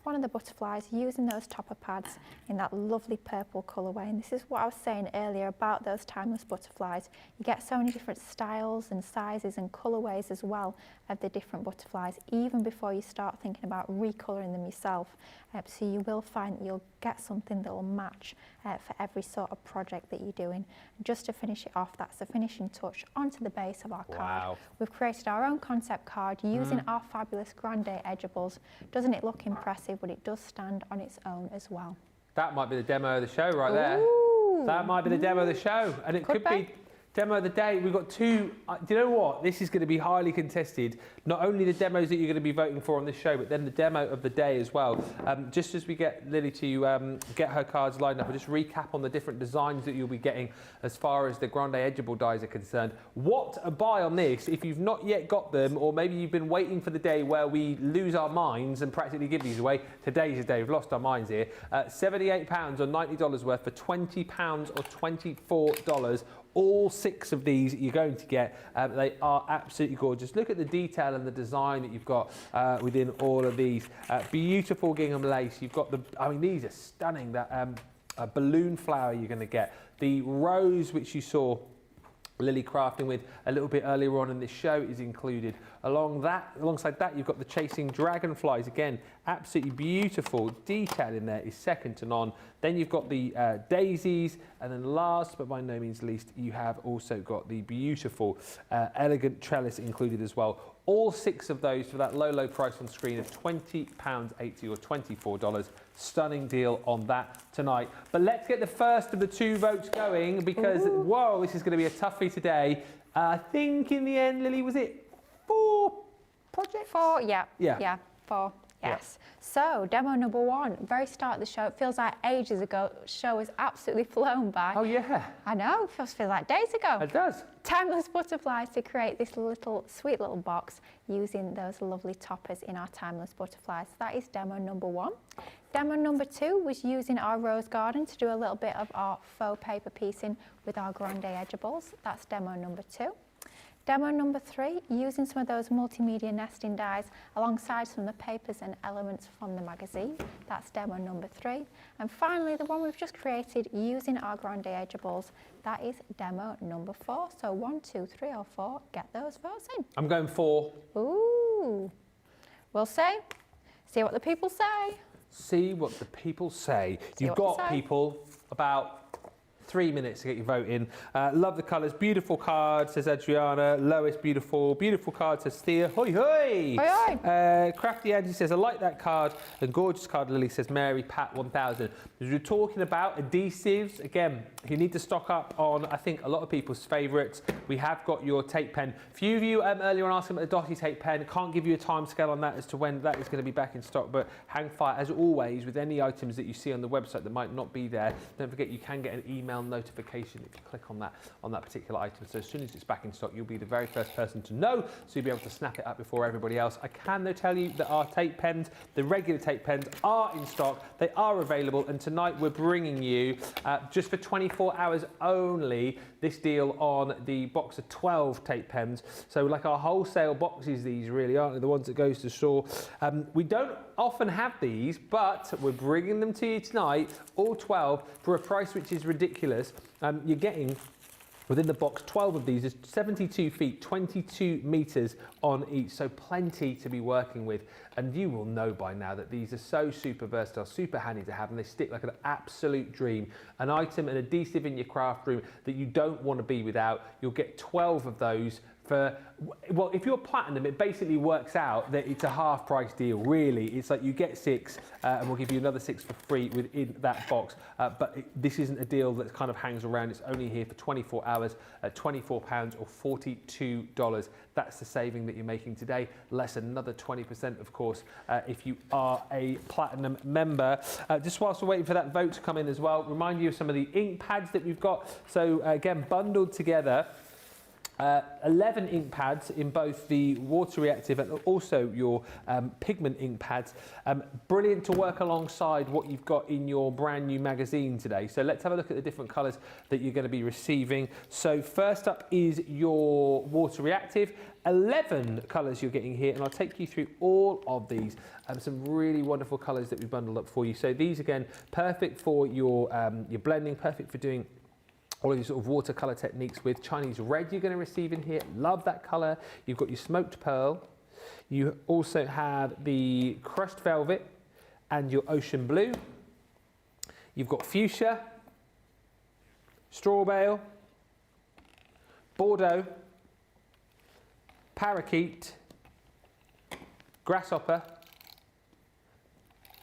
one of the butterflies using those topper pads in that lovely purple colourway. And this is what I was saying earlier about those timeless butterflies. You get so many different styles and sizes and colourways as well of the different butterflies, even before you start thinking about recolouring them yourself. So you will find that you'll get something that will match for every sort of project that you're doing. And just to finish it off, that's the finishing touch onto the base of our card. We've created our own concept card using our fabulous Grande edgeables. Doesn't it look impressive? But it does stand on its own as well. That might be the demo of the show right there. That might be the demo of the show, and it could be demo of the day. We've got two. Do you know what? This is going to be highly contested. Not only the demos that you're going to be voting for on this show, but then the demo of the day as well. Just as we get Lily to get her cards lined up, I'll just recap on the different designs that you'll be getting as far as the Grande edgeable dies are concerned. What a buy on this if you've not yet got them, or maybe you've been waiting for the day where we lose our minds and practically give these away. Today's the day. We've lost our minds here. £78 or $90 worth for £20 or $24. All 6 of these you're going to get. They are absolutely gorgeous. Look at the detail and the design that you've got within all of these. Beautiful gingham lace. You've got the, I mean, these are stunning. That balloon flower you're going to get. The rose, which you saw Lily crafting with a little bit earlier on in this show, is included. Alongside that, you've got the chasing dragonflies. Again, absolutely beautiful detail in there is second to none. Then you've got the daisies, and then last but by no means least, you have also got the beautiful elegant trellis included as well. All 6 of those for that low price on screen of £20.80 or $24. Stunning deal on that tonight. But let's get the first of the 2 votes going, because whoa, this is going to be a toughie today. I think in the end, Lily, was it 4 projects? 4, yeah, 4. Yes. Yeah. So, demo number 1, very start of the show. It feels like ages ago. The show has absolutely flown by. Oh, yeah. I know. It feels like days ago. It does. Timeless Butterflies to create this sweet little box using those lovely toppers in our Timeless Butterflies. That is demo number 1. Demo number 2 was using our rose garden to do a little bit of our faux paper piecing with our Grande edgeables. That's demo number 2. Demo number 3, using some of those multimedia nesting dies alongside some of the papers and elements from the magazine. That's demo number 3. And finally, the one we've just created using our Grande edgeables, that is demo number 4. So 1, 2, 3 or 4, get those votes in. I'm going 4. Ooh. We'll see. See what the people say. See what the people say. You've got people about 3 minutes to get your vote in. Love the colours. Beautiful card, says Adriana. Lois, beautiful. Beautiful card, says Thea. Hoi, hoi. Hoi, hoi. Crafty Angie says, I like that card. And gorgeous card, Lily, says Mary Pat 1000. As we're talking about adhesives, again, you need to stock up on, I think, a lot of people's favourites. We have got your tape pen. A few of you earlier on asking about the Dotty tape pen. Can't give you a time scale on that as to when that is going to be back in stock. But hang fire, as always, with any items that you see on the website that might not be there. Don't forget, you can get an email notification if you click on that particular item. So as soon as it's back in stock, you'll be the very first person to know, so you'll be able to snap it up before everybody else. I can though tell you that our tape pens, the regular tape pens, are in stock. They are available, and tonight we're bringing you just for 24 hours only this deal on the box of 12 tape pens. So like our wholesale boxes, these really aren't they? The ones that goes to store. We don't often have these, but we're bringing them to you tonight, all 12, for a price which is ridiculous. You're getting Within the box, 12 of these is 72 feet, 22 metres on each, so plenty to be working with. And you will know by now that these are so super versatile, super handy to have, and they stick like an absolute dream. An item, an adhesive in your craft room that you don't want to be without. You'll get 12 of those for, well, if you're platinum, it basically works out that it's a half price deal, really. It's like you get 6 and we'll give you another 6 for free within that box. This isn't a deal that kind of hangs around. It's only here for 24 hours at £24 or $42. That's the saving that you're making today, less another 20%, of course, if you are a platinum member. Just whilst we're waiting for that vote to come in as well, remind you of some of the ink pads that we've got. So again, bundled together, 11 ink pads in both the water reactive and also your pigment ink pads. Brilliant to work alongside what you've got in your brand new magazine today. So let's have a look at the different colours that you're going to be receiving. So first up is your water reactive. 11 colours you're getting here, and I'll take you through all of these. Some really wonderful colours that we've bundled up for you. So these, again, perfect for your blending, perfect for doing all of these sort of watercolour techniques with. Chinese red you're going to receive in here. Love that colour. You've got your smoked pearl. You also have the crushed velvet and your ocean blue. You've got fuchsia, straw bale, Bordeaux, parakeet, grasshopper,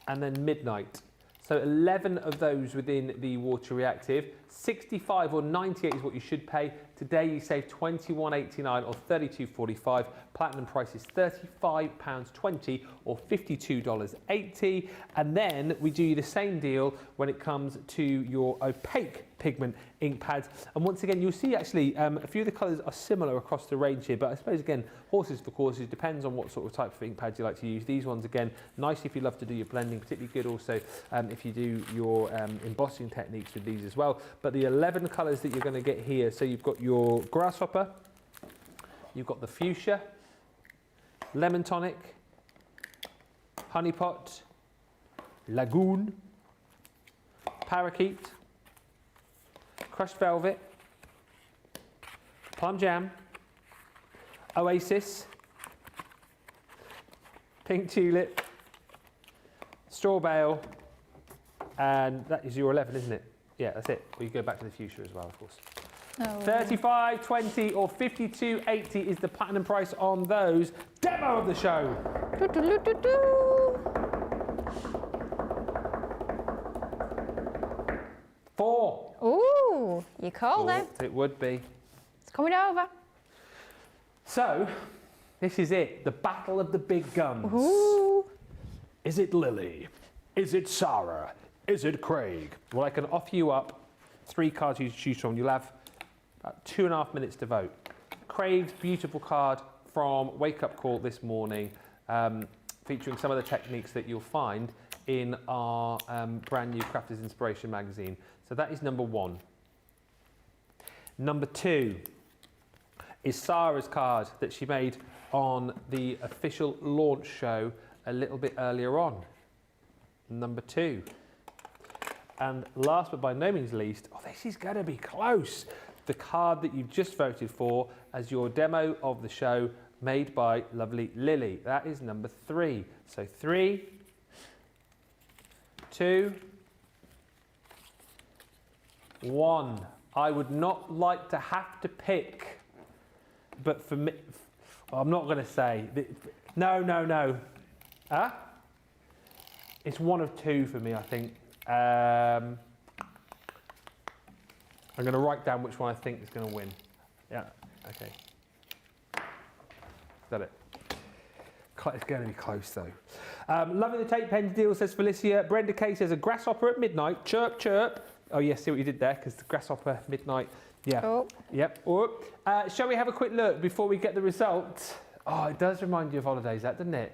and then midnight. So 11 of those within the water reactive. 65 or 98 is what you should pay. Today you save £21.89 or £32.45. Platinum price is £35.20 or $52.80. And then we do you the same deal when it comes to your opaque pigment ink pads. And once again, you'll see actually a few of the colours are similar across the range here, but I suppose again, horses for courses, depends on what sort of type of ink pad you like to use. These ones, again, nice if you love to do your blending, particularly good also if you do your embossing techniques with these as well. But the 11 colours that you're going to get here, so you've got your grasshopper, you've got the fuchsia, lemon tonic, honey pot, lagoon, parakeet, crushed velvet, plum jam, oasis, pink tulip, straw bale, and that is your 11, isn't it? Yeah, that's it. Well, you go back to the fuchsia as well, of course. Oh. $35.20 or $52.80 is the platinum price on those. Demo of the show. Four. Ooh, you called it. It would be. It's coming over. So, this is it. The battle of the big guns. Ooh. Is it Lily? Is it Sarah? Is it Craig? Well, I can offer you up 3 cards you choose from. You'll have about 2.5 minutes to vote. Craig's beautiful card from Wake Up Call this morning, featuring some of the techniques that you'll find in our brand new Crafters Inspiration magazine. So that is number 1. Number 2 is Sarah's card that she made on the official launch show a little bit earlier on. Number 2. And last but by no means least, oh, this is going to be close, the card that you've just voted for as your demo of the show made by lovely Lily. That is number 3. So 3, 2, 1. I would not like to have to pick, but for me, well, I'm not going to say. No. Huh? It's one of 2 for me, I think. I'm going to write down which one I think is going to win. Yeah, okay. Is that it? It's going to be close though. Loving the tape pens deal, says Felicia. Brenda Kay says a grasshopper at midnight. Chirp, chirp. Oh yes, see what you did there, because the grasshopper midnight. Yeah. Oh. Yep. Oh. Shall we have a quick look before we get the results? Oh, it does remind you of holidays, that, doesn't it?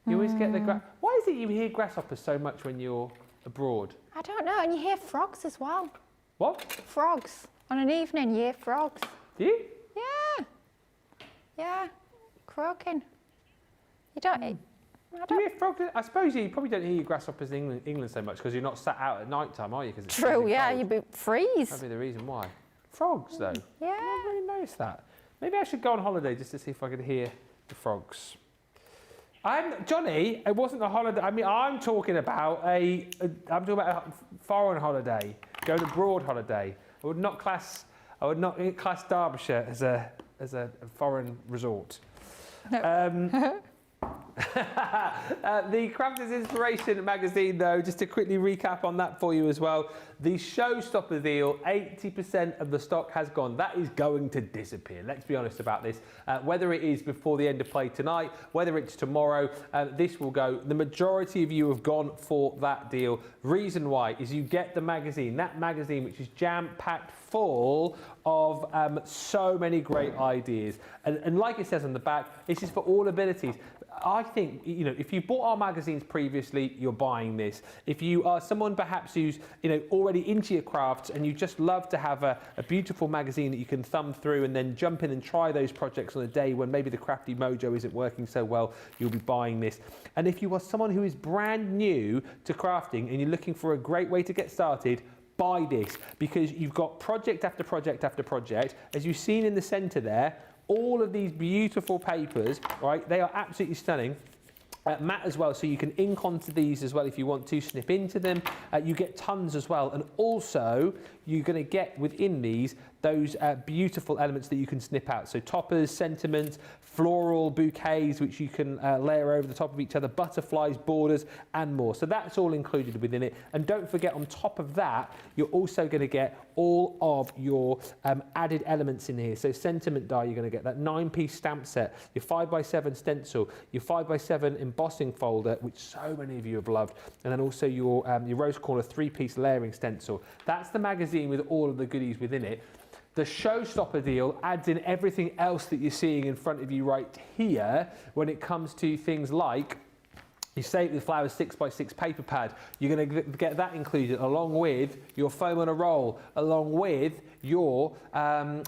You always get the Why is it you hear grasshoppers so much when you're abroad? I don't know, and you hear frogs as well. What? Frogs. On an evening, you hear frogs. Do you? Yeah. Yeah. Croaking. You don't... Do you hear frogs? I suppose you probably don't hear your grasshoppers in England so much because you're not sat out at night time, are you? True, yeah, you'd be freeze. That'd be the reason why. Frogs, though. Yeah. I haven't really noticed that. Maybe I should go on holiday just to see if I could hear the frogs. Johnny, it wasn't a holiday. I mean, I'm talking about a foreign holiday, going abroad holiday. I would not class Derbyshire as a foreign resort. No. The Crafters Inspiration magazine, though, just to quickly recap on that for you as well. The Showstopper deal, 80% of the stock has gone. That is going to disappear. Let's be honest about this. Whether it is before the end of play tonight, whether it's tomorrow, this will go. The majority of you have gone for that deal. Reason why is you get the magazine, that magazine which is jam-packed full of so many great ideas. And like it says on the back, this is for all abilities. I think, you know, if you bought our magazines previously, you're buying this. If you are someone perhaps who's, you know, already into your crafts and you just love to have a beautiful magazine that you can thumb through and then jump in and try those projects on a day when maybe the crafty mojo isn't working so well, you'll be buying this. And if you are someone who is brand new to crafting and you're looking for a great way to get started, buy this, because you've got project after project after project. As you've seen in the center there, all of these beautiful papers, right? They are absolutely stunning. Matte as well, so you can ink onto these as well if you want to, snip into them. You get tons as well, and also you're going to get within these those beautiful elements that you can snip out. So toppers, sentiments, floral bouquets, which you can layer over the top of each other, butterflies, borders, and more. So that's all included within it. And don't forget, on top of that, you're also going to get all of your added elements in here. So sentiment die, you're going to get that 9-piece stamp set, your 5x7 stencil, your 5x7 embossing folder, which so many of you have loved, and then also your rose corner 3-piece layering stencil. That's the magazine with all of the goodies within it. The Showstopper deal adds in everything else that you're seeing in front of you right here when it comes to things like, you Say It With Flowers 6x6 paper pad. You're going to get that included along with your foam on a roll, along with your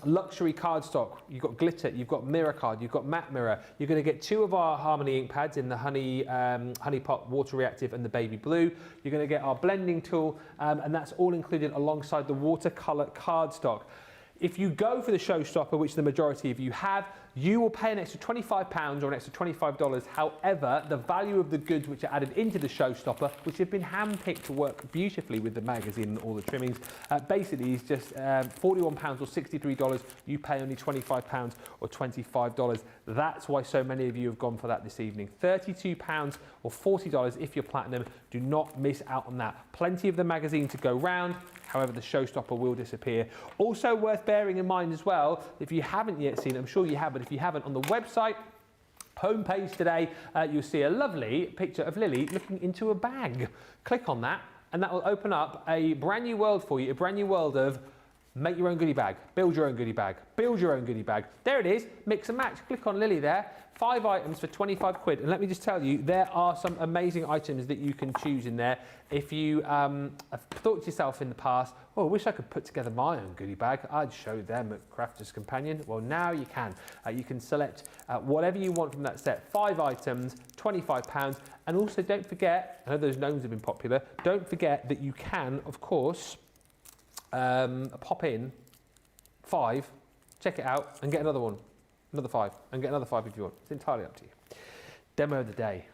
luxury cardstock. You've got glitter, you've got mirror card, you've got matte mirror. You're going to get 2 of our Harmony ink pads in the Honey Pot Water Reactive and the Baby Blue. You're going to get our blending tool, and that's all included alongside the watercolor cardstock. If you go for the Showstopper, which the majority of you have, you will pay an extra £25 or an extra $25. However, the value of the goods which are added into the Showstopper, which have been hand-picked to work beautifully with the magazine and all the trimmings, basically is just £41 or $63. You pay only £25 or $25. That's why so many of you have gone for that this evening. £32 or $40 if you're platinum. Do not miss out on that. Plenty of the magazine to go round. However, the Showstopper will disappear. Also worth bearing in mind as well, if you haven't yet seen it, I'm sure you have, but if you haven't, on the website homepage today, you'll see a lovely picture of Lily looking into a bag. Click on that, and that will open up a brand new world for you, a brand new world of make your own goodie bag, build your own goodie bag, build your own goodie bag. There it is, mix and match. Click on Lily there. 5 items for 25 quid. And let me just tell you, there are some amazing items that you can choose in there. If you have thought to yourself in the past, oh, I wish I could put together my own goodie bag, I'd show them at Crafter's Companion. Well, now you can. You can select whatever you want from that set. 5 items, £25. And also don't forget, I know those gnomes have been popular, don't forget that you can, of course, pop in 5, check it out, and get another one. Another 5, and get another 5 if you want. It's entirely up to you. Demo of the day.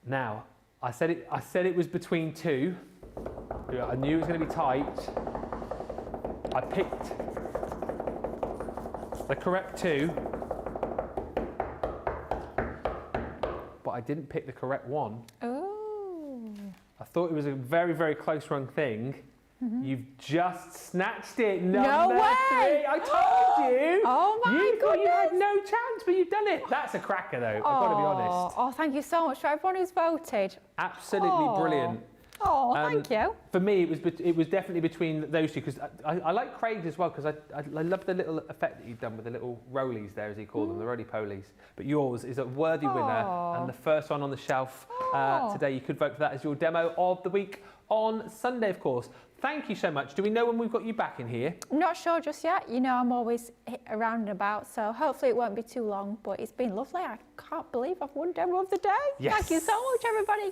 Now, I said it was between 2. I knew it was going to be tight. I picked the correct 2, but I didn't pick the correct 1. Oh. I thought it was a very, very close run thing. You've just snatched it. No Number way! 3. I told you. Oh my goodness. You had no chance, but you've done it. That's a cracker, though. I've got to be honest. Oh, thank you so much for everyone who's voted. Absolutely brilliant. Oh, thank you. For me, it was definitely between those 2, because I like Craig's as well, because I love the little effect that you've done with the little rollies there, as he called them, the roly-polies. But yours is a worthy winner, and the first one on the shelf today. You could vote for that as your demo of the week on Sunday, of course. Thank you so much. Do we know when we've got you back in here? Not sure just yet. You know, I'm always around and about, so hopefully it won't be too long, but it's been lovely. I can't believe I've won demo of the day. Yes. Thank you so much, everybody.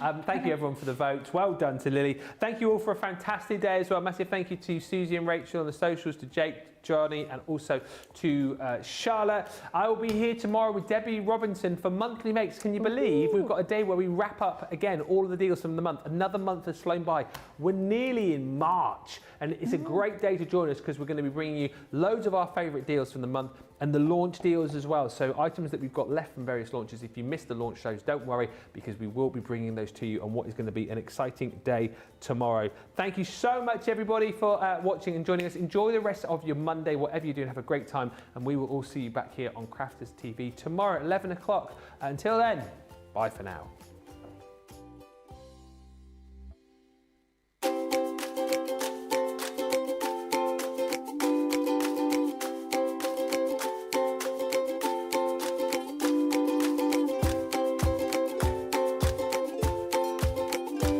Thank you everyone for the votes. Well done to Lily. Thank you all for a fantastic day as well. Massive thank you to Susie and Rachel on the socials, to Jake, Johnny, and also to Charlotte. I will be here tomorrow with Debbie Robinson for Monthly Makes. Can you believe we've got a day where we wrap up again all of the deals from the month? Another month has flown by. We're nearly in March, and it's a great day to join us because we're going to be bringing you loads of our favourite deals from the month and the launch deals as well. So items that we've got left from various launches. If you missed the launch shows, don't worry, because we will be bringing those to you on what is going to be an exciting day tomorrow. Thank you so much, everybody, for watching and joining us. Enjoy the rest of your Monday, whatever you're doing. Have a great time, and we will all see you back here on Crafters TV tomorrow at 11 o'clock. Until then, bye for now.